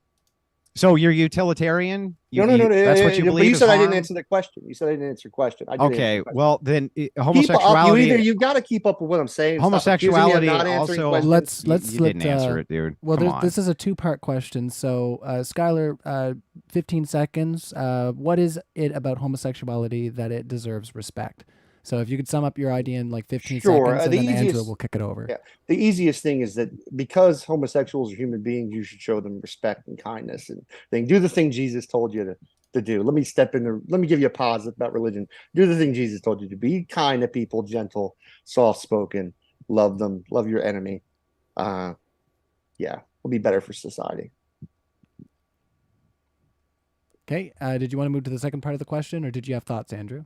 So you're utilitarian? No. That's what you believe. You said I didn't answer the question. You said I didn't answer the question. Okay. Well, then homosexuality. You got to keep up with what I'm saying. Homosexuality also. Let's you didn't answer it, dude. Well, this is a two-part question. So, Skylar, 15 seconds. What is it about homosexuality that it deserves respect? So if you could sum up your idea in like 15 seconds, and then Andrew will kick it over. Yeah. The easiest thing is that because homosexuals are human beings, you should show them respect and kindness and do the thing Jesus told you to do. Let me give you a positive about religion. Do the thing Jesus told you to be kind to people, gentle, soft-spoken, love them, love your enemy. Yeah, it'll be better for society. Okay. Did you want to move to the second part of the question, or did you have thoughts, Andrew?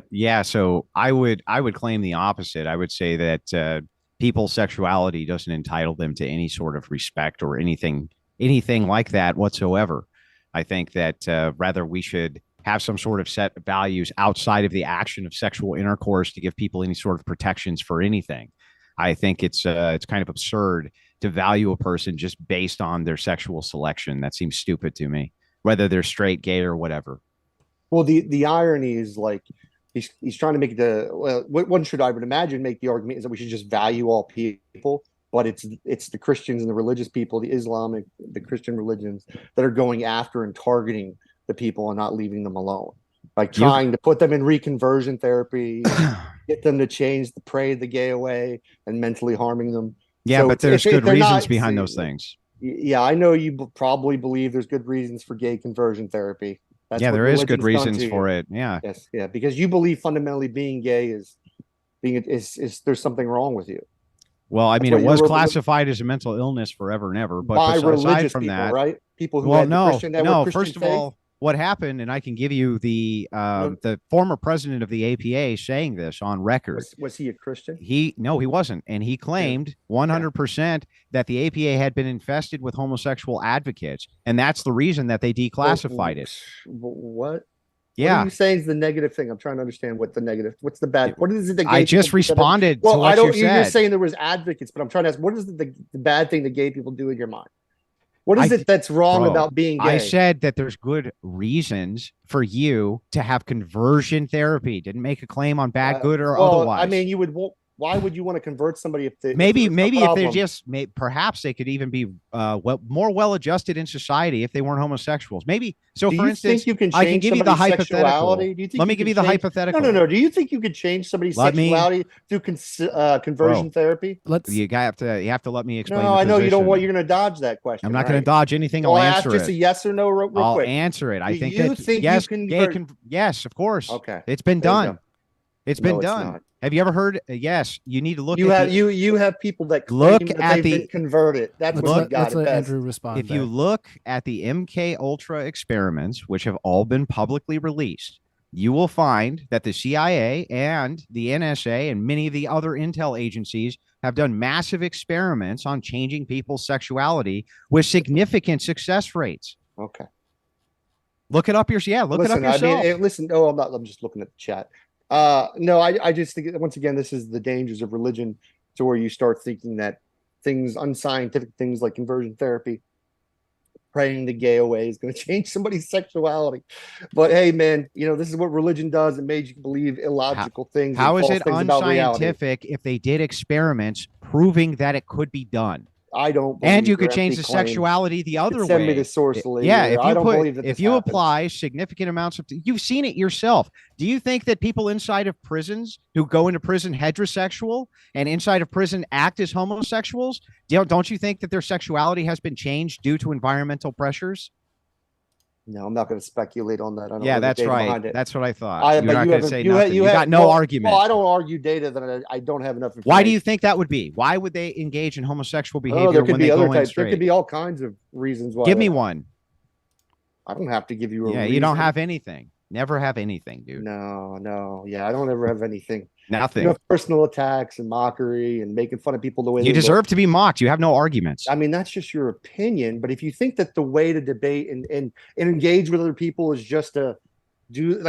Yeah, so I would claim the opposite. I would say that people's sexuality doesn't entitle them to any sort of respect or anything like that whatsoever. I think that rather we should have some sort of set of values outside of the action of sexual intercourse to give people any sort of protections for anything. I think it's kind of absurd to value a person just based on their sexual selection. That seems stupid to me, whether they're straight, gay, or whatever. Well, the irony is like he's trying to make what one should, I would imagine, make the argument is that we should just value all people, but it's the Christians and the religious people, the Islamic, the Christian religions that are going after and targeting the people and not leaving them alone, like trying to put them in reconversion therapy, get them to change, pray the gay away, and mentally harming them. Yeah, so but there's good reasons behind those things. Yeah, I know you probably believe there's good reasons for gay conversion therapy. There is good reasons for it. Yeah. Yes. Yeah. Because you believe fundamentally being gay is there's something wrong with you. Well, I mean, it was classified as a mental illness forever and ever. But by aside from people, that, right? People who had Christian first of all, what happened, and I can give you the former president of the APA saying this on record. Was he a Christian? No, he wasn't. And he claimed 100% that the APA had been infested with homosexual advocates. And that's the reason that they declassified it. What? Yeah. What are you saying is the negative thing? I'm trying to understand what's the bad. What is it that I just responded to what you said. You're just saying there was advocates, but I'm trying to ask, what is the bad thing that gay people do in your mind? What is it that's wrong about being gay? I said that there's good reasons for you to have conversion therapy. Didn't make a claim on bad, good, or otherwise. I mean, you would Why would you want to convert somebody if they maybe if if they're just perhaps they could even be more well adjusted in society if they weren't homosexuals. Maybe so. Do For you instance, think you can I can change give you the somebody's hypothetical. sexuality? Do you think Let me you give can you the change- hypothetical. No. Do you think you could change somebody's sexuality through conversion therapy? You have to let me explain. No, the I know you don't position. want. You're going to dodge that question. I'm not right? going to dodge anything. Well, I'll ask answer just it. a yes or no real I'll quick. answer it. I Do think you that think yes, you gay can yes, of course. Okay. It's been There you done. go. It's No, been it's done. not. Have you ever heard? Yes, you need to look. You at have you have people that Look claim that at they've the- been converted. That's what you got Let's at let best. Andrew respond. If you look at the MK Ultra experiments, which have all been publicly released, you will find that the CIA and the NSA and many of the other intel agencies have done massive experiments on changing people's sexuality with significant success rates. Okay. Look it up yourself. Yeah, look it up yourself. I mean, listen. No, I'm not. I'm just looking at the chat. No, I just think once again, this is the dangers of religion, to where you start thinking that things, unscientific things like conversion therapy, praying the gay away is going to change somebody's sexuality. But hey, man, this is what religion does. It made you believe illogical things. How and is false it things about reality. unscientific if they did experiments proving that it could be done? I don't. And you could your change empty the claims. sexuality the other way. Send me the source later. Yeah, if I you don't believe that if this you happens. apply significant amounts of, you've seen it yourself. Do you think that people inside of prisons who go into prison heterosexual and inside of prison act as homosexuals? Don't you think that their sexuality has been changed due to environmental pressures? No, I'm not going to speculate on that. I don't Yeah, know the that's data right. behind it. That's what I thought. But You're not you going to haven't- say you nothing. You have- got no well, argument. Well, I don't argue data that I don't have enough information. Why do you think that would be? Why would they engage in homosexual behavior there could when be they other go in types. straight? There could be all kinds of reasons why. Give me one. I don't have to give you a Yeah, reason. you don't have anything. Never have anything, dude. No. Yeah, I don't ever have anything. Nothing. Personal attacks and mockery and making fun of people the way You they deserve look. to be mocked. You have no arguments. I mean, that's just your opinion. But if you think that the way to debate and engage with other people is just to do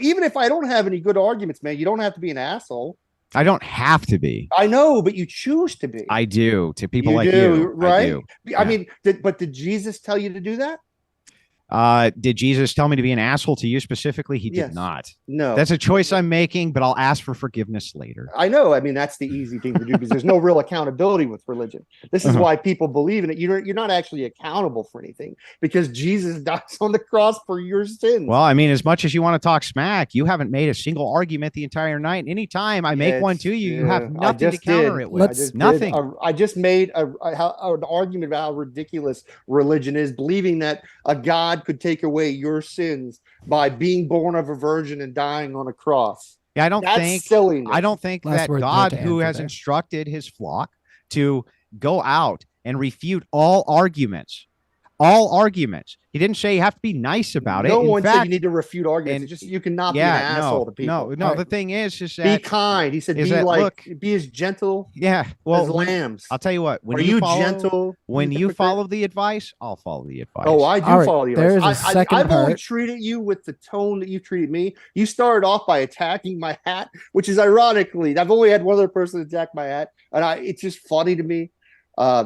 even if I don't have any good arguments, man, you don't have to be an asshole. I don't have to be. I know, but you choose to be. I do to people You like do, you. right? I do. I mean, did Jesus tell you to do that? Did Jesus tell me to be an asshole to you specifically? He Yes. did not. No. That's a choice I'm making, but I'll ask for forgiveness later. I know. I mean, that's the easy thing to do because there's no real accountability with religion. This is why people believe in it. You're not actually accountable for anything because Jesus dies on the cross for your sins. Well, I mean, as much as you want to talk smack, you haven't made a single argument the entire night. Anytime I make one to you, you have nothing to counter it with. Nothing. I just made an argument about how ridiculous religion is, believing that a God could take away your sins by being born of a virgin and dying on a cross. Yeah, That's silliness. I don't think that God, who has instructed his flock to go out and refute all arguments. He didn't say you have to be nice about it. No one said you need to refute arguments. And, it's just you cannot be an asshole to people. No. The thing is that be kind. He said, be as gentle. Yeah, well, as lambs. I'll tell you what. When Are you gentle? When you follow the advice, I'll follow the advice. Oh, I do follow the advice. I've only treated you with the tone that you treated me. You started off by attacking my hat, which is ironically, I've only had one other person attack my hat, and it's just funny to me.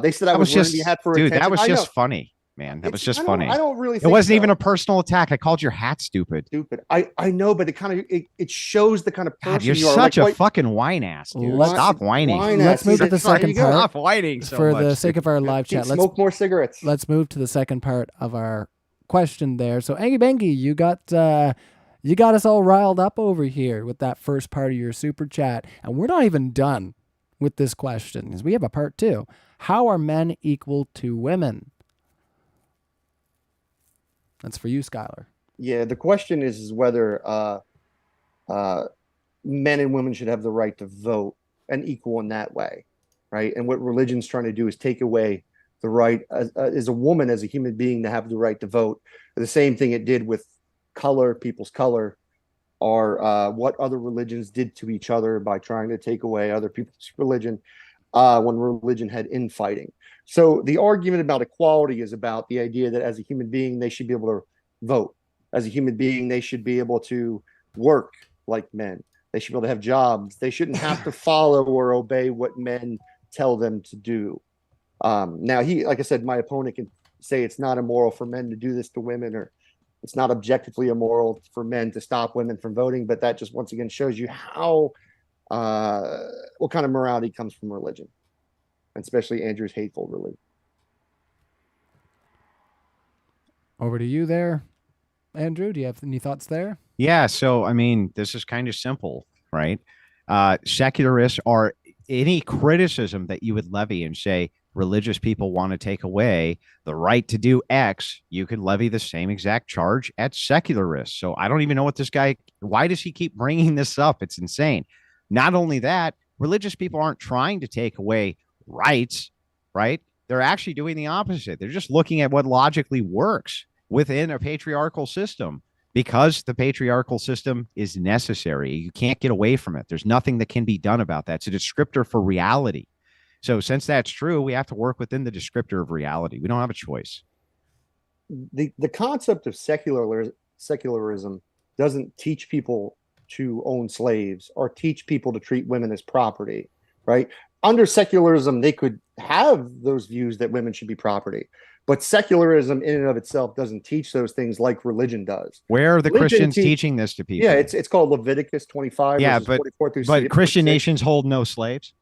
They said I was wearing the hat for attention. Dude, that was just funny. Man, that was just funny. I don't really think it wasn't so. even a personal attack. I called your hat stupid. I know, but it shows the kind of person God, you're you are. such a fucking whine ass, dude. Stop whining. Let's move to the second part. Stop whining so for much, the sake of our live chat. Let's smoke more cigarettes. Let's move to the second part of our question there. So Angie Bengi, you got us all riled up over here with that first part of your super chat, and we're not even done with this question because we have a part two. How are men equal to women? That's for you, Skylar. Yeah, the question is whether men and women should have the right to vote and equal in that way, right? And what religion's trying to do is take away the right as a woman, as a human being, to have the right to vote. The same thing it did with people's color, or what other religions did to each other by trying to take away other people's religion when religion had infighting. So the argument about equality is about the idea that as a human being, they should be able to vote. As a human being, they should be able to work like men. They should be able to have jobs. They shouldn't have to follow or obey what men tell them to do. Now, like I said, my opponent can say it's not immoral for men to do this to women, or it's not objectively immoral for men to stop women from voting. But that just once again shows you how what kind of morality comes from religion, and especially Andrew's hateful religion. Over to you there, Andrew. Do you have any thoughts there? Yeah. So, I mean, this is kind of simple, right? Secularists are any criticism that you would levy and say religious people want to take away the right to do X, you could levy the same exact charge at secularists. So I don't even know what this guy, why does he keep bringing this up? It's insane. Not only that, religious people aren't trying to take away rights, right? They're actually doing the opposite. They're just looking at what logically works within a patriarchal system, because the patriarchal system is necessary. You can't get away from it. There's nothing that can be done about that. It's a descriptor for reality. So since that's true, we have to work within the descriptor of reality. We don't have a choice. The concept of secularism doesn't teach people to own slaves or teach people to treat women as property, right? Under secularism, they could have those views that women should be property, but secularism in and of itself doesn't teach those things like religion does. Where are the Christians teaching this to people? Yeah, it's called Leviticus 25. Yeah, but Christian nations hold no slaves.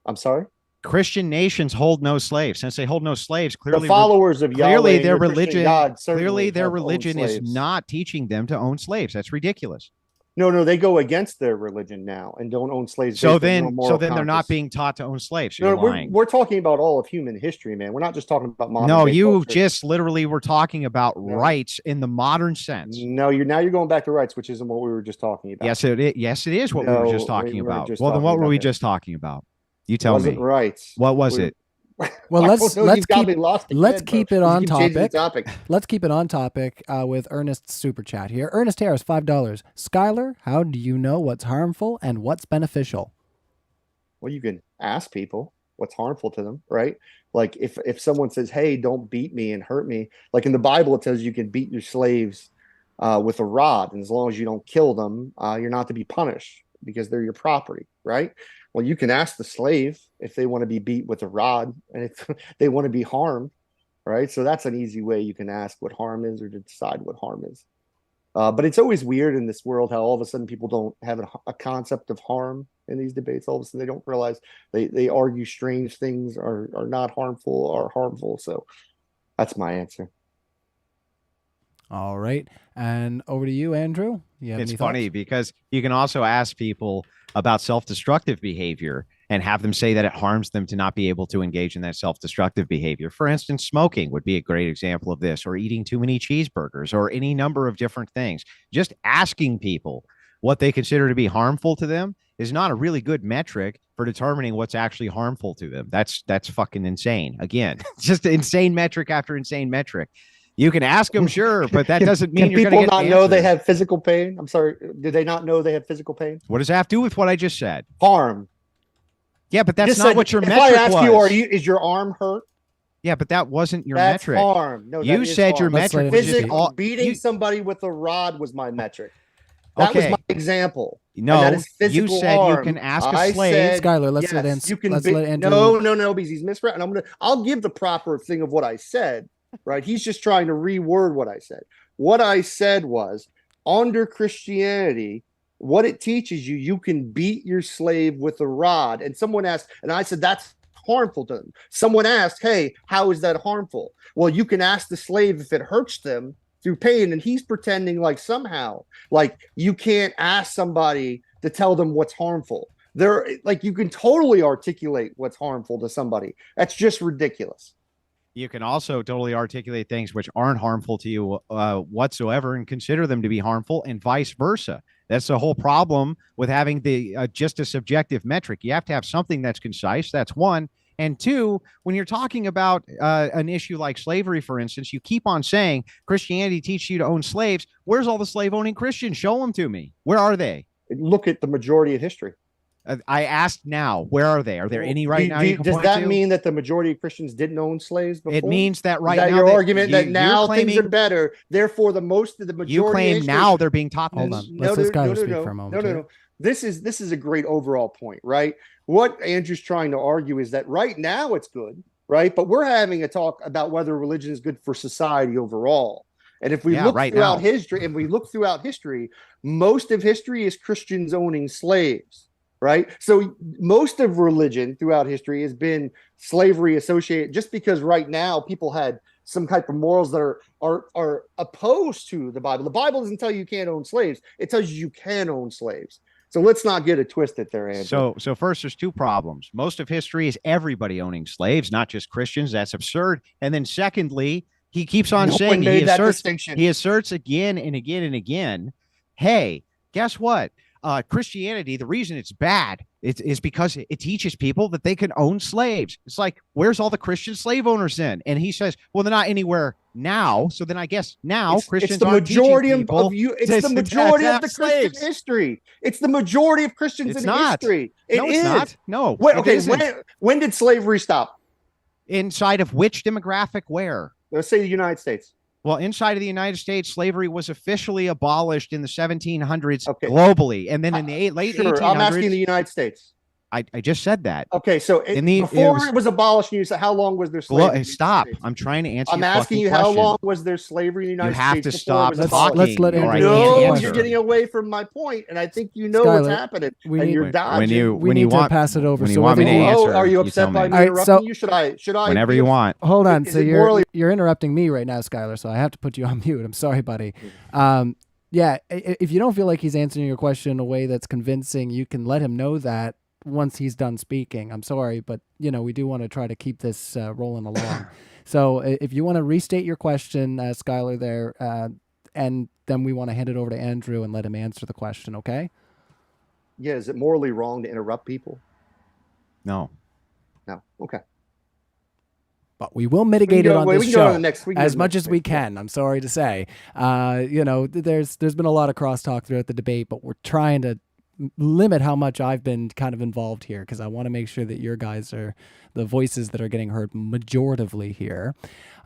I'm sorry? Christian nations hold no slaves. Since they hold no slaves, clearly the followers of Yahweh, their religion, their religion is slaves. not teaching them to own slaves. That's ridiculous. No, they go against their religion now and don't own slaves. So then they're not being taught to own slaves. So we're talking about all of human history, man. We're not just talking about modern. No, you just literally were talking about rights in the modern sense. No, you're going back to rights, which isn't what we were just talking about. Yes, it is what we were just talking about. Well, then what were we just talking about? You tell me. Rights. What was it? Well, let's keep it on topic. Let's keep it on topic with Ernest's super chat here. Ernest Harris, $5. Skylar, how do you know what's harmful and what's beneficial? Well, you can ask people what's harmful to them, right? Like if someone says, "Hey, don't beat me and hurt me," like in the Bible, it says you can beat your slaves with a rod, and as long as you don't kill them, you're not to be punished because they're your property, right? Well, you can ask the slave if they want to be beat with a rod and if they want to be harmed, right? So that's an easy way you can ask what harm is or to decide what harm is. But it's always weird in this world how all of a sudden people don't have a concept of harm in these debates. All of a sudden they don't realize they argue strange things are not harmful or harmful. So that's my answer. All right. And over to you, Andrew. It's funny because you can also ask people about self-destructive behavior and have them say that it harms them to not be able to engage in that self-destructive behavior. For instance, smoking would be a great example of this, or eating too many cheeseburgers, or any number of different things. Just asking people what they consider to be harmful to them is not a really good metric for determining what's actually harmful to them. That's fucking insane. Again, just insane metric after insane metric. You can ask them, sure, but that doesn't mean you're going to get people not know they have physical pain. I'm sorry. Do they not know they have physical pain? What does that have to do with what I just said? Harm. Yeah, but that's not what your metric was. If I ask you, is your arm hurt? Yeah, but that wasn't your that's metric. Harm. No, you said your metric was just beating somebody with a rod was my metric. That was my example. No, that is you said harm. you can ask a slave. Skylar, let's let Andrew. No, because he's misread. And I'll give the proper thing of what I said. Right. He's just trying to reword what I said. What I said was, under Christianity, what it teaches you, you can beat your slave with a rod. And someone asked, and I said, that's harmful to them. Someone asked, hey, how is that harmful? Well, you can ask the slave if it hurts them through pain. And he's pretending like somehow, like you can't ask somebody to tell them what's harmful. They're like, you can totally articulate what's harmful to somebody. That's just ridiculous. You can also totally articulate things which aren't harmful to you whatsoever and consider them to be harmful, and vice versa. That's the whole problem with having the just a subjective metric. You have to have something that's concise. That's one. And two, when you're talking about an issue like slavery, for instance, you keep on saying Christianity teaches you to own slaves. Where's all the slave owning Christians? Show them to me. Where are they? Look at the majority of history. I asked now, where are they? Are there any right now? Does that mean that the majority of Christians didn't own slaves before? It means that right now. Is that your argument that now things are better? Therefore, the majority. You claim now they're being taught. Hold on. Let's just kind of speak for a moment. No. This is a great overall point, right? What Andrew's trying to argue is that right now it's good, right? But we're having a talk about whether religion is good for society overall. And if we look throughout history, most of history is Christians owning slaves. right? So most of religion throughout history has been slavery associated, just because right now people had some type of morals that are opposed to the Bible. The Bible doesn't tell you can't own slaves. It tells you can own slaves. So let's not get it twisted there, Andrew. So first, there's two problems. Most of history is everybody owning slaves, not just Christians. That's absurd. And then secondly, he keeps on saying he asserts again and again and again, hey, guess what? Christianity, the reason it's bad is because it teaches people that they can own slaves. It's like, where's all the Christian slave owners then? And he says, well, they're not anywhere now. So then I guess now Christians it's the majority of you. It's the majority of the Christian history. It's the majority of Christians in history. No, it's not. No. Okay. When did slavery stop? Inside of which demographic? Where? Let's say the United States. Well, inside of the United States, slavery was officially abolished in the 1700s globally. And then in the late 1800s. I'm asking the United States. I just said that. Okay, so before it was abolished, you said how long was there slavery? Stop! I'm trying to answer. I'm asking you how long was there slavery in the United States? You have to stop talking. Let's let Andrew. No, you're getting away from my point, and I think you know what's happening. And you're dodging. We need to pass it over. When you want me to answer, are you upset by me interrupting you? Should I? Whenever you want. Hold on. So you're interrupting me right now, Skylar. So I have to put you on mute. I'm sorry, buddy. Yeah, if you don't feel like he's answering your question in a way that's convincing, you can let him know that once he's done speaking. I'm sorry, but we do want to try to keep this rolling along. So if you want to restate your question, Skylar, there, and then we want to hand it over to Andrew and let him answer the question. Okay? Yeah. Is it morally wrong to interrupt people? No. Okay. But we will mitigate it on this show as much as we can. I'm sorry to say. There's been a lot of crosstalk throughout the debate, but we're trying to limit how much I've been kind of involved here because I want to make sure that your guys are the voices that are getting heard majoritively here.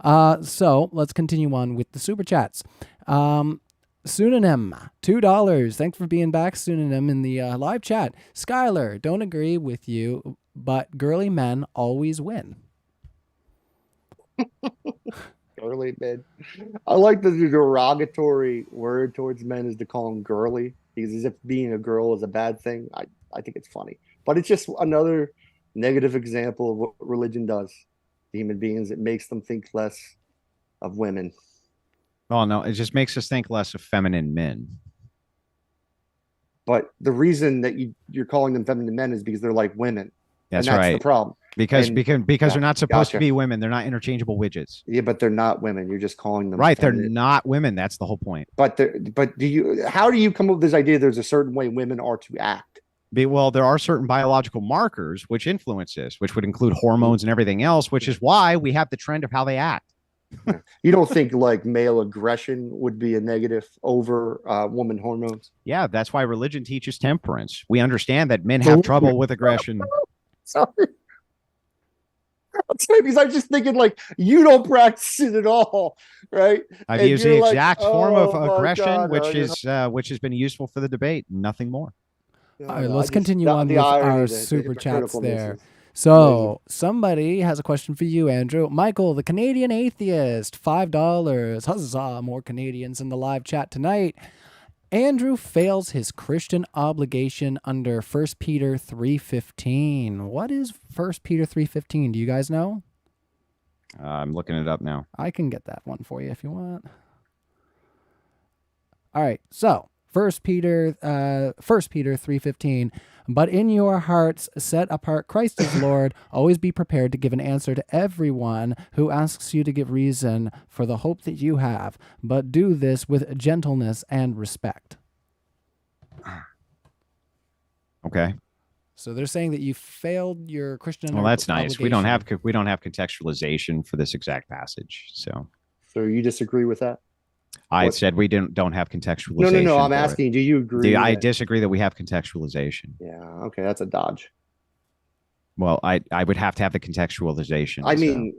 So let's continue on with the super chats. Sunanim, $2. Thanks for being back, Sunanim, in the live chat. Skylar, don't agree with you, but girly men always win. Girly men. I like the derogatory word towards men is to call them girly. Because as if being a girl is a bad thing, I think it's funny. But it's just another negative example of what religion does to human beings. It makes them think less of women. Oh, no, it just makes us think less of feminine men. But the reason that you're calling them feminine men is because they're like women. That's right. That's the problem. Because they're not supposed to be women. They're not interchangeable widgets. Yeah, but they're not women. You're just calling them right. feminine. They're not women. That's the whole point. But how do you come up with this idea there's a certain way women are to act? Well, there are certain biological markers which influence this, which would include hormones and everything else, which is why we have the trend of how they act. You don't think like male aggression would be a negative over woman hormones? Yeah, that's why religion teaches temperance. We understand that men have trouble with aggression. Sorry. Because I'm just thinking like you don't practice it at all, right? I've used the exact form of aggression, which has been useful for the debate. Nothing more. All right, let's continue on with our super chats there. So somebody has a question for you, Andrew. Michael, the Canadian atheist, $5. Huzzah! More Canadians in the live chat tonight. Andrew fails his Christian obligation under 1 Peter 3:15. What is 1 Peter 3:15? Do you guys know? I'm looking it up now. I can get that one for you if you want. All right, so 1 Peter 3:15. But in your hearts set apart Christ as Lord. Always be prepared to give an answer to everyone who asks you to give reason for the hope that you have, but do this with gentleness and respect. Okay. So they're saying that you failed your Christian. Well, that's nice. We don't have contextualization for this exact passage. So you disagree with that? I said we don't have contextualization. No. I'm asking, do you agree? I disagree that we have contextualization. Yeah. Okay. That's a dodge. Well, I would have to have the contextualization. I mean,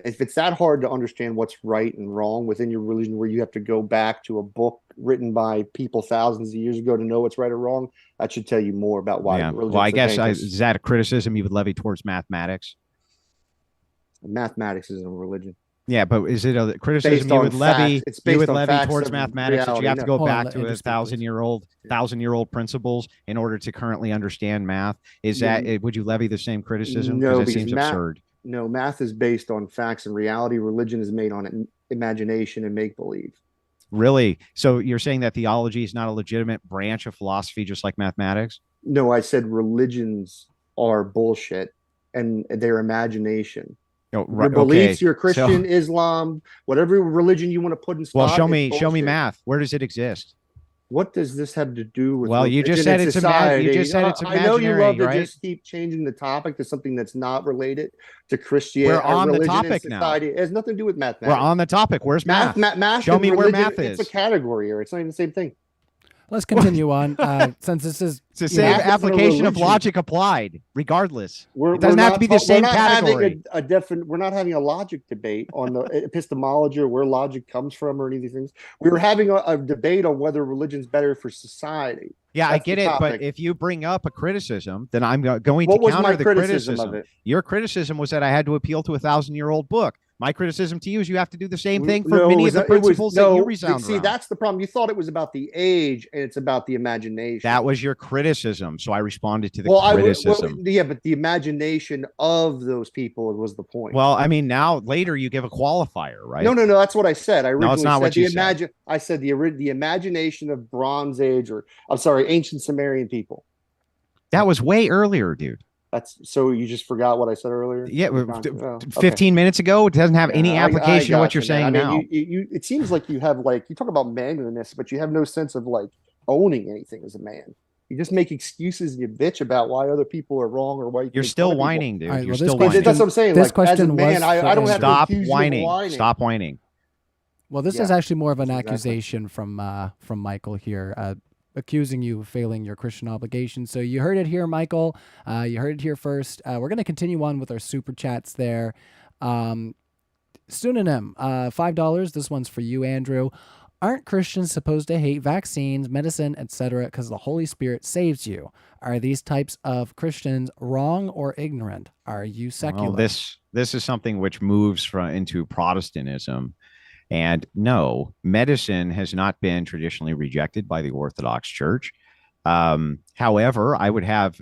if it's that hard to understand what's right and wrong within your religion, where you have to go back to a book written by people thousands of years ago to know what's right or wrong, that should tell you more about why. Yeah. Well, I guess is that a criticism you would levy towards mathematics? Mathematics isn't a religion. Yeah, but is it a criticism Based you on would levy? facts. It's You based would on levy facts towards of mathematics that reality. you have to No. go Hold on, back to Andrew, a speak, please. thousand-year-old principles in order to currently understand math. Is Yeah, that would you levy the same criticism? Because no, it because seems absurd. math is based on facts and reality. Religion is made on imagination and make believe. Really? So you're saying that theology is not a legitimate branch of philosophy, just like mathematics? No, I said religions are bullshit and their imagination. Oh, Your right. beliefs, Okay. your So, Christian, Islam, whatever religion you want to put in well, spot, is show me bullshit. math. Where does it exist? What does this have to do with Well, you just religion said and it's you society? just said it's I know you love imaginary, to right? just keep changing the topic to something that's not related to We're Christianity, on the religion, and topic now. society. It has nothing to do with We're mathematics. on the topic. Where's math? Math Show and me where religion, math it's a is. category here. It's not even the same thing. Let's continue on. Since this is It's the same Math isn't a application of religion. logic applied, regardless. We're, It doesn't we're have not to be the we're same not category. having we're not having a logic debate on the epistemology or where logic comes from or any of these things. We were having a debate on whether religion's better for society. Yeah, I That's get the it. But topic. if you bring up a criticism, then I'm going What to was counter my the criticism of it? Your criticism was that I had to appeal to a 1,000-year-old book. My criticism to you is you have to do the same thing for No, many it of the was principles that you resound see, around. that's the problem. You thought it was about the age, and it's about the imagination. That was your criticism, so I responded to the well, criticism. yeah, but the imagination of those people was the point. Well, I mean, now later you give a qualifier, right? No, that's what I said. I originally No, it's not said what you said. I said the imagination of Bronze Age, or I'm sorry, ancient Sumerian people. That was way earlier, dude. That's so you just forgot what I said earlier. Yeah, Okay. 15 minutes ago. It doesn't have any Yeah, application to what you're man. saying I mean, now. you it seems like you have you talk about manliness, but you have no sense of owning anything as a man. You just make excuses and you bitch about why other people are wrong or why You're still whining, dude. All right, You're well, this still question- whining. That's what I'm saying. This As a question man, was I don't have to Stop accuse you of whining. Stop whining. Well, this Yeah, is actually more of an exactly. accusation from Michael here, accusing you of failing your Christian obligations. So you heard it here, Michael. You heard it here first. We're going to continue on with our super chats there. Pseudonym, $5. This one's for you, Andrew. Aren't Christians supposed to hate vaccines, medicine, etc., because the Holy Spirit saves you? Are these types of Christians wrong or ignorant? Are you secular? Well, this is something which moves into Protestantism. And no, medicine has not been traditionally rejected by the Orthodox Church. However, I would have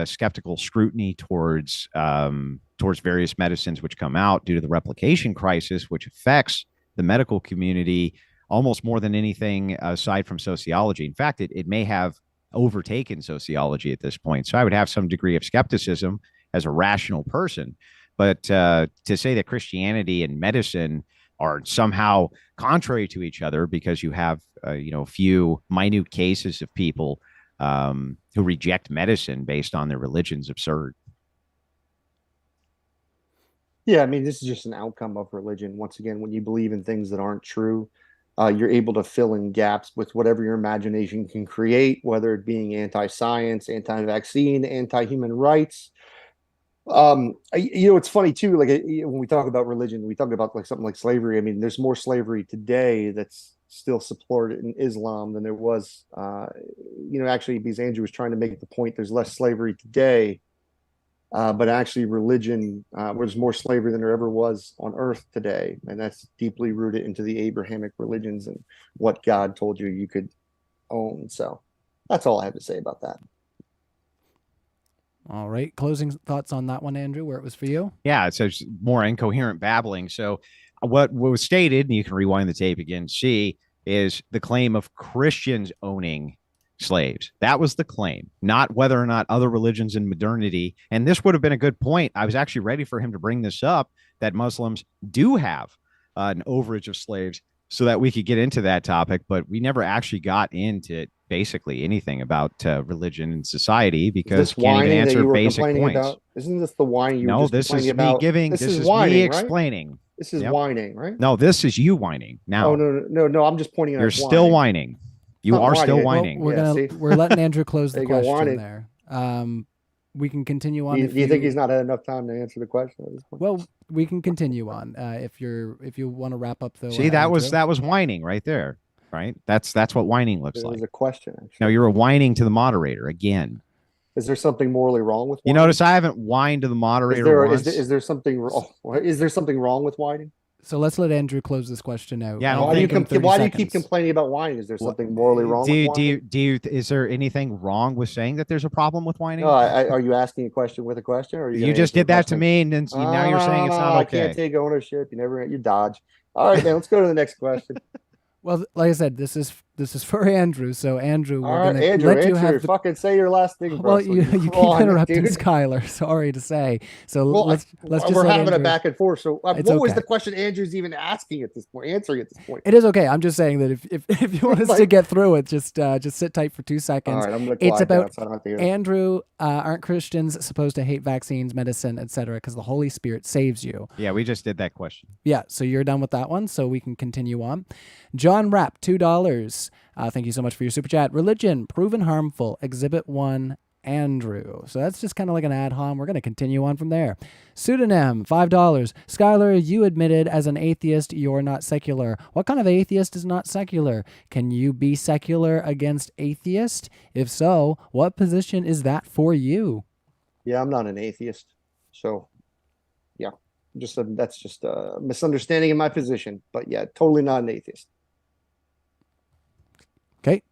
skeptical scrutiny towards various medicines which come out due to the replication crisis, which affects the medical community almost more than anything aside from sociology. In fact, it may have overtaken sociology at this point. So I would have some degree of skepticism as a rational person. But to say that Christianity and medicine are somehow contrary to each other because you have a few minute cases of people who reject medicine based on their religion's absurd. Yeah, I mean, this is just an outcome of religion. Once again, when you believe in things that aren't true, you're able to fill in gaps with whatever your imagination can create, whether it being anti-science, anti-vaccine, anti-human rights. It's funny too, when we talk about religion, we talk about something like slavery. I mean, there's more slavery today that's still supported in Islam than there was, actually, because Andrew was trying to make the point, there's less slavery today, but actually religion, there's more slavery than there ever was on earth today. And that's deeply rooted into the Abrahamic religions and what God told you could own. So that's all I have to say about that. All right. Closing thoughts on that one, Andrew, where it was for you? Yeah, it's more incoherent babbling. So what was stated, and you can rewind the tape again, see, is the claim of Christians owning slaves. That was the claim, not whether or not other religions in modernity. And this would have been a good point. I was actually ready for him to bring this up, that Muslims do have an overage of slaves so that we could get into that topic. But we never actually got into basically anything about religion and society because we can't even answer basic points. About? Isn't this the whining you were No, just this is about? me giving. This is whining, me explaining. Right? This is whining, right? No, this is you whining. Now, oh no! I'm just pointing out. You're still whining. You are still whining. Well, we're letting Andrew close the question there. We can continue on. Do you think he's not had enough time to answer the question at this point? Well, we can continue on if you want to wrap up though. See, that was whining right there. Right? That's what whining looks like. It was a question. Actually. Now you were whining to the moderator again. Is there something morally wrong with whining? You notice I haven't whined to the moderator once. Is there something wrong? Is there something wrong with whining? So let's let Andrew close this question out. Yeah, I don't Why do you think- why do you keep complaining about whining? Is there Well, something morally wrong with whining? Is there anything wrong with saying that there's a problem with whining? No, are you asking a question with a question, or are you? You gonna just answer did the that to question? me, and then now you're saying it's not I okay. can't take ownership. You dodge. All right, man. Let's go to the next question. Well, like I said, this is for Andrew. So Andrew, All we're right, gonna Andrew, let you have the. fucking say your last thing, bro. Well, So you come keep on, interrupting dude. Skylar. Sorry to say. So Well, let's just we're let having a Andrew- back and forth. So, It's what was okay. the question Andrew's even asking at this point, answering at this point? It is okay. I'm just saying that if you want us to Like- get through it, just sit tight for 2 All seconds. right, I'm gonna It's quiet down about so I don't have to hear. Andrew. Aren't Christians supposed to hate vaccines, medicine, etc., because the Holy Spirit saves you? Yeah, we just did that question. Yeah, so you're done with that one, so we can continue on. John Rapp, $2. Thank you so much for your super chat. Religion, proven harmful. Exhibit 1, Andrew. So that's just kind of like an ad hom. We're going to continue on from there. Pseudonym, $5. Skylar, you admitted as an atheist you're not secular. What kind of atheist is not secular? Can you be secular against atheist? If so, what position is that for you? Yeah, I'm not an atheist, so yeah, that's just a misunderstanding in my position. But yeah, totally not an atheist. Okay.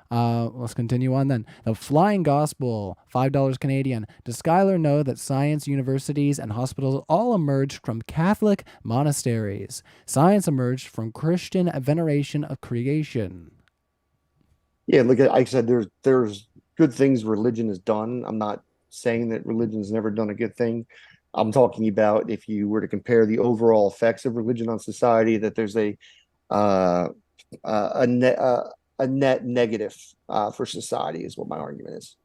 Let's continue on then. The Flying Gospel, $5 Canadian. Does Skylar know that science universities and hospitals all emerged from Catholic monasteries? Science emerged from Christian veneration of creation. Yeah, look, like I said, there's good things religion has done. I'm not saying that religion's never done a good thing. I'm talking about if you were to compare the overall effects of religion on society, that there's a net negative for society is what my argument is.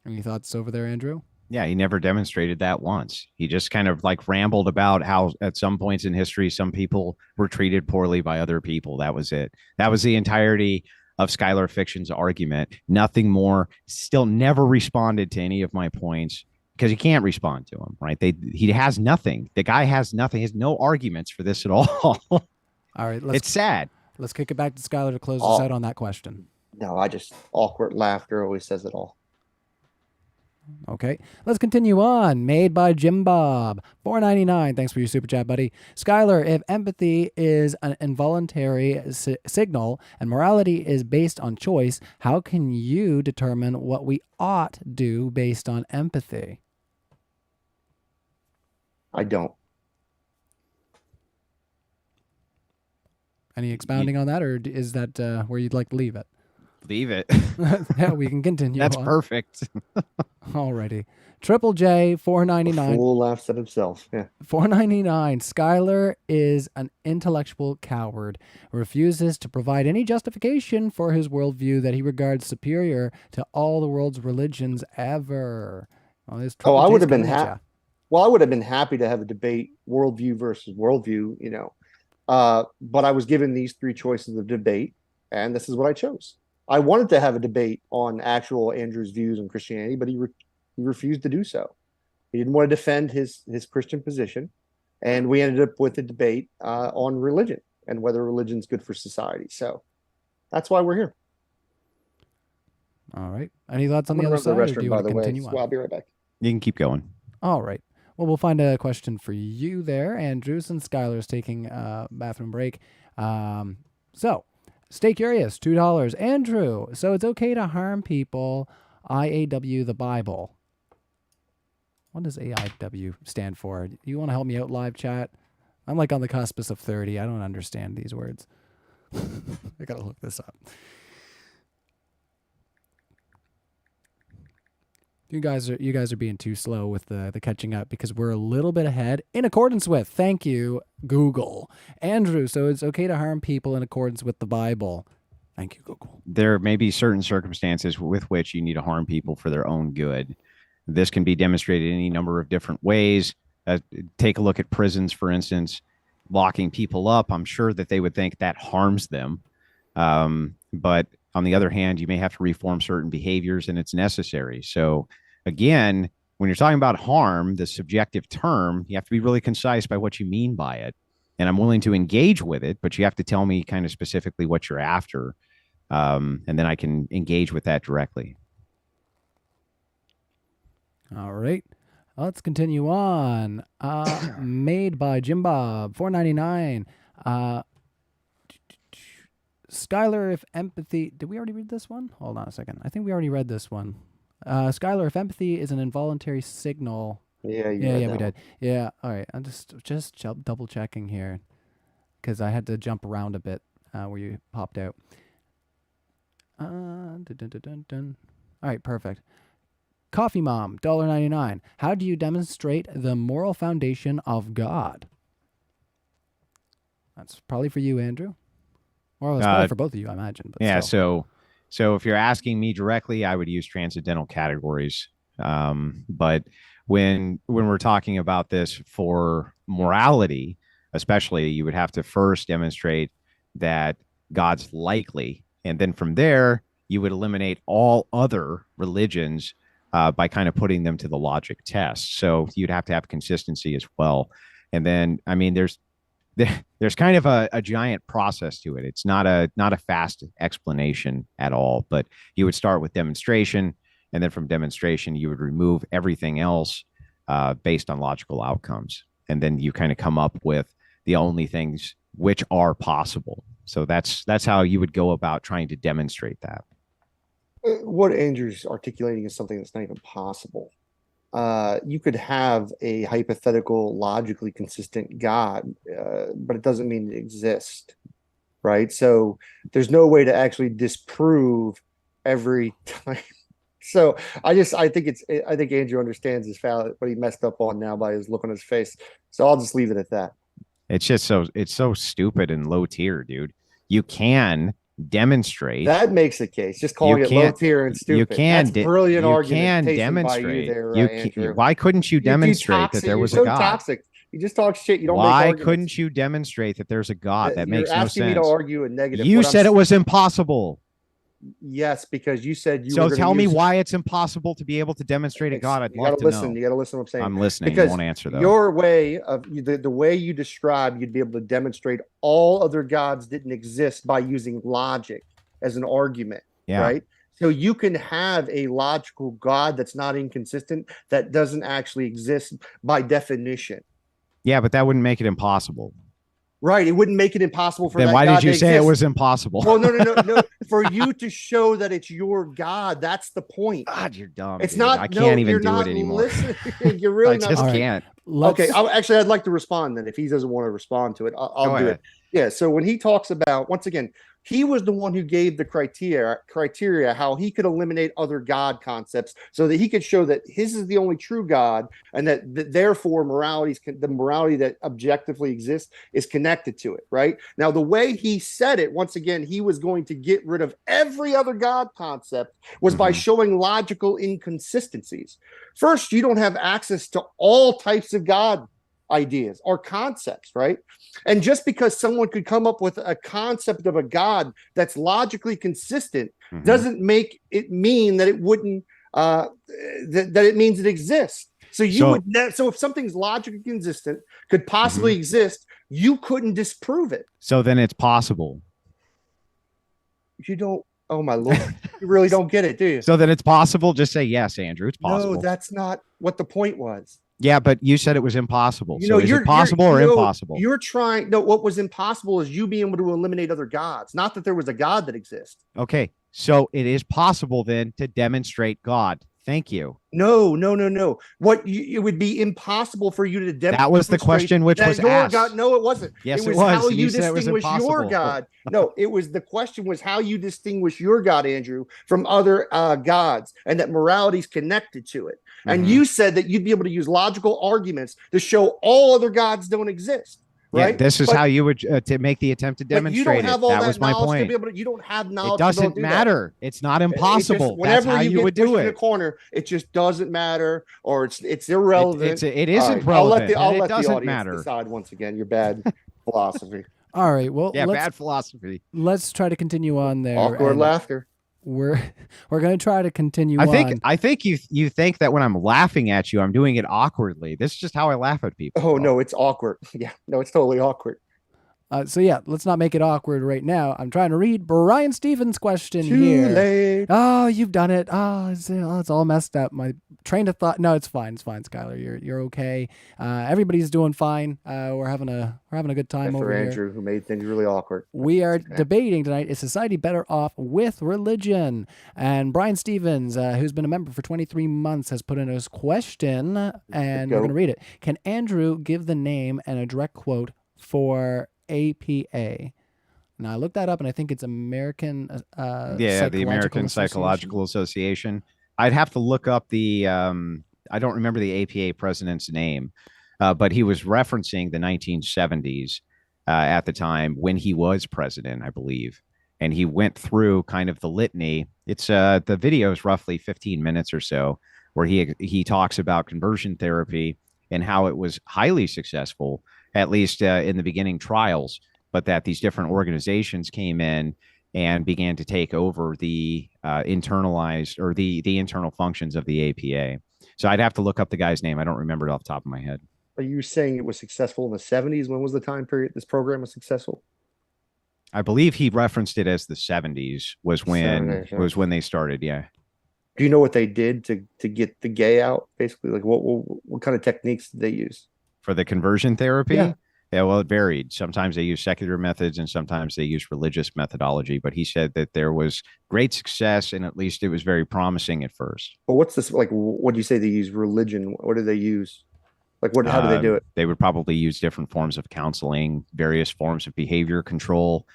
Any thoughts over there, Andrew? Yeah, he never demonstrated that once. He just kind of like rambled about how at some points in history, some people were treated poorly by other people. That was it. That was the entirety of Skylar Fiction's argument. Nothing more. Still never responded to any of my points because he can't respond to them, right? He has nothing. The guy has nothing. He has no arguments for this at all. All right. It's sad. Let's kick it back to Skylar to close us out on that question. No, I just awkward laughter always says it all. Okay, let's continue on. Made by Jim Bob, $4.99. Thanks for your super chat, buddy. Skylar, if empathy is an involuntary signal and morality is based on choice, how can you determine what we ought do based on empathy? I don't. Any expounding on that, or is that where you'd like to leave it? Leave it. Yeah, we can continue. That's on. perfect. Alrighty. Triple J, $4.99. Fool laughs at himself. Yeah. $4.99. Skylar is an intellectual coward, refuses to provide any justification for his worldview that he regards superior to all the world's religions ever. Well, I would have been happy. Well, I would have been happy to have a debate, worldview versus worldview, but I was given these 3 choices of debate, and this is what I chose. I wanted to have a debate on actual Andrew's views on Christianity, but he refused to do so. He didn't want to defend his Christian position, and we ended up with a debate on religion and whether religion's good for society. So that's why we're here. All right. Any thoughts on I'm the gonna other run to side, the or do restroom, you by want the to way. continue So on? I'll be right back. You can keep going. All right. Well, we'll find a question for you there, Andrew, since Skylar's taking a bathroom break. So, stay curious, $2. Andrew, so it's okay to harm people, IAW the Bible. What does AIW stand for? You want to help me out, live chat? I'm like on the cuspis of 30. I don't understand these words. I got to look this up. You guys are being too slow with the catching up because we're a little bit ahead in accordance with, thank you, Google. Andrew, so it's okay to harm people in accordance with the Bible. Thank you, Google. There may be certain circumstances with which you need to harm people for their own good. This can be demonstrated in any number of different ways. Take a look at prisons, for instance, locking people up. I'm sure that they would think that harms them. But on the other hand, you may have to reform certain behaviors and it's necessary. So again, when you're talking about harm, the subjective term, you have to be really concise by what you mean by it. And I'm willing to engage with it, but you have to tell me kind of specifically what you're after. And then I can engage with that directly. All right. Let's continue on. Made by Jim Bob, $4.99. Skylar, if empathy. Did we already read this one? Hold on a second. I think we already read this one. Skylar, if empathy is an involuntary signal. Yeah, We did. Yeah. All right. I'm just double checking here because I had to jump around a bit where you popped out. Dun, dun, dun, dun, dun. All right. Perfect. Coffee Mom, $1.99. How do you demonstrate the moral foundation of God? That's probably for you, Andrew. Or it's probably for both of you, I imagine. But yeah. still. So if you're asking me directly, I would use transcendental categories. But when we're talking about this for morality, especially, you would have to first demonstrate that God's likely, and then from there you would eliminate all other religions by kind of putting them to the logic test. So you'd have to have consistency as well. And then, I mean, there's kind of a giant process to it. It's not a fast explanation at all, but you would start with demonstration, and then from demonstration, you would remove everything else based on logical outcomes. And then you kind of come up with the only things which are possible. So that's how you would go about trying to demonstrate that. What Andrew's articulating is something that's not even possible. You could have a hypothetical, logically consistent God, but it doesn't mean it exists, right? So there's no way to actually disprove every time. So I think Andrew understands his foul, what he messed up on now by his look on his face. So I'll just leave it at that. It's just so stupid and low tier, dude. You can demonstrate. That makes a case. Just calling it low tier and stupid. You can. That's brilliant argument. You can demonstrate. Why couldn't you demonstrate that there was a God? Toxic. You just talk shit. You don't. Why couldn't you demonstrate that there's a God? That makes no sense. You're asking me to argue a negative. You said it was impossible. Yes, because you said you. So tell me why it's impossible to be able to demonstrate a God. I'd love to know. You got to listen to what I'm saying. I'm listening. Because you won't answer though. Your way of the way you describe, you'd be able to demonstrate all other gods didn't exist by using logic as an argument. Yeah. Right. So you can have a logical God that's not inconsistent, that doesn't actually exist by definition. Yeah, but that wouldn't make it impossible. Right. It wouldn't make it impossible for then that why God did you to say exist. It was impossible? Well, no. For you to show that it's your God, that's the point. God, you're dumb. It's dude. not. I can't even do not it anymore. You're really I not. just can't. Okay. I'd like to respond then. If he doesn't want to respond to it, I'll do it. Yeah. So when he talks about, once again, he was the one who gave the criteria how he could eliminate other God concepts so that he could show that his is the only true God, and that therefore the morality that objectively exists is connected to it. Right now, the way he said it, once again, he was going to get rid of every other God concept was by showing logical inconsistencies. First, you don't have access to all types of God ideas or concepts, right? And just because someone could come up with a concept of a God that's logically consistent doesn't make it mean that it wouldn't that it means it exists. So so if something's logically consistent, could possibly exist, you couldn't disprove it. So then it's possible. You don't. Oh my Lord, you really don't get it, do you? So then it's possible. Just say yes, Andrew. It's possible. No, that's not what the point was. Yeah, but you said it was impossible. So is it possible or impossible? You're trying. No, what was impossible is you being able to eliminate other gods, not that there was a God that exists. Okay, so it is possible then to demonstrate God. Thank you. No. It would be impossible for you to demonstrate. That was the question which was asked. God, no, it wasn't. Yes, it was. How you distinguish your God. No, it was the question was how you distinguish your God, Andrew, from other gods, and that morality is connected to it. And you said that you'd be able to use logical arguments to show all other gods don't exist. Right. Yeah, this is how you would to make the attempt to demonstrate you don't have all that was my point. You don't have knowledge. It doesn't matter. It's not impossible. Whenever That's how you would do it. In a corner, it just doesn't matter, or it's irrelevant. It isn't relevant. I'll let the audience matter. Decide once again. Your bad philosophy. All right. Well, bad philosophy. Let's try to continue on there. Awkward laughter. We're going to try to continue. I think you think that when I'm laughing at you, I'm doing it awkwardly. This is just how I laugh at people. Oh no, it's awkward. Yeah, no, it's totally awkward. So yeah, let's not make it awkward right now. I'm trying to read Brian Stevens' question Too here. Late. Oh, you've done it. Oh, it's all messed up. My train of thought. No, it's fine. It's fine, Skylar. You're okay. Everybody's doing fine. We're having a good time Except over for here. Andrew, who made things really awkward. We are debating tonight, is society better off with religion? And Brian Stevens, who's been a member for 23 months, has put in his question, and we're going to read it. Can Andrew give the name and a direct quote for APA? Now, I looked that up, and I think it's American the American Psychological Association. I'd have to look up the I don't remember the APA president's name, but he was referencing the 1970s at the time when he was president, I believe. And he went through kind of the litany. It's the video is roughly 15 minutes or so, where he talks about conversion therapy and how it was highly successful, at least in the beginning trials, but that these different organizations came in and began to take over the internalized or the internal functions of the APA. So I'd have to look up the guy's name. I don't remember it off the top of my head. Are you saying it was successful in the 70s? When was the time period this program was successful? I believe he referenced it as the 70s was when they started. Yeah. Do you know what they did to get the gay out? Basically, like what kind of techniques did they use for the conversion therapy? Yeah. Yeah, well, it varied. Sometimes they used secular methods and sometimes they used religious methodology. But he said that there was great success and at least it was very promising at first. But what's this like? What do you say they use religion? What do they use? Like how do they do it? They would probably use different forms of counseling, various forms of behavior control,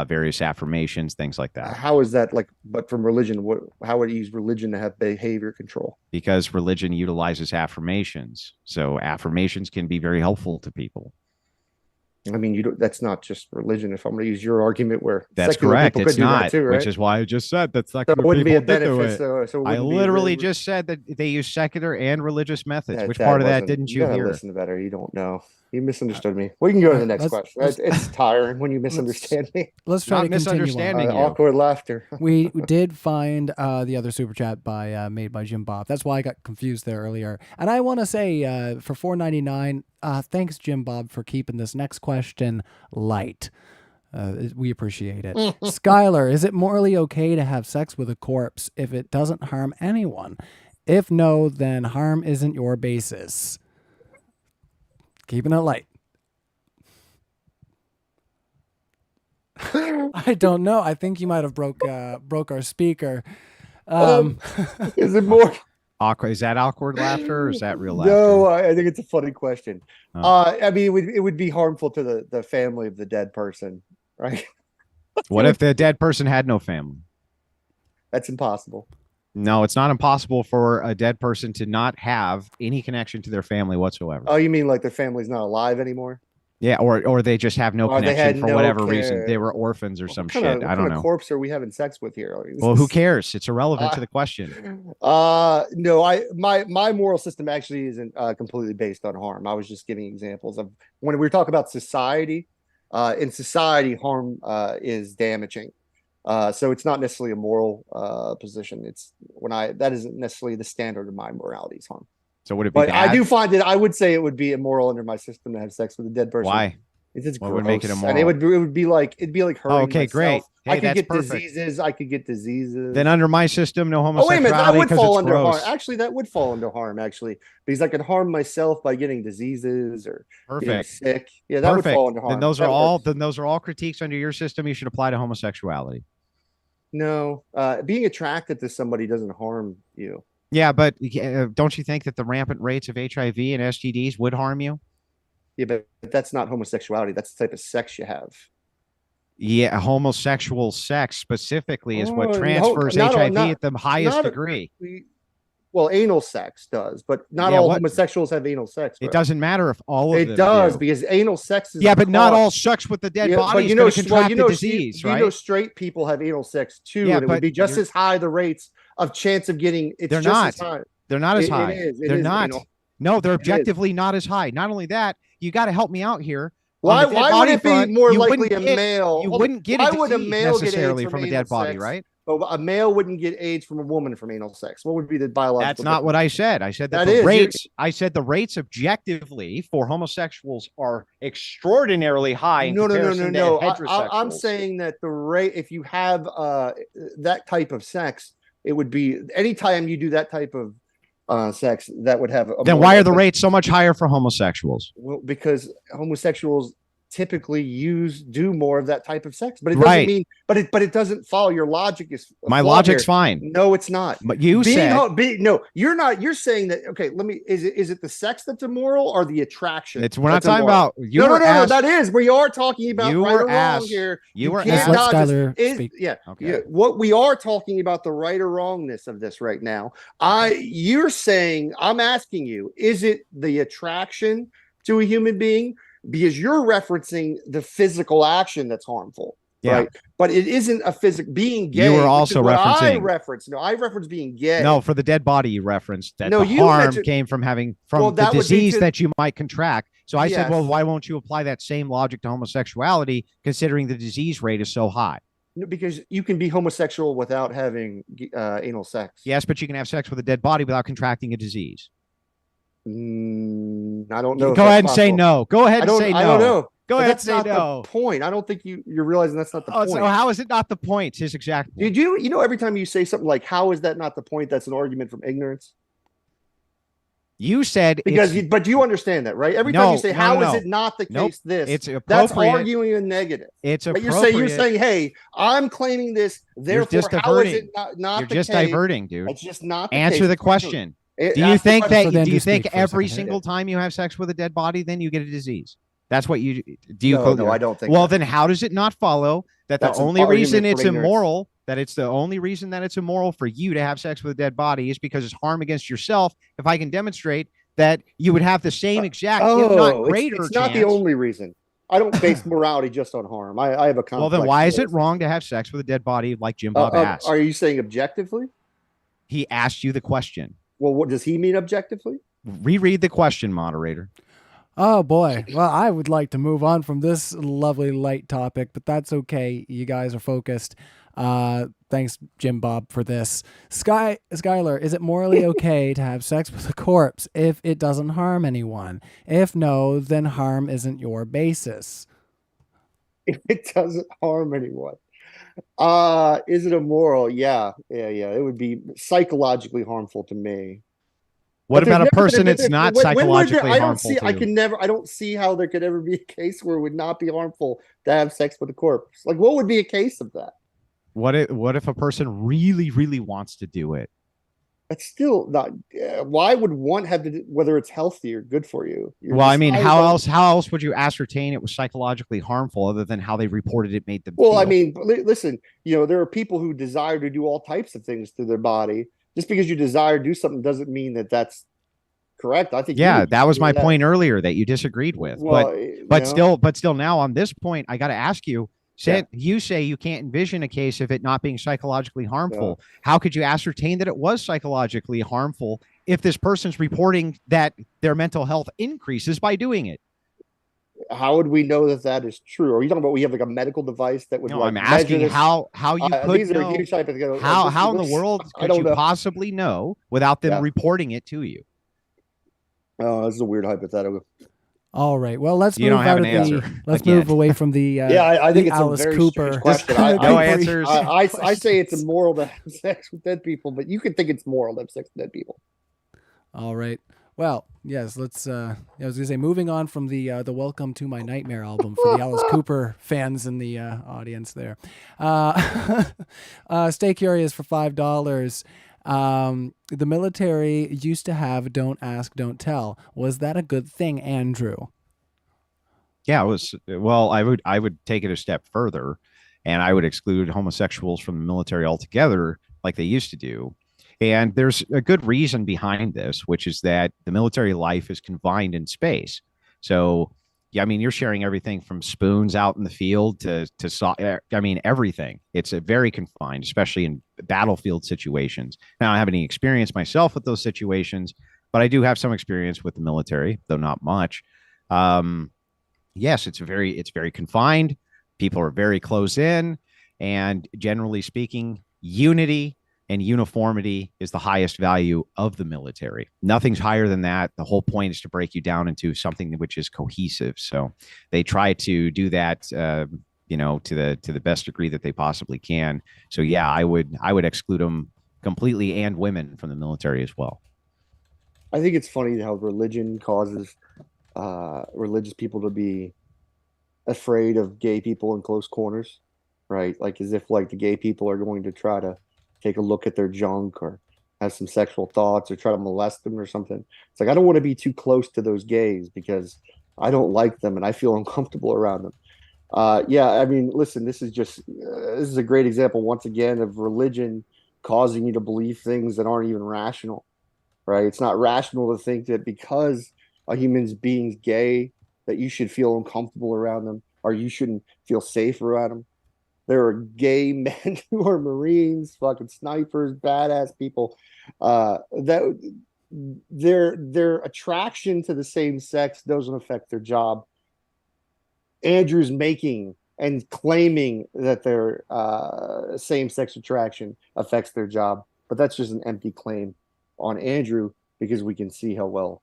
various affirmations, things like that. How is that like? But from religion, how would you use religion to have behavior control? Because religion utilizes affirmations. So affirmations can be very helpful to people. I mean, that's not just religion. If I'm going to use your argument, where that's correct, it's not. Too, right? Which is why I just said that's not. So it wouldn't be a benefit. So I literally just said that they use secular and religious methods. Which part of that didn't you hear? Listen better. You don't know. You misunderstood me. We can go to the next question. It's tiring when you misunderstand me. Let's try to misunderstanding you. Awkward laughter. We did find the other super chat made by Jim Bob. That's why I got confused there earlier. And I want to say for $4.99, thanks Jim Bob for keeping this next question light. We appreciate it. Skylar, is it morally okay to have sex with a corpse if it doesn't harm anyone? If no, then harm isn't your basis. Keeping it light. I don't know. I think you might have broke our speaker. Is it more awkward? Is that awkward laughter or is that real laughter? No, I think it's a funny question. I mean, it would be harmful to the family of the dead person, right? What if the dead person had no family? That's impossible. No, it's not impossible for a dead person to not have any connection to their family whatsoever. Oh, you mean like their family's not alive anymore? Yeah, or they just have no connection for whatever care. reason. They were orphans or some shit. I don't know. What kind of corpse are we having sex with here? Well, who cares? It's irrelevant to the question. No, my moral system actually isn't completely based on harm. I was just giving examples of when we talk about society. In society, harm is damaging. So it's not necessarily a moral position. It's that isn't necessarily the standard of my morality is harm. So would it be bad? I do find it. I would say it would be immoral under my system to have sex with a dead person. Why? It's what would make it immoral? And it would be like hurting okay, myself. Great. Hey, I could get diseases. I could get diseases. Then under my system, no homosexuality. Oh wait a minute, that would fall under gross. harm. Actually, that would fall under harm. Actually, because I could harm myself by getting diseases or getting sick. Yeah, that would fall under harm. Then those are all critiques under your system. You should apply to homosexuality. No, being attracted to somebody doesn't harm you. Yeah, but don't you think that the rampant rates of HIV and STDs would harm you? Yeah, but that's not homosexuality. That's the type of sex you have. Yeah, homosexual sex specifically is what transfers HIV at the highest degree. Well, anal sex does, but not all homosexuals have anal sex. Bro. It doesn't matter if all of them does do. Because anal sex is but not all sex with the dead body is going to contract the disease, right? You know, straight people have anal sex too, and it would be just as high the rates of chance of getting. They're not. They're not as high. They're not. No, they're objectively not as high. Not only that, you got to help me out here. Why would it be more likely a male? You wouldn't get a disease necessarily from a dead body, right? But a male wouldn't get AIDS from a woman from anal sex. What would be the biological? That's not what I said. I said that the rates. I said the rates objectively for homosexuals are extraordinarily high. No. I'm saying that the rate, if you have that type of sex, it would be anytime you do that type of sex, that would have a Then more why are the open- rates so much higher for homosexuals? Well, because homosexuals typically do more of that type of sex, but it doesn't Right. mean, but it doesn't follow. Your logic is My flawed logic's here. fine. No, it's not. But you said no, you're not. You're saying that. Okay, is it the sex that's immoral or the attraction? we're not that's talking immoral? about you. No, were asked, that is. We are talking about you right were or wrong asked- here. you were can't asked- Let dodge this. Skylar speak. Yeah. Okay. Yeah. What we are talking about the right or wrongness of this right now. You're saying, I'm asking you, is it the attraction to a human being? Because you're referencing the physical action that's harmful, right? But it isn't a physical being gay. You were which is also what I referencing- reference. No, I reference being gay. No, for the dead body you referenced that No, the you harm mentioned- came from having Well, the that would be disease to- that you might contract. So I said, well, Yes. why won't you apply that same logic to homosexuality, considering the disease rate is so high? No, because you can be homosexual without having anal sex. Yes, but you can have sex with a dead body without contracting a disease. I don't know. Go ahead and say no. Go ahead and say no. I don't know. Go But ahead and that's say not no. the point. I don't think you're realizing that's not the Oh, point. so how is it not the point? His exact point. Did you know every time you say something like "How is that not the point?" That's an argument from ignorance. You said Because it's, but you understand that, right? Every time No, you say no, "How no, is no. it not the Nope. case?" This it's that's appropriate. arguing a negative. It's But appropriate. you're saying, "Hey, I'm claiming this. Therefore, just how is diverting. it not You're the just case?" diverting, dude. It's just not the Answer case. the question. Do you Ask the think question. So that? then Do do you think speak for a every second. single time you have sex with a dead body, then you get a disease? That's what you do. You No, I don't think. well, that. then how does it not follow that That's the an only reason argument it's from ignorance. immoral, that it's the only reason that it's immoral for you to have sex with a dead body is because it's harm against yourself? If I can demonstrate that you would have the same exact, if not greater, it's not the chance- only reason. I don't base morality just on harm. I have a complex. Well, then why is it moral wrong to have sex with a dead body like Jim system. Bob asked? Are you saying objectively? He asked you the question. Well, what does he mean objectively? Reread the question, moderator. Oh boy. Well, I would like to move on from this lovely light topic, but that's okay. You guys are focused. Thanks, Jim Bob, for this. Skylar, is it morally okay to have sex with a corpse if it doesn't harm anyone? If no, then harm isn't your basis. If it doesn't harm anyone. Is it immoral? Yeah. It would be psychologically harmful to me. What But there's about a never been person that's not when would psychologically I don't harmful see. to I you? can never. I don't see how there could ever be a case where it would not be harmful to have sex with a corpse. Like, what would be a case of that? What if a person really, really wants to do it? That's still not. Why would one have to? Whether it's healthy or good for you? You're Well, I mean, deciding how on- else would you ascertain it was psychologically harmful other than how they reported it made them Well, feel? I mean, listen. There are people who desire to do all types of things to their body. Just because you desire to do something doesn't mean that that's correct. I think. yeah, that was my point earlier that you disagreed with. Well, but still now on this point, I got to ask you, Yeah. you say you can't envision a case of it not being psychologically harmful. How could you ascertain that it was psychologically harmful if this person's reporting that their mental health increases by doing it? How would we know that that is true? Are you talking about we have like a medical device that would? No, like, I'm measure asking this? how you could These are know. huge hypotheticals. How in the world I could don't you know. possibly know without them Yeah. reporting it to you? Oh, this is a weird hypothetical. All right. Well, let's You move don't have out an of the. answer Let's again. move away from the. Yeah, I think the it's Alice a very Cooper. strange question. No answers. I say it's immoral to have sex with dead people, but you could think it's moral to have sex with dead people. All right. Well, yes. Let's. I was gonna say, moving on from the "Welcome to My Nightmare" album for the Alice Cooper fans in the audience there. Stay curious for $5. The military used to have "Don't ask, don't tell." Was that a good thing, Andrew? Yeah, it was. Well, I would take it a step further, and I would exclude homosexuals from the military altogether, like they used to do. And there's a good reason behind this, which is that the military life is confined in space. So, yeah, I mean, you're sharing everything from spoons out in the field to everything. It's a very confined, especially in battlefield situations. Now, I don't have any experience myself with those situations, but I do have some experience with the military, though not much. Yes, it's very confined. People are very close in, and generally speaking, unity and uniformity is the highest value of the military. Nothing's higher than that. The whole point is to break you down into something which is cohesive. So they try to do that, to the best degree that they possibly can. So yeah, I would exclude them completely, and women from the military as well. I think it's funny how religion causes religious people to be afraid of gay people in close corners, right? Like as if like the gay people are going to try to take a look at their junk or have some sexual thoughts or try to molest them or something. It's like I don't want to be too close to those gays because I don't like them and I feel uncomfortable around them. Yeah, I mean, listen, this is a great example once again of religion causing you to believe things that aren't even rational, right? It's not rational to think that because a human being's gay that you should feel uncomfortable around them or you shouldn't feel safe around them. There are gay men who are Marines, fucking snipers, badass people. That their attraction to the same sex doesn't affect their job. Andrew's making and claiming that their same-sex attraction affects their job, but that's just an empty claim on Andrew because we can see how well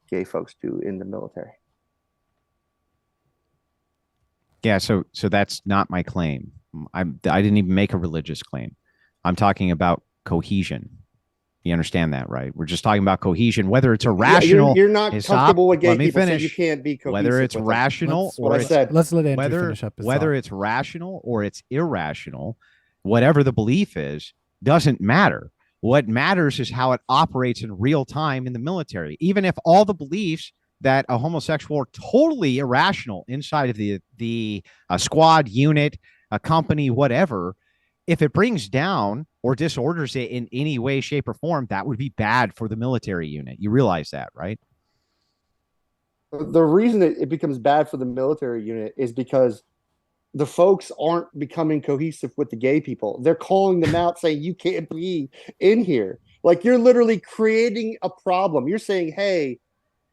gay folks do in the military. Yeah, so that's not my claim. I didn't even make a religious claim. I'm talking about cohesion. You understand that, right? We're just talking about cohesion, whether it's irrational. Yeah, you're not comfortable with gay let me people, finish. So you can't be cohesive. Whether it's rational or what I said. Let's let Andrew finish up his whether thought. it's rational or it's irrational, whatever the belief is, doesn't matter. What matters is how it operates in real time in the military. Even if all the beliefs that a homosexual are totally irrational inside of the squad, unit, a company, whatever, if it brings down or disorders it in any way, shape, or form, that would be bad for the military unit. You realize that, right? The reason it becomes bad for the military unit is because the folks aren't becoming cohesive with the gay people. They're calling them out saying, you can't be in here. Like you're literally creating a problem. You're saying, hey,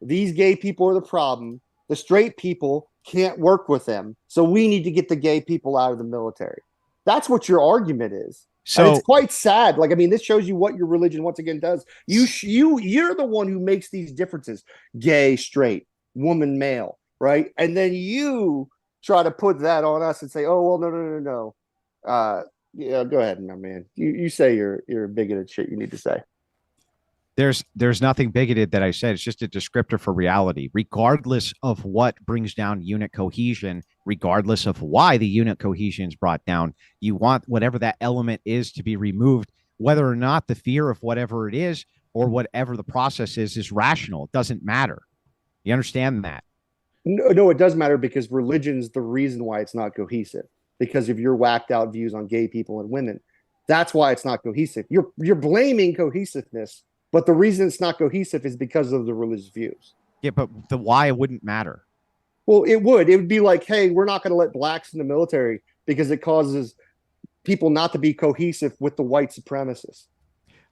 these gay people are the problem. The straight people can't work with them. So we need to get the gay people out of the military. That's what your argument is. So and it's quite sad. Like, I mean, this shows you what your religion once again does. You're the one who makes these differences: gay, straight, woman, male, right? And then you try to put that on us and say, "Oh, well, no. Yeah, go ahead, my man. You say you're a bigoted shit. You need to say." There's nothing bigoted that I said. It's just a descriptor for reality. Regardless of what brings down unit cohesion, regardless of why the unit cohesion is brought down, you want whatever that element is to be removed, whether or not the fear of whatever it is or whatever the process is rational. It doesn't matter. You understand that? No, it does matter because religion's the reason why it's not cohesive. Because of your whacked out views on gay people and women, that's why it's not cohesive. You're blaming cohesiveness. But the reason it's not cohesive is because of the religious views. Yeah, but the why wouldn't matter. Well, it would. It would be like, hey, we're not going to let blacks in the military because it causes people not to be cohesive with the white supremacists.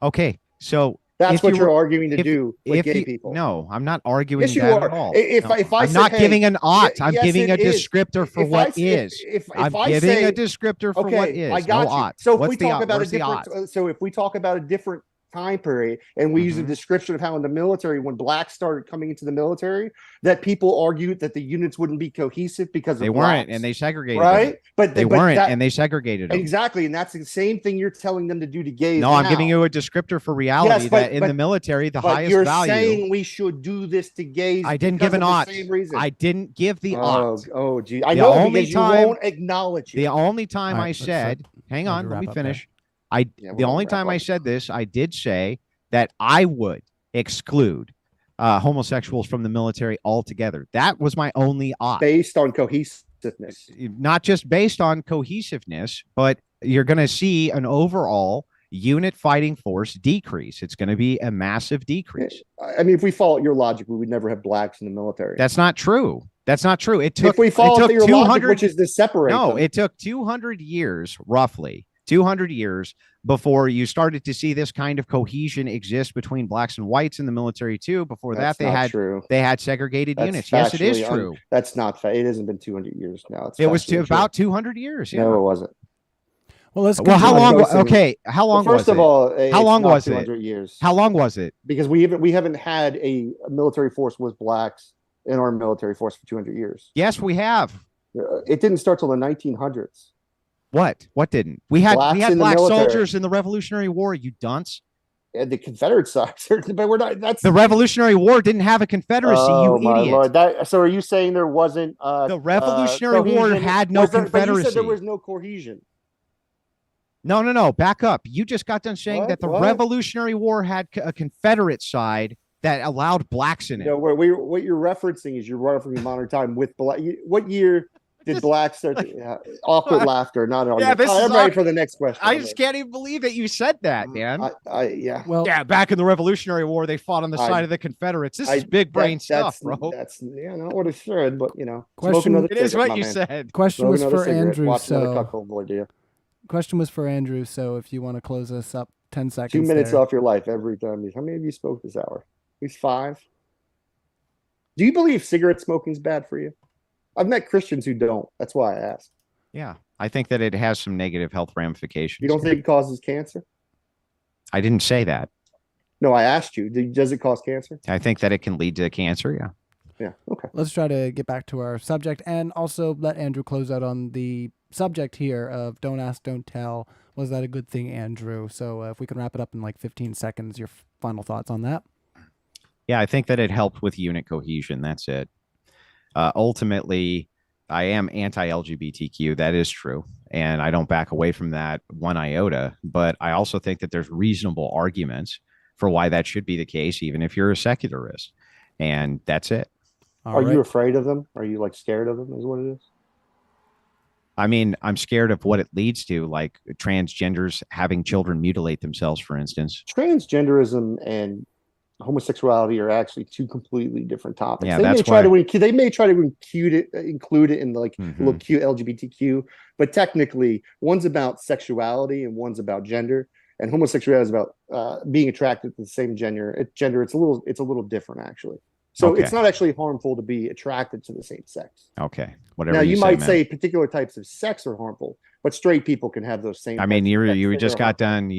Okay, so that's what you're arguing to do with gay people. No, I'm not arguing yes, you that are. at all. I'm not giving an ought. I'm giving a descriptor for what is. I'm giving a descriptor for what is. I got no you. ought. So if we talk about a different, so if we talk about a different time period and we use a description of how in the military, when blacks started coming into the military, that people argued that the units wouldn't be cohesive because they weren't, and they segregated right them. but they weren't and they segregated them. Exactly, and that's the same thing you're telling them to do to gays. No, I'm giving you a descriptor for reality that in the military the highest you're value. Saying we should do this to gays. I didn't give an ought. I didn't give the ought. Oh gee, I know because you won't acknowledge it. The only time I said, hang on, let me finish. The only time I said this, I did say that I would exclude homosexuals from the military altogether. That was my only ought. Based on cohesiveness. Not just based on cohesiveness, but you're going to see an overall unit fighting force decrease. It's going to be a massive decrease. I mean, if we follow your logic, we would never have blacks in the military. That's not true. That's not true. It took, if we follow your logic, which is to separate them. It took 200 years, roughly 200 years before you started to see this kind of cohesion exist between blacks and whites in the military too. Before that, they had segregated units. Yes, it is true. That's not fair. It hasn't been 200 years now. It was about 200 years. Yeah. No, it wasn't. Well, how long? Okay, how long? First of all, how long was 200 years. How long was it? Because we haven't had a military force with blacks in our military force for 200 years. Yes, we have. It didn't start till the 1900s. What didn't? We had black soldiers in the Revolutionary War, you dunce. the Confederate side, but we're not. That's The Revolutionary War didn't have a Confederacy, you my idiot. Lord. So are you saying there wasn't The Revolutionary War cohesion? had no But you Confederacy. said there was no cohesion. No. Back up. You just got done saying that the What? Revolutionary War had a Confederate side that allowed blacks in it. No, what you're referencing is you're referencing modern time with black. What year did blacks start? Awkward laughter, not an argument. I'm ready for the next question. I just can't even believe that you said that, man. Yeah. Well, Yeah, back in the Revolutionary War, they fought on the side of the Confederates. This is big brain stuff, bro. That's not what it should, but it is what you said. Question was for Andrew. Watch another cuckold boy, dear. Question was for Andrew. So if you want to close us up, 10 seconds. 2 minutes off your life every time. How many of you spoke this hour? At least 5. Do you believe cigarette smoking is bad for you? I've met Christians who don't. That's why I asked. Yeah, I think that it has some negative health ramifications. You don't think it causes cancer? I didn't say that. No, I asked you. Does it cause cancer? I think that it can lead to cancer. Yeah. Yeah. Okay. Let's try to get back to our subject and also let Andrew close out on the subject here of don't ask, don't tell. Was that a good thing, Andrew? So if we can wrap it up in like 15 seconds, your final thoughts on that? Yeah, I think that it helped with unit cohesion. That's it. Ultimately, I am anti-LGBTQ. That is true. And I don't back away from that one iota. But I also think that there's reasonable arguments for why that should be the case, even if you're a secularist. And that's it. Are you afraid of them? Are you like scared of them is what it is? I mean, I'm scared of what it leads to, like transgenders having children mutilate themselves, for instance. Transgenderism and homosexuality are actually 2 completely different topics. Yeah, they may try to include it in the little cute LGBTQ, but technically one's about sexuality and one's about gender, and homosexuality is about being attracted to the same gender. It's a little different actually. So it's not actually harmful to be attracted to the same sex. Okay. Whatever. Now you might say particular types of sex are harmful, but straight people can have those same. I mean, you just got done,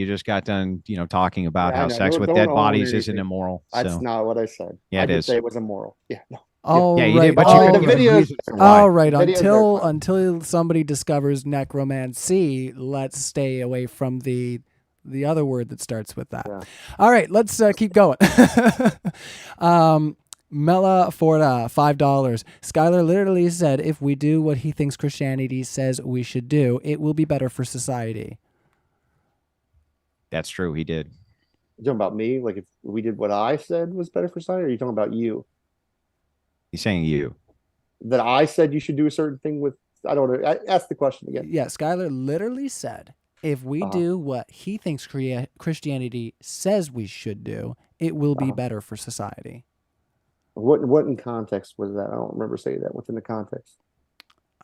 talking about how sex with dead bodies isn't immoral. That's not what I said. Yeah, I did say it was immoral. Yeah. No. You did, but you couldn't give reasons for why. All right. Until somebody discovers necromancy, let's stay away from the other word that starts with that. Yeah. All right, let's keep going. Mela Forda, $5. Skylar literally said, if we do what he thinks Christianity says we should do, it will be better for society. That's true. He did. You talking about me? Like if we did what I said was better for society? Or are you talking about you? He's saying you. That I said you should do a certain thing with, I don't know. Ask the question again. Yeah, Skylar literally said, if we do what he thinks Christianity says we should do, it will be better for society. What in context was that? I don't remember saying that. What's in the context?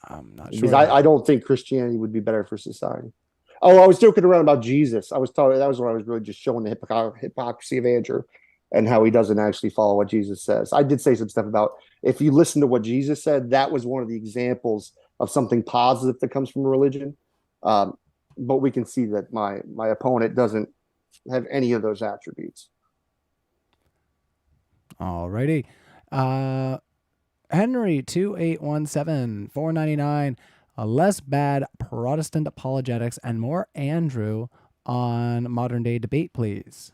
I'm not sure. Because I don't think Christianity would be better for society. Oh, I was joking around about Jesus. That was where I was really just showing the hypocrisy of Andrew and how he doesn't actually follow what Jesus says. I did say some stuff about if you listen to what Jesus said, that was one of the examples of something positive that comes from religion. But we can see that my opponent doesn't have any of those attributes. All righty. Henry 2817 $4.99. Less bad Protestant apologetics and more Andrew on modern day debate, please.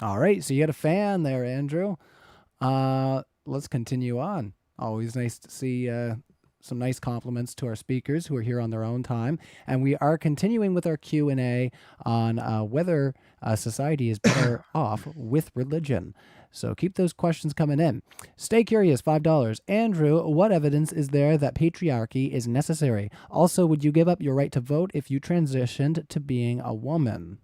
All right, so you had a fan there, Andrew. Let's continue on. Always nice to see some nice compliments to our speakers who are here on their own time. And we are continuing with our Q&A on whether society is better off with religion. So keep those questions coming in. Stay curious, $5. Andrew, what evidence is there that patriarchy is necessary? Also, would you give up your right to vote if you transitioned to being a woman?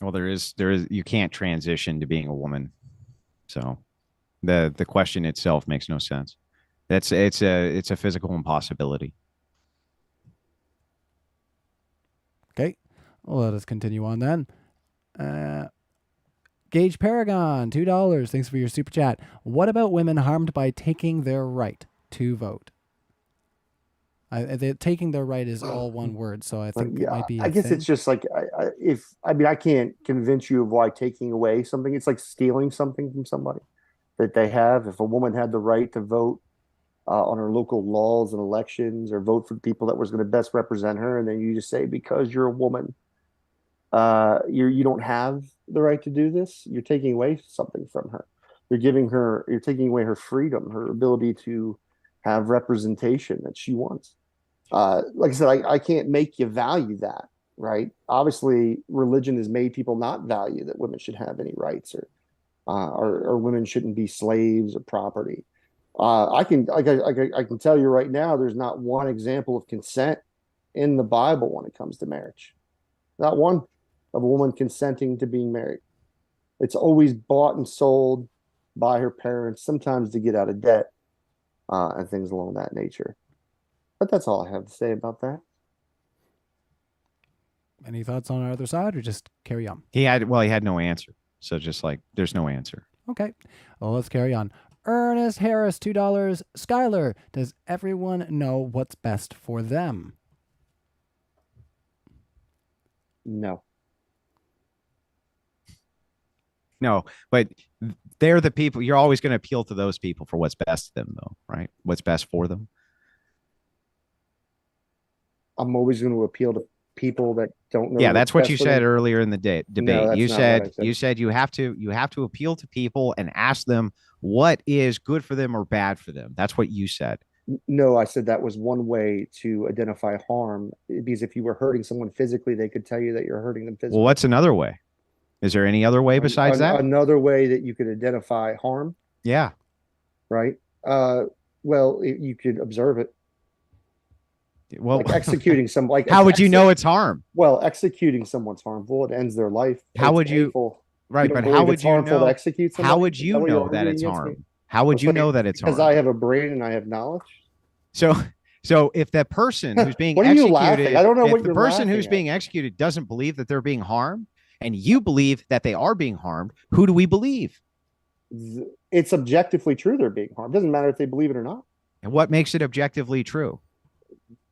Well, there is you can't transition to being a woman. So the question itself makes no sense. It's a physical impossibility. Okay. Well, let us continue on then. Gage Paragon, $2. Thanks for your super chat. What about women harmed by taking their right to vote? Taking their right is all one word, so I think it might be. I guess it's just like I can't convince you of why taking away something. It's like stealing something from somebody that they have. If a woman had the right to vote on her local laws and elections, or vote for the people that was going to best represent her, and then you just say because you're a woman, You don't have the right to do this. You're taking away something from her. You're taking away her freedom, her ability to have representation that she wants. Like I said, I can't make you value that, right? Obviously, religion has made people not value that women should have any rights, or women shouldn't be slaves or property. I can tell you right now, there's not one example of consent in the Bible when it comes to marriage. Not one of a woman consenting to being married. It's always bought and sold by her parents, sometimes to get out of debt, and things along that nature. But that's all I have to say about that. Any thoughts on our other side, or just carry on? He had no answer. So just like, there's no answer. Okay. Well, let's carry on. Ernest Harris, $2. Skylar, does everyone know what's best for them? No. No, but they're the people. You're always going to appeal to those people for what's best to them, though, right? What's best for them. I'm always going to appeal to people that don't know. Yeah, that's what you said earlier in the debate. No, You said said. you have to appeal to people and ask them what is good for them or bad for them. That's what you said. No, I said that was one way to identify harm, because if you were hurting someone physically, they could tell you that you're hurting them physically. Well, what's another way? Is there any other way besides that? Another way that you could identify harm? Yeah. Right. Well, you could observe it. Well, like executing some, like how would you know it's harm? Well, executing someone's harmful. It ends their life. How would you? Right, but how would you know? To execute somebody? How would you know that it's harm? How would you know that it's harm? Because I have a brain and I have knowledge. So if that person who's being what are you laughing? executed, I don't know if what the you're person laughing who's at. being executed doesn't believe that they're being harmed, and you believe that they are being harmed, who do we believe? It's objectively true they're being harmed. It doesn't matter if they believe it or not. And what makes it objectively true?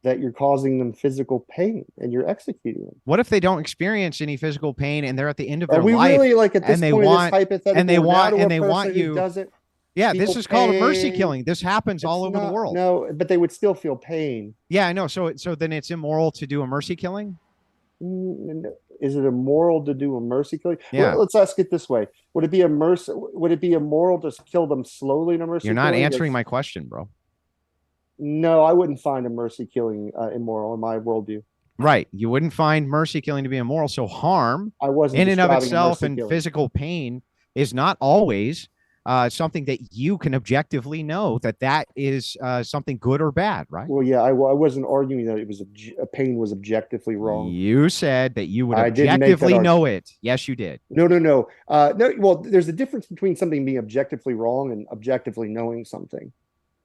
That you're causing them physical pain and you're executing them. What if they don't experience any physical pain and they're at the end of their Are we life? Really, like, at this point, this hypothetical, and they want you. Doesn't Yeah, this is called a mercy pain. killing. This happens all over the world. No, but they would still feel pain. Yeah, I know. So then it's immoral to do a mercy killing? Is it immoral to do a mercy killing? Yeah. Well, let's ask it this way. Would it be immoral to kill them slowly in a mercy killing? You're not answering my question, bro. No, I wouldn't find a mercy killing immoral in my worldview. Right. You wouldn't find mercy killing to be immoral. So harm in and of itself and physical pain is not always something that you can objectively know that is something good or bad, right? Well, yeah, I wasn't arguing that it was pain was objectively wrong. You said that you would objectively know it. Yes, you did. No. No. Well, there's a difference between something being objectively wrong and objectively knowing something.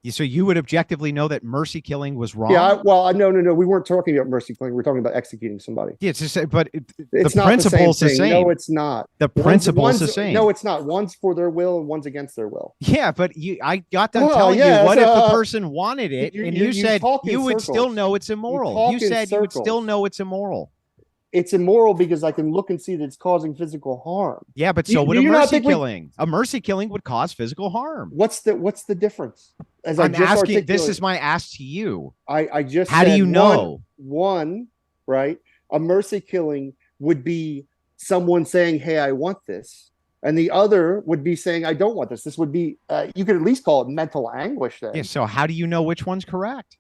So you would objectively know that mercy killing was wrong? Yeah, no. We weren't talking about mercy killing. We're talking about executing somebody. Yeah, it's just, but it's the principle's the same. No, it's not. The principle's the same. No, it's not. One's for their will and one's against their will. Yeah, but I got done telling you, what if the person wanted it and you said you would still know it's immoral? You said you would still know it's immoral. It's immoral because I can look and see that it's causing physical harm. Yeah, but so would a mercy killing. A mercy killing would cause physical harm. What's the difference? As I'm asking, this is my ask to you. I just how do you know? One, right? A mercy killing would be someone saying, "Hey, I want this," and the other would be saying, "I don't want this." This would be you could at least call it mental anguish then. Yeah. So how do you know which one's correct?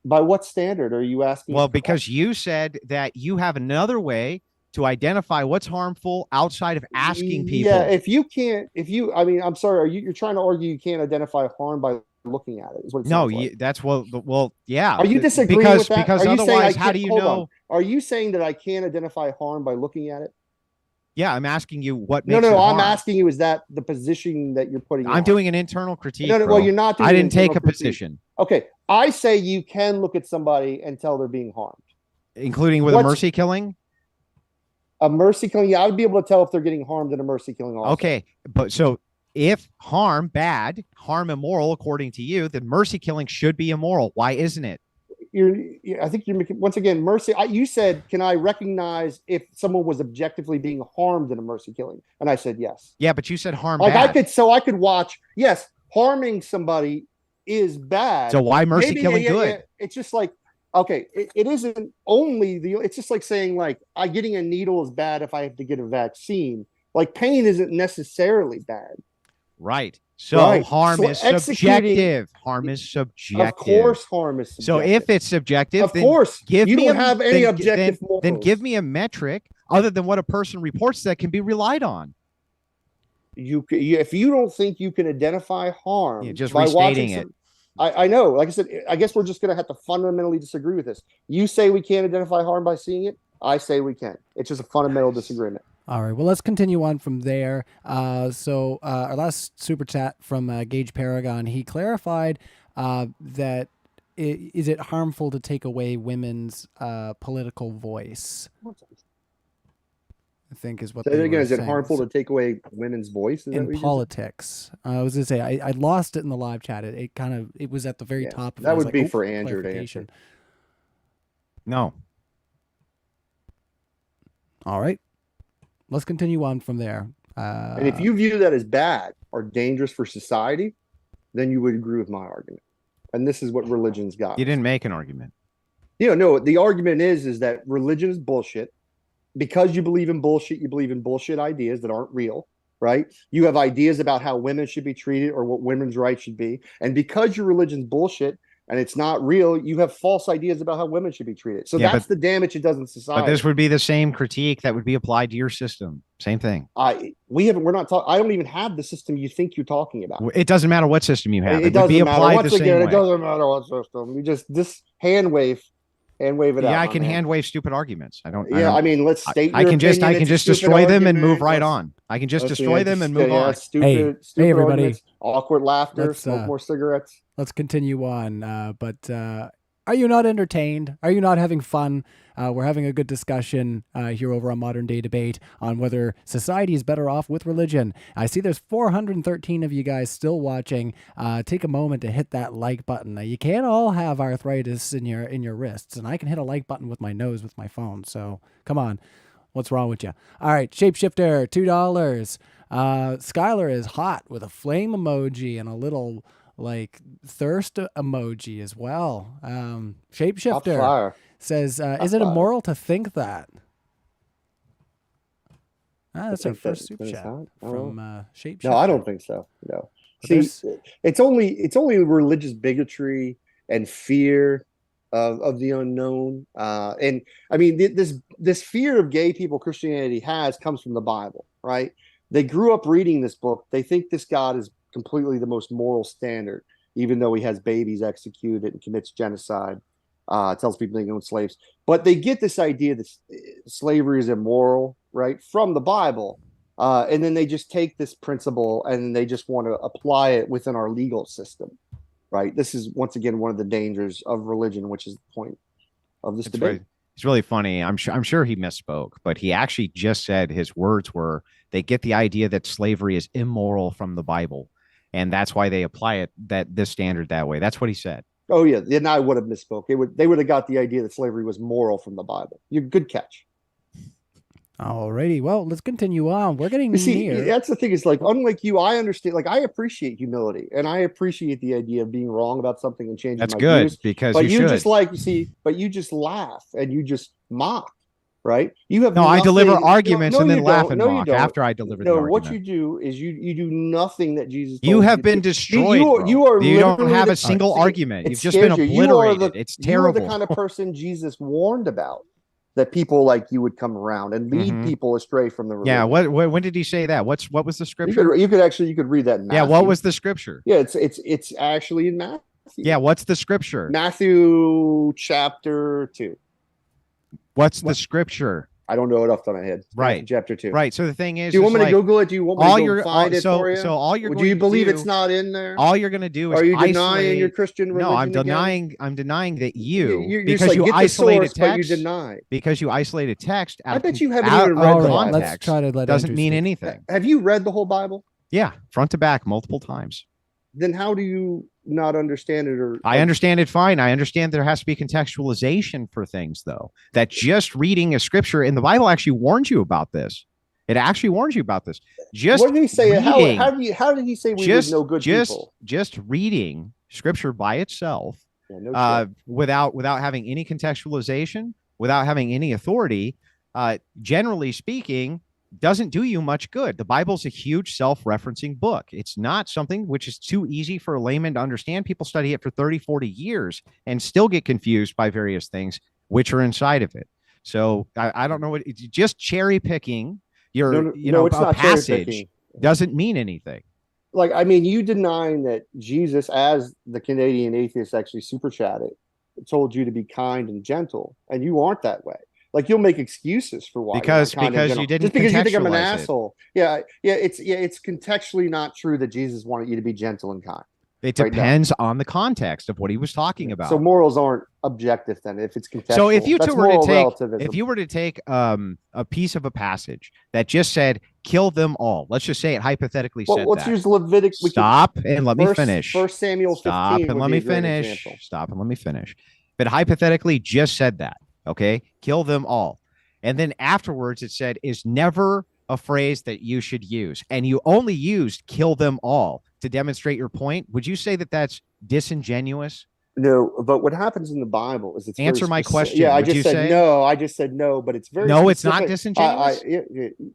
By what standard are you asking? Well, because you said that you have another way to identify what's harmful outside of asking people. Yeah, I mean, I'm sorry, you're trying to argue you can't identify harm by looking at it, is what it sounds like. That's well, yeah. Are you disagreeing with that? Because otherwise, how do you know? Are you saying that I can't identify harm by looking at it? Yeah, I'm asking you what makes No, I'm harm. asking you, is that the position that you're putting I'm doing an internal critique. No, well, you're not doing I didn't take a position. Okay, I say you can look at somebody and tell they're being harmed. Including with a mercy killing? A mercy killing, yeah, I would be able to tell if they're getting harmed in a mercy killing also. Okay, but so if harm bad, harm immoral, according to you, then mercy killing should be immoral. Why isn't it? I think you're making, once again, mercy. You said, can I recognize if someone was objectively being harmed in a mercy killing? And I said yes. Yeah, but you said harm bad. I could watch. Yes, harming somebody is bad. So why mercy killing good? It's just like Okay, it isn't only it's just like saying like I getting a needle is bad if I have to get a vaccine. Like pain isn't necessarily bad. Right. So Right. harm is subjective. Harm is subjective. Of course, harm is So subjective. if it's subjective, Of then course, give you me don't have any objective then morals. give me a metric other than what a person reports that can be relied on. If you don't think you can identify harm Just by restating watching it. I know. Like I said, I guess we're just going to have to fundamentally disagree with this. You say we can't identify harm by seeing it. I say we can. It's just a fundamental disagreement. All right. Well, let's continue on from there. So our last super chat from Gage Paragon, he clarified that is it harmful to take away women's political voice? I think is what So they again, were is it saying. harmful to take away women's voice in politics? I was gonna say I lost it in the live chat. It was at the very top. That would be for Andrew to answer. No. All right. Let's continue on from there. And if you view that as bad or dangerous for society, then you would agree with my argument. And this is what religion's got. You didn't make an argument. No, the argument is that religion is bullshit. Because you believe in bullshit ideas that aren't real, right? You have ideas about how women should be treated or what women's rights should be. And because your religion's bullshit and it's not real, you have false ideas about how women should be treated. So that's the damage it does in society. But this would be the same critique that would be applied to your system. Same thing. We're not talking. I don't even have the system you think you're talking about. It doesn't matter what system you have. It doesn't be matter. applied Once the same again, way. it doesn't matter what system. We just this hand wave it out. Yeah, I can hand wave stupid arguments. I mean, let's state. I can just destroy them and move right on. I can just destroy them and move on. Stupid hey, everybody! Awkward laughter. Smoke more cigarettes. Let's continue on. But are you not entertained? Are you not having fun? We're having a good discussion here over on Modern Day Debate on whether society is better off with religion. I see there's 413 of you guys still watching. Take a moment to hit that like button. Now, you can't all have arthritis in your wrists, and I can hit a like button with my nose with my phone. So come on, what's wrong with you? All right, Shapeshifter, $2. Skylar is hot with a flame emoji and a little like thirst emoji as well. Shapeshifter says, is it immoral to think that? That's our first super chat from Shapeshifter. No, I don't think so. No. See, it's only religious bigotry and fear of the unknown. And I mean, this fear of gay people Christianity comes from the Bible, right? They grew up reading this book. They think this God is completely the most moral standard, even though he has babies executed and commits genocide, tells people they own slaves. But they get this idea that slavery is immoral, right, from the Bible. And then they just take this principle and they just want to apply it within our legal system, right? This is, once again, one of the dangers of religion, which is the point of this debate. It's really funny. I'm sure he misspoke, but he actually just said his words were, they get the idea that slavery is immoral from the Bible. And that's why they apply this standard that way. That's what he said. Oh yeah, then I would have misspoke. They would have got the idea that slavery was moral from the Bible. Good catch. Alrighty, well, let's continue on. We're getting near. That's the thing. Is like, unlike you, I understand. Like, I appreciate humility, and I appreciate the idea of being wrong about something and changing. That's my good views. because but you just you just laugh and you just mock. Right? You have I deliver arguments and then laugh and mock after I deliver the argument. What you do is you do nothing that Jesus told you have been destroyed. You don't have a single argument. You've just been obliterated. It's terrible. You are the kind of person Jesus warned about, that people like you would come around and lead people astray from the religion. Yeah. When did he say that? What was the scripture? You could read that in Matthew. Yeah. What was the scripture? Yeah. It's actually in Matthew. Yeah. What's the scripture? Matthew chapter 2. What's the scripture? I don't know it off the top of my head. Right. Chapter 2. Right. So the thing is, do you want me to Google it? Do you want me to find it for you? So all you're do you believe it's not in there? All you're going to do is are you denying your Christian religion? No, I'm denying that you're because you isolated text. But you deny because you isolated text. I bet you haven't even read the Bible. Let's try to let doesn't mean anything. Have you read the whole Bible? Yeah, front to back, multiple times. Then how do you not understand it? Or I understand it fine. I understand there has to be contextualization for things, though. That just reading a scripture in the Bible actually warns you about this. It actually warns you about this. Just what did he say? Reading, how did he say we would know good people? Just reading scripture by itself Yeah, no shit. without having any contextualization, without having any authority, generally speaking, doesn't do you much good. The Bible's a huge self-referencing book. It's not something which is too easy for a layman to understand. People study it for 30, 40 years and still get confused by various things which are inside of it. So I don't know what just cherry picking your it's not passage doesn't mean anything. Like, I mean, you denying that Jesus, as the Canadian atheist actually super chatted, told you to be kind and gentle, and you aren't that way. Like, you'll make excuses for why because you didn't just because you think I'm an contextualize it. asshole. It's contextually not true that Jesus wanted you to be gentle and kind. It depends on the context of what he was talking about. So morals aren't objective then if it's contextual. So if you That's were to moral take relativism. if you were to take a piece of a passage that just said kill them all, let's just say it hypothetically said let's that. use Leviticus. Stop and let me finish. First Samuel 15. Stop and let me finish. Stop and let me finish. But hypothetically just said that. Okay, kill them all, and then afterwards it said is never a phrase that you should use, and you only used kill them all to demonstrate your point. Would you say that that's disingenuous? No, but what happens in the Bible is it's answer my question. Yeah, I just said no. I just said no, but it's very no. specific. It's not disingenuous.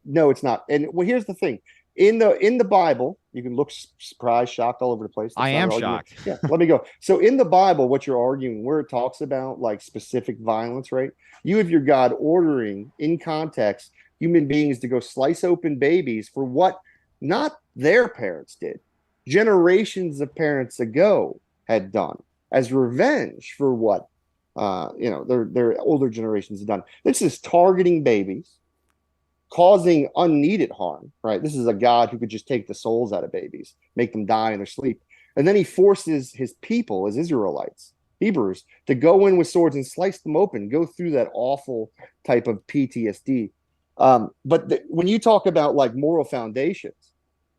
No, it's not. And well, here's the thing: in the Bible, you can look surprised, shocked, all over the place. I am shocked. Yeah, let me go. So in the Bible, what you're arguing, where it talks about like specific violence, right? You have your God ordering in context human beings to go slice open babies for what not their parents did, generations of parents ago had done as revenge for what their older generations have done. This is targeting babies, causing unneeded harm, right? This is a God who could just take the souls out of babies, make them die in their sleep. And then he forces his people, as Israelites, Hebrews, to go in with swords and slice them open, go through that awful type of PTSD. When you talk about like moral foundations,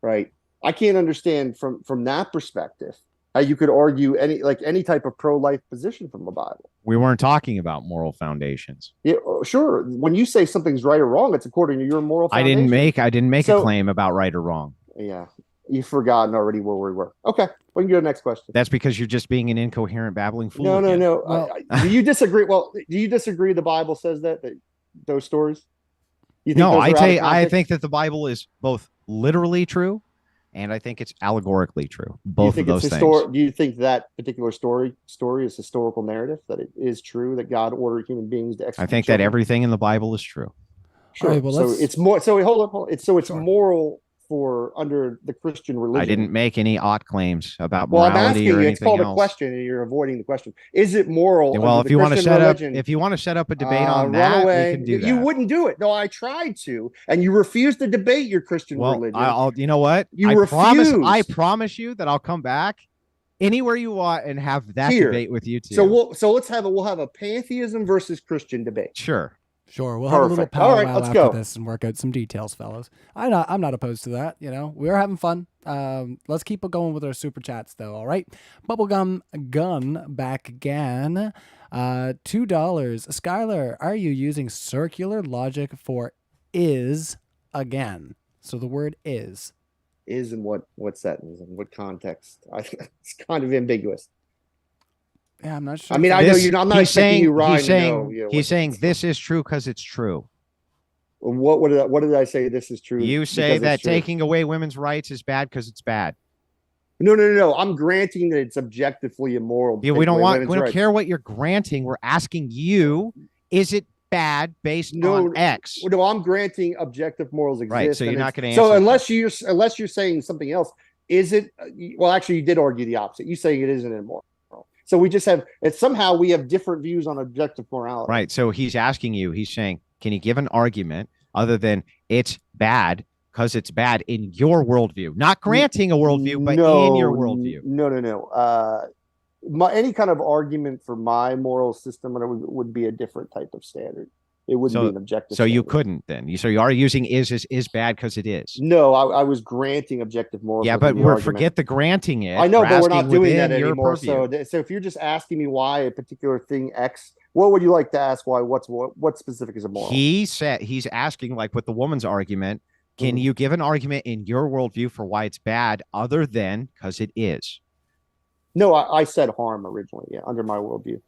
right? I can't understand from that perspective how you could argue any type of pro-life position from the Bible. We weren't talking about moral foundations. Yeah, sure. When you say something's right or wrong, it's according to your moral foundation. I didn't make a claim about right or wrong. Yeah. You've forgotten already where we were. Okay. We can go to the next question. That's because you're just being an incoherent, babbling fool. No. Well, do you disagree? Well, do you disagree the Bible says that those stories? No, I think that the Bible is both literally true and I think it's allegorically true. Both of those things. Do you think that particular story is historical narrative, that it is true that God ordered human beings to execute? I think that everything in the Bible is true. Sure. Right, so it's more. So hold on. It's moral for under the Christian religion. I didn't make any ought claims about morality. Well, I'm asking you. It's called a question, and you're avoiding the question. Is it moral? Well, if you want to set up a debate on that, we can do that. You wouldn't do it. No, I tried to, and you refused to debate your Christian religion. You know what? I promise you that I'll come back anywhere you want and have that debate with you too. So we'll have a pantheism versus Christian debate. Sure. We'll have a little powwow after this and work out some details, fellas. I'm not opposed to that. We're having fun. Let's keep going with our super chats, though. All right, Bubblegum Gun back again. $2. Skylar, are you using circular logic for is again? So the word is in what sentence and what context? It's kind of ambiguous. Yeah, I'm not sure. I mean, I know you're not. I'm not expecting you, Ryan. He's saying this is true because it's true. What did I say? This is true. You say that taking away women's rights is bad because it's bad. No. I'm granting that it's objectively immoral. Yeah, we don't care what you're granting. We're asking you, is it bad based on X? No, I'm granting objective morals exist. Right. So you're not going to answer. So unless you're saying something else, is it? Well, actually, you did argue the opposite. You saying it isn't immoral. So we just have somehow we have different views on objective morality. Right. So he's asking you, he's saying, can you give an argument other than it's bad because it's bad in your worldview? Not granting a worldview, but in your worldview. No. Any kind of argument for my moral system would be a different type of standard. It wouldn't be an objective. So you couldn't then. So you are using is bad because it is. No, I was granting objective morals. Yeah, but forget the granting it. I know, but we're not doing that anymore. So if you're just asking me why a particular thing X, what would you like to ask? Why? What specific is a moral? He said he's asking, like with the woman's argument, can you give an argument in your worldview for why it's bad other than because it is? No, I said harm originally. Yeah, under my worldview.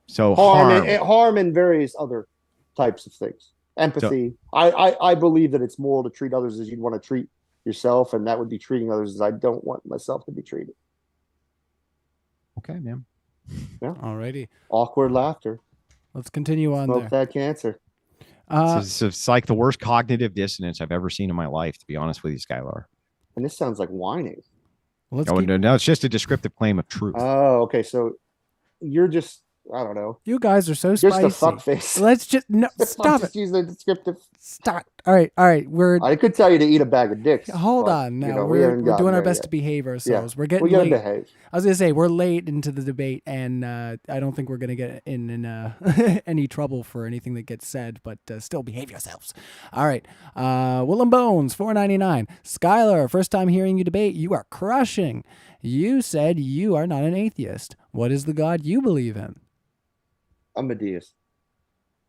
So Harm and various other types of things. Empathy. I believe that it's moral to treat others as you'd want to treat yourself, and that would be treating others as I don't want myself to be treated. Okay, man. Yeah. Alrighty. Awkward laughter. Let's continue on Smoke there. that cancer. It's like the worst cognitive dissonance I've ever seen in my life, to be honest with you, Skylar. And this sounds like whining. No, it's just a descriptive claim of truth. Oh, okay. So you're just, I don't know. You guys are so Just spicy. a fuckface. Let's just stop it. Use the descriptive. Stop. All right. I could tell you to eat a bag of dicks. Hold on. Now we're doing our best to behave ourselves. Yeah. We're getting late. Behave. I was gonna say we're late into the debate, and I don't think we're gonna get in any trouble for anything that gets said. But still, behave yourselves. All right. Willem Bones, $4.99. Skylar, first time hearing you debate. You are crushing. You said you are not an atheist. What is the God you believe in? I'm a deist.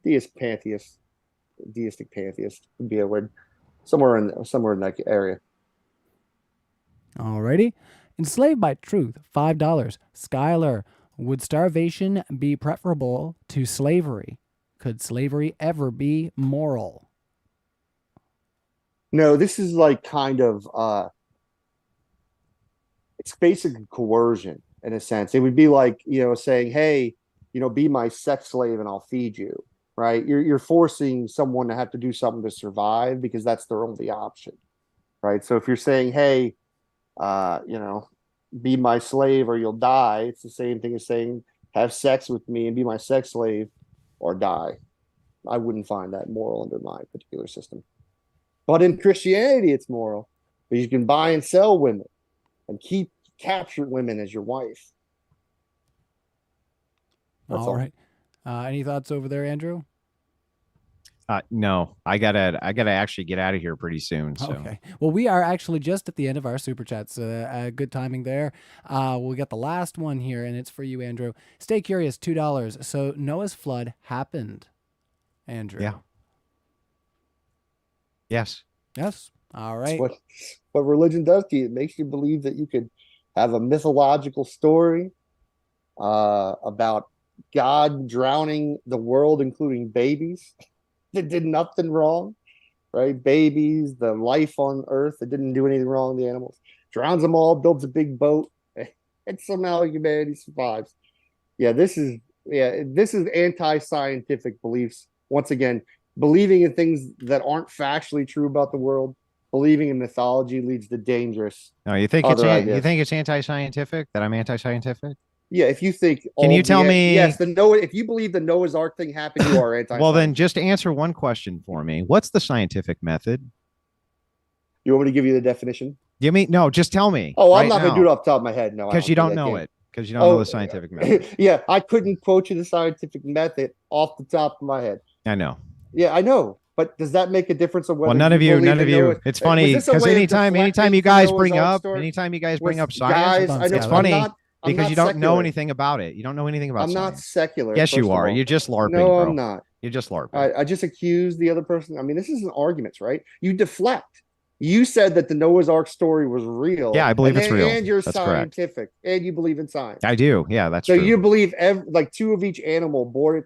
Deistic pantheist would be a word. Somewhere in that area. Alrighty. Enslaved by Truth, $5. Skylar, would starvation be preferable to slavery? Could slavery ever be moral? No, this is like kind of it's basic coercion in a sense. It would be like, saying, hey, be my sex slave and I'll feed you, right? You're forcing someone to have to do something to survive because that's their only option, right? So if you're saying, hey, be my slave or you'll die, it's the same thing as saying, have sex with me and be my sex slave or die. I wouldn't find that moral under my particular system. But in Christianity, it's moral because you can buy and sell women and capture women as your wife. All right. Any thoughts over there, Andrew? No, I gotta actually get out of here pretty soon. So. Okay. Well, we are actually just at the end of our super chats. Good timing there. We'll get the last one here, and it's for you, Andrew. Stay curious, $2. So Noah's flood happened, Andrew. Yeah. Yes. Yes. All right. That's what religion does to you. It makes you believe that you could have a mythological story about God drowning the world, including babies that did nothing wrong, right? Babies, the life on earth that didn't do anything wrong, the animals, drowns them all, builds a big boat, and somehow humanity survives. This is anti-scientific beliefs. Once again, believing in things that aren't factually true about the world, believing in mythology leads to dangerous. No, you think it's anti-scientific? That I'm anti-scientific? Yeah, if you think, can you tell me? Yes, if you believe the Noah's Ark thing happened, you are anti. Well, then just answer one question for me. What's the scientific method? You want me to give you the definition? No, just tell me. Oh, I'm not going to do it off the top of my head. No, because you don't know it. Because you don't know the scientific method. Yeah, I couldn't quote you the scientific method off the top of my head. I know. Yeah, I know. But does that make a difference on whether? Well, none of you. It's funny because anytime you guys bring up science, it's funny. Because you don't know anything about it. You don't know anything about science. I'm not secular. Yes, you are. You're just LARPing, No, bro. I'm not. You're just LARPing. I just accused the other person. I mean, this isn't arguments, right? You deflect. You said that the Noah's Ark story was real. Yeah, I believe it's real. And you're that's scientific. Correct. And you believe in science. I do. Yeah, that's true. So you believe like two of each animal boarded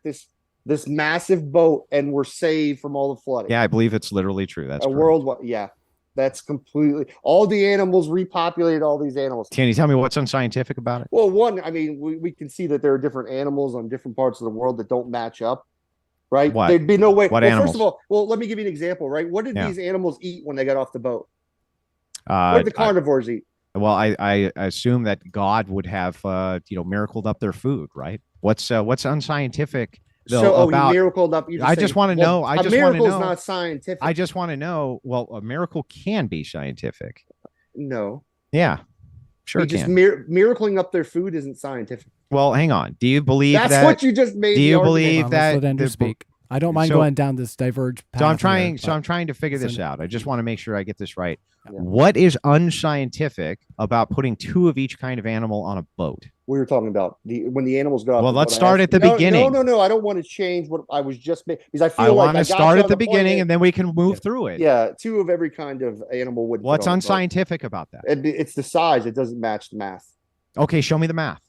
this massive boat and were saved from all the flooding. Yeah, I believe it's literally true. That's worldwide. Yeah. That's completely all the animals repopulated all these animals. Can you tell me what's unscientific about it? Well, I mean, we can see that there are different animals on different parts of the world that don't match up, right? What? There'd be no way. What animals? First of all, let me give you an example, right? What did these animals eat when they got off the boat? What did the carnivores eat? Well, I assume that God would have miracled up their food, right? What's unscientific? He miracled up. I just want to know. A miracle is not scientific. I just want to know. Well, a miracle can be scientific. No. Yeah. Sure. Just miracling up their food isn't scientific. Well, hang on. Do you believe that's what you just made? Do you believe that? Let Andrew speak. I don't mind going down this diverge path. So I'm trying to figure this out. I just want to make sure I get this right. Yeah. What is unscientific about putting two of each kind of animal on a boat? We were talking about when the animals go. Well, let's start at the beginning. No. I don't want to change what I was just making because I want to start at the beginning and then we can move through it. Yeah, two of every kind of animal would. What's unscientific about that? It's the size. It doesn't match the math. Okay, show me the math.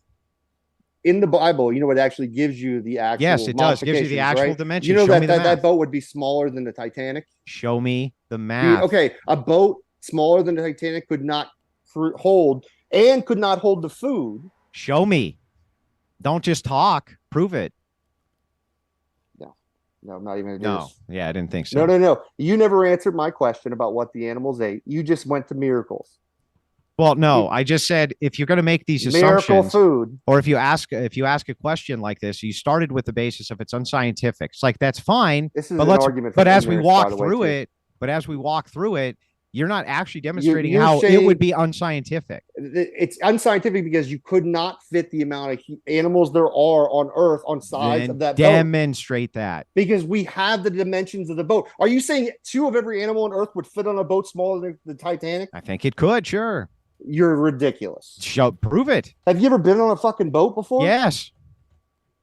In the Bible, it actually gives you the actual. Yes, it does. Gives you the actual right? dimensions. You know show me the that math. boat would be smaller than the Titanic. Show me the math. Okay, a boat smaller than the Titanic could not hold the food. Show me. Don't just talk. Prove it. No, I'm not even going to do No. this. Yeah, I didn't think so. No. You never answered my question about what the animals ate. You just went to miracles. Well, no, I just said if you're going to make these Miracle assumptions, food, or if you ask a question like this, you started with the basis of it's unscientific. It's like that's fine. This is but an argument. But as we walk through it, you're not actually demonstrating how it would be unscientific. It's unscientific because you could not fit the amount of animals there are on Earth on size of that boat. Demonstrate that. Because we have the dimensions of the boat. Are you saying 2 of every animal on Earth would fit on a boat smaller than the Titanic? I think it could, sure. You're ridiculous. Prove it. Have you ever been on a fucking boat before? Yes.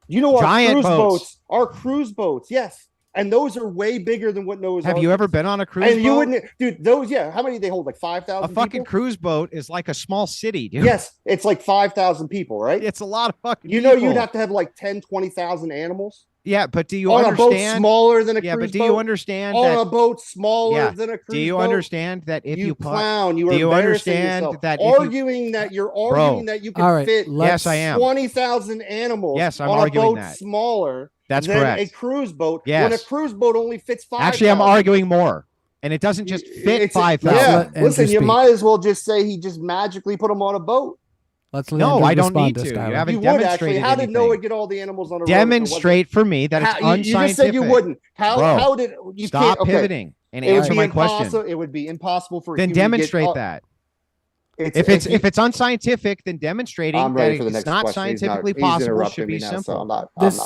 You know, giant boats. Our cruise boats, yes. And those are way bigger than what Noah's Ark. Have you ever been on a cruise boat? You wouldn't, dude, those, yeah. How many do they hold? Like 5,000 people? A fucking cruise boat is like a small city, dude. Yes, it's like 5,000 people, right? It's a lot of fucking people. You'd have to have like 10, 20,000 animals. Yeah, but do you understand? On a boat smaller than a cruise boat? Yeah, but do you understand on a boat smaller than a cruise boat? Do you understand that if you clown, you are do you understand yourself. that arguing that you're arguing that you can fit yes, I am 20,000 animals yes, I'm on arguing a boat that. smaller That's than correct. a cruise boat yes. when a cruise boat only fits 5,000? Actually, I'm arguing more. And it doesn't just fit 5,000. Yeah, listen, you might as well just say he just magically put them on a boat. No, I don't need to. You haven't demonstrated How did anything. Noah get all the animals on a Demonstrate for me that it's unscientific. You just said you wouldn't. How did you stop pivoting and answer my question? It would be impossible for then demonstrate that. If it's unscientific, then demonstrating that it's not scientifically possible should be simple. I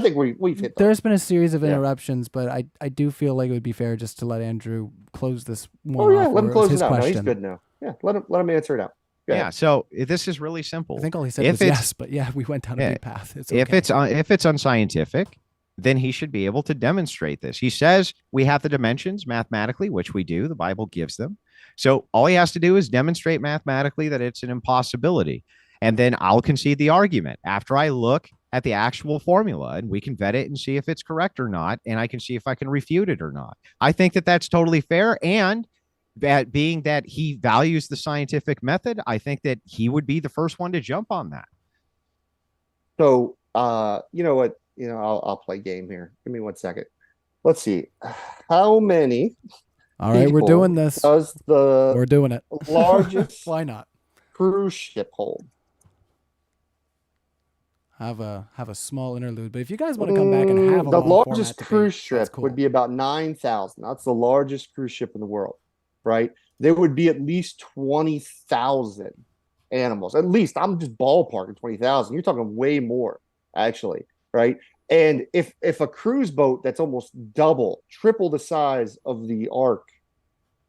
think we've hit. There's been a series of interruptions, but I do feel like it would be fair just to let Andrew close this one. Let him close it out. No, he's good now. Yeah, let him answer it out. Yeah, so this is really simple. I think all he said was yes, but yeah, we went down a big path. It's okay. If it's unscientific, then he should be able to demonstrate this. He says we have the dimensions mathematically, which we do. The Bible gives them. So all he has to do is demonstrate mathematically that it's an impossibility. And then I'll concede the argument after I look at the actual formula and we can vet it and see if it's correct or not. And I can see if I can refute it or not. I think that that's totally fair. And that being that he values the scientific method, I think that he would be the first one to jump on that. So, you know what? I'll play game here. Give me 1 second. Let's see. How many? All right, we're doing this. We're doing it. Largest Why not? Cruise ship hold. Have a small interlude, but if you guys want to come back and have the largest cruise ship would be about 9,000. That's the largest cruise ship in the world, right? There would be at least 20,000 animals. At least I'm just ballparking 20,000. You're talking way more, actually, right? And if a cruise boat that's almost triple the size of the Ark,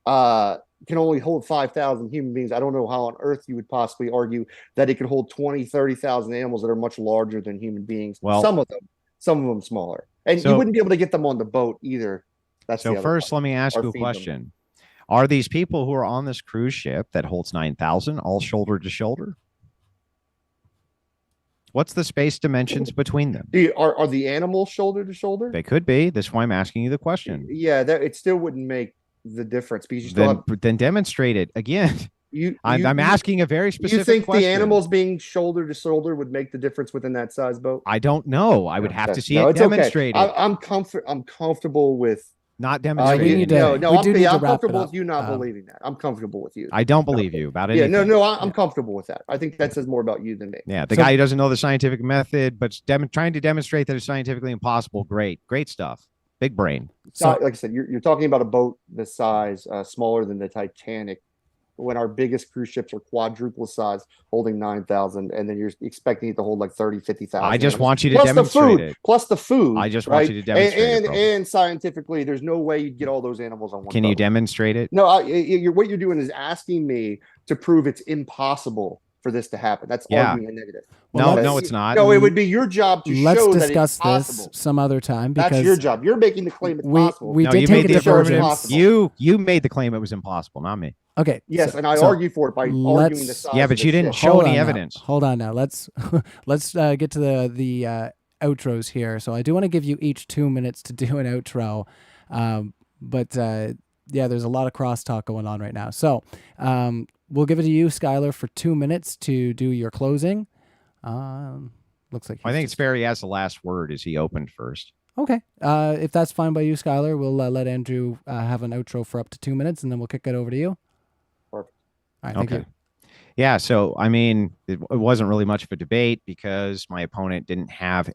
can only hold 5,000 human beings, I don't know how on earth you would possibly argue that it could hold 20, 30,000 animals that are much larger than human beings. Well, some of them smaller. And you wouldn't be able to get them on the boat either. So first, let me ask you a question. Are these people who are on this cruise ship that holds 9,000 all shoulder to shoulder? What's the space dimensions between them? Are the animals shoulder to shoulder? They could be. That's why I'm asking you the question. Yeah, it still wouldn't make the difference because you still then demonstrate it again. I'm asking a very specific question. The animals being shoulder to shoulder would make the difference within that size boat? I don't know. I would have to see it demonstrated. Okay. I'm comfortable with not demonstrated. I'm comfortable with you not believing that. I'm comfortable with you. I don't believe you about anything. I'm comfortable with that. I think that says more about you than me. Yeah, the guy who doesn't know the scientific method, but trying to demonstrate that it's scientifically impossible. Great stuff. Big brain. So, like I said, you're talking about a boat this size, smaller than the Titanic, when our biggest cruise ships are quadruple size, holding 9,000, and then you're expecting it to hold like 30, 50,000. I just want you to demonstrate it. Plus the food. I just want you to demonstrate it. And scientifically, there's no way you'd get all those animals on one boat. Can you demonstrate it? No, what you're doing is asking me to prove it's impossible for this to happen. That's Yeah. arguing a negative. Well, no, it's not. No, it would be your job to Let's show discuss that it's this possible. some other time, because That's your job. You're making the claim it's possible. we No, did you take made a the affirmative. divergence. You made the claim it was impossible, not me. Okay. Yes, and I argue for it by arguing the size. Yeah, but of you the didn't ship. show any evidence. Hold on now. Let's get to the outros here. So I do want to give you each 2 minutes to do an outro, but yeah, there's a lot of crosstalk going on right now. So we'll give it to you, Skylar, for 2 minutes to do your closing. Looks like I think it's fair. He has the last word as he opened first. Okay. If that's fine by you, Skylar, we'll let Andrew have an outro for up to 2 minutes, and then we'll kick it over to you. Perfect. All right. Thank you. Yeah. So, I mean, it wasn't really much of a debate because my opponent didn't have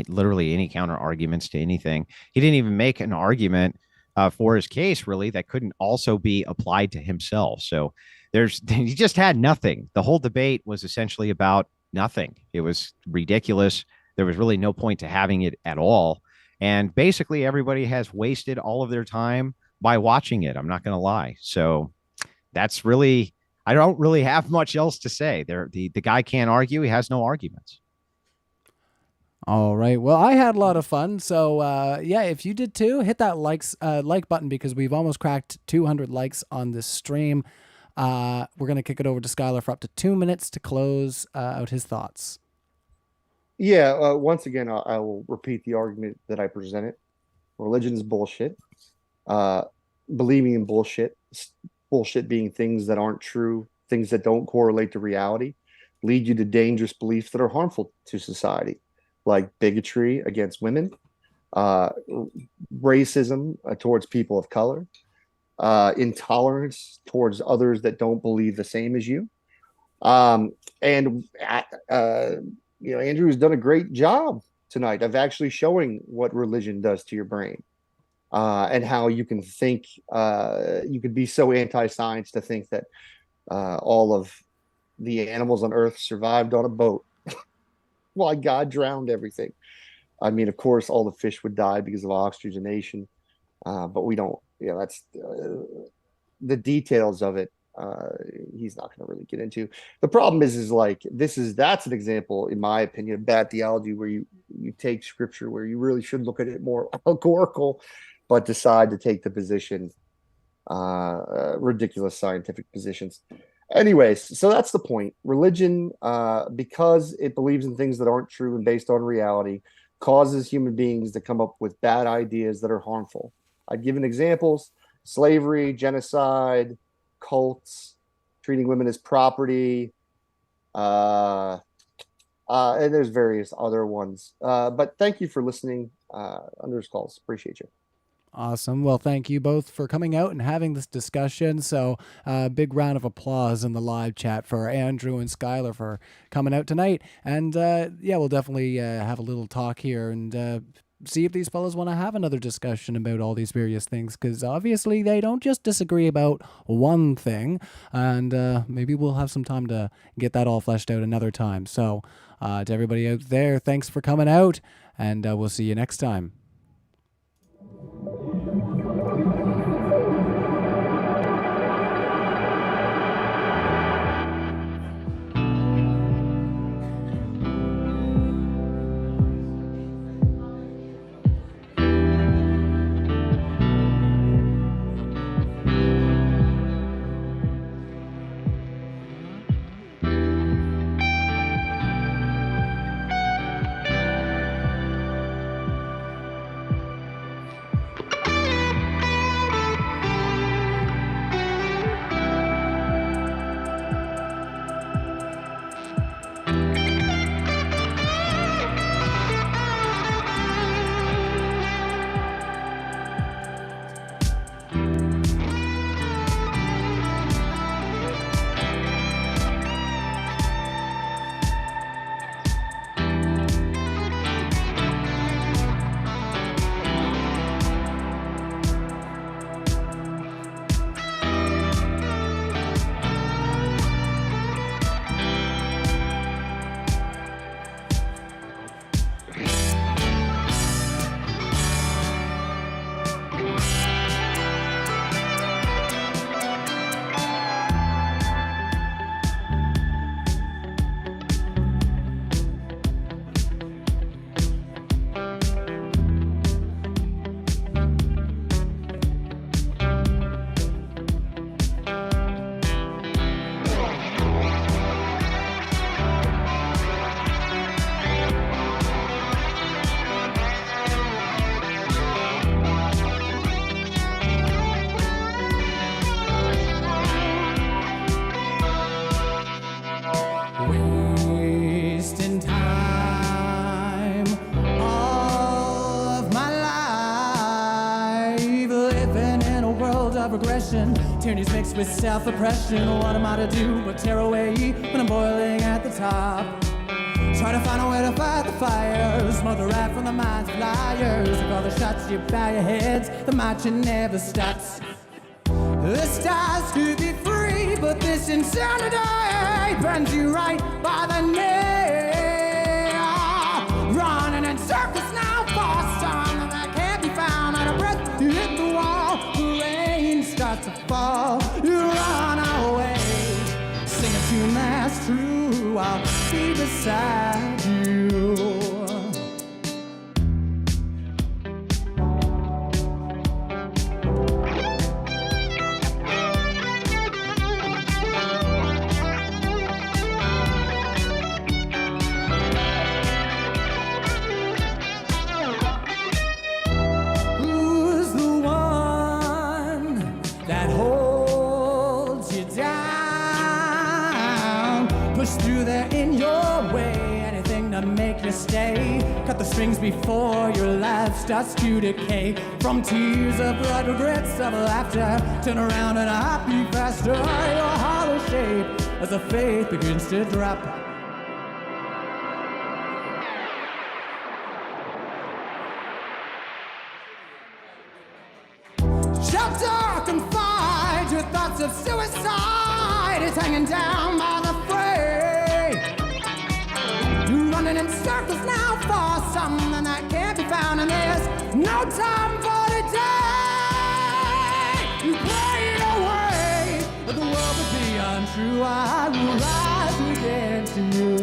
literally any counter arguments to anything. He didn't even make an argument for his case, really, that couldn't also be applied to himself. So he just had nothing. The whole debate was essentially about nothing. It was ridiculous. There was really no point to having it at all. And basically everybody has wasted all of their time by watching it. I'm not going to lie. So that's really, I don't really have much else to say. The guy can't argue. He has no arguments. All right. Well, I had a lot of fun. So yeah, if you did too, hit that like button, because we've almost cracked 200 likes on this stream. We're going to kick it over to Skylar for up to 2 minutes to close out his thoughts. Yeah, once again, I will repeat the argument that I presented. Religion is bullshit. Believing in bullshit being things that aren't true, things that don't correlate to reality, lead you to dangerous beliefs that are harmful to society, like bigotry against women, racism towards people of color, intolerance towards others that don't believe the same as you. Andrew's done a great job tonight of actually showing what religion does to your brain, and how you can think, you could be so anti-science to think that all of the animals on Earth survived on a boat while God drowned everything. I mean, of course, all the fish would die because of oxygenation, but we don't, that's the details of it. He's not going to really get into. The problem is like, that's an example, in my opinion, of bad theology, where you take scripture where you really should look at it more allegorical, but decide to take the position, ridiculous scientific positions. Anyways, so that's the point. Religion, because it believes in things that aren't true and based on reality, causes human beings to come up with bad ideas that are harmful. I've given examples: slavery, genocide, cults, treating women as property, and there's various other ones. But thank you for listening. Under calls, appreciate you. Awesome. Well, thank you both for coming out and having this discussion. So big round of applause in the live chat for Andrew and Skylar for coming out tonight. And yeah, we'll definitely have a little talk here and see if these fellas want to have another discussion about all these various things, because obviously they don't just disagree about one thing. And maybe we'll have some time to get that all fleshed out another time. So to everybody out there, thanks for coming out, and we'll see you next time. of regression. Tyranny's mixed with self-oppression. What am I to do but tear away when I'm boiling at the top? Try to find a way to fight the fires. Smoke the rat from the mind's flyers. With all the shots you bow your heads, the marching never stops. The stars could be free, but this insanity burns you right by the knee. Running in circles now for something that can't be found. Out of breath, you hit the wall. The rain starts to fall. You run away. Sing a tune that's true. I'll be beside you. Stay. Cut the strings before your life starts to decay. From tears of blood, regrets of laughter, turn around and a heartbeat faster. Your hollow shape as the faith begins to drop. Shelter, confined, your thoughts of suicide is hanging down by the fray. Running in circles now for something that can't be found, and there's no time for today. You pray it away, but the world would be untrue. I will rise against you.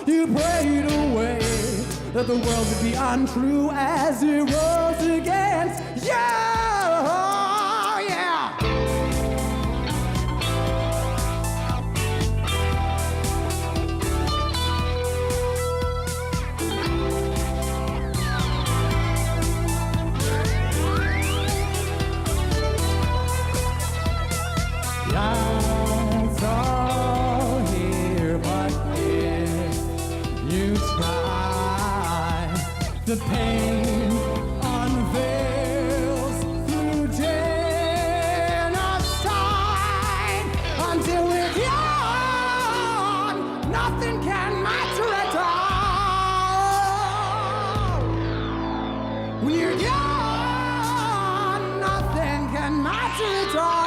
You prayed away that the world would be untrue as it rose against you. Yeah. Lights all here, but if you try, the pain unveils through genocide. Until we're gone, nothing can matter at all. When you're gone, nothing can matter at all.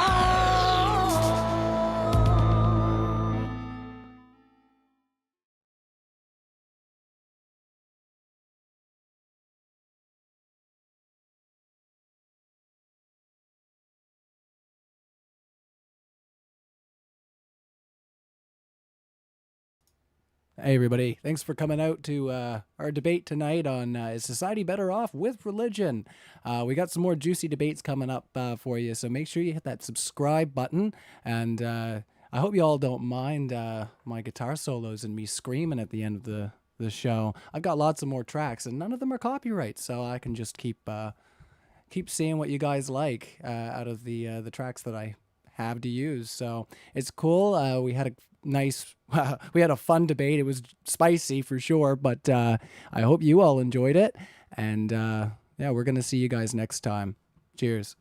Hey, everybody. Thanks for coming out to our debate tonight on is society better off with religion? We got some more juicy debates coming up for you, so make sure you hit that subscribe button. And I hope you all don't mind my guitar solos and me screaming at the end of the show. I've got lots of more tracks, and none of them are copyright, so I can just keep seeing what you guys like out of the tracks that I have to use. So it's cool. We had a nice, we had a fun debate. It was spicy for sure, but I hope you all enjoyed it. And yeah, we're going to see you guys next time. Cheers.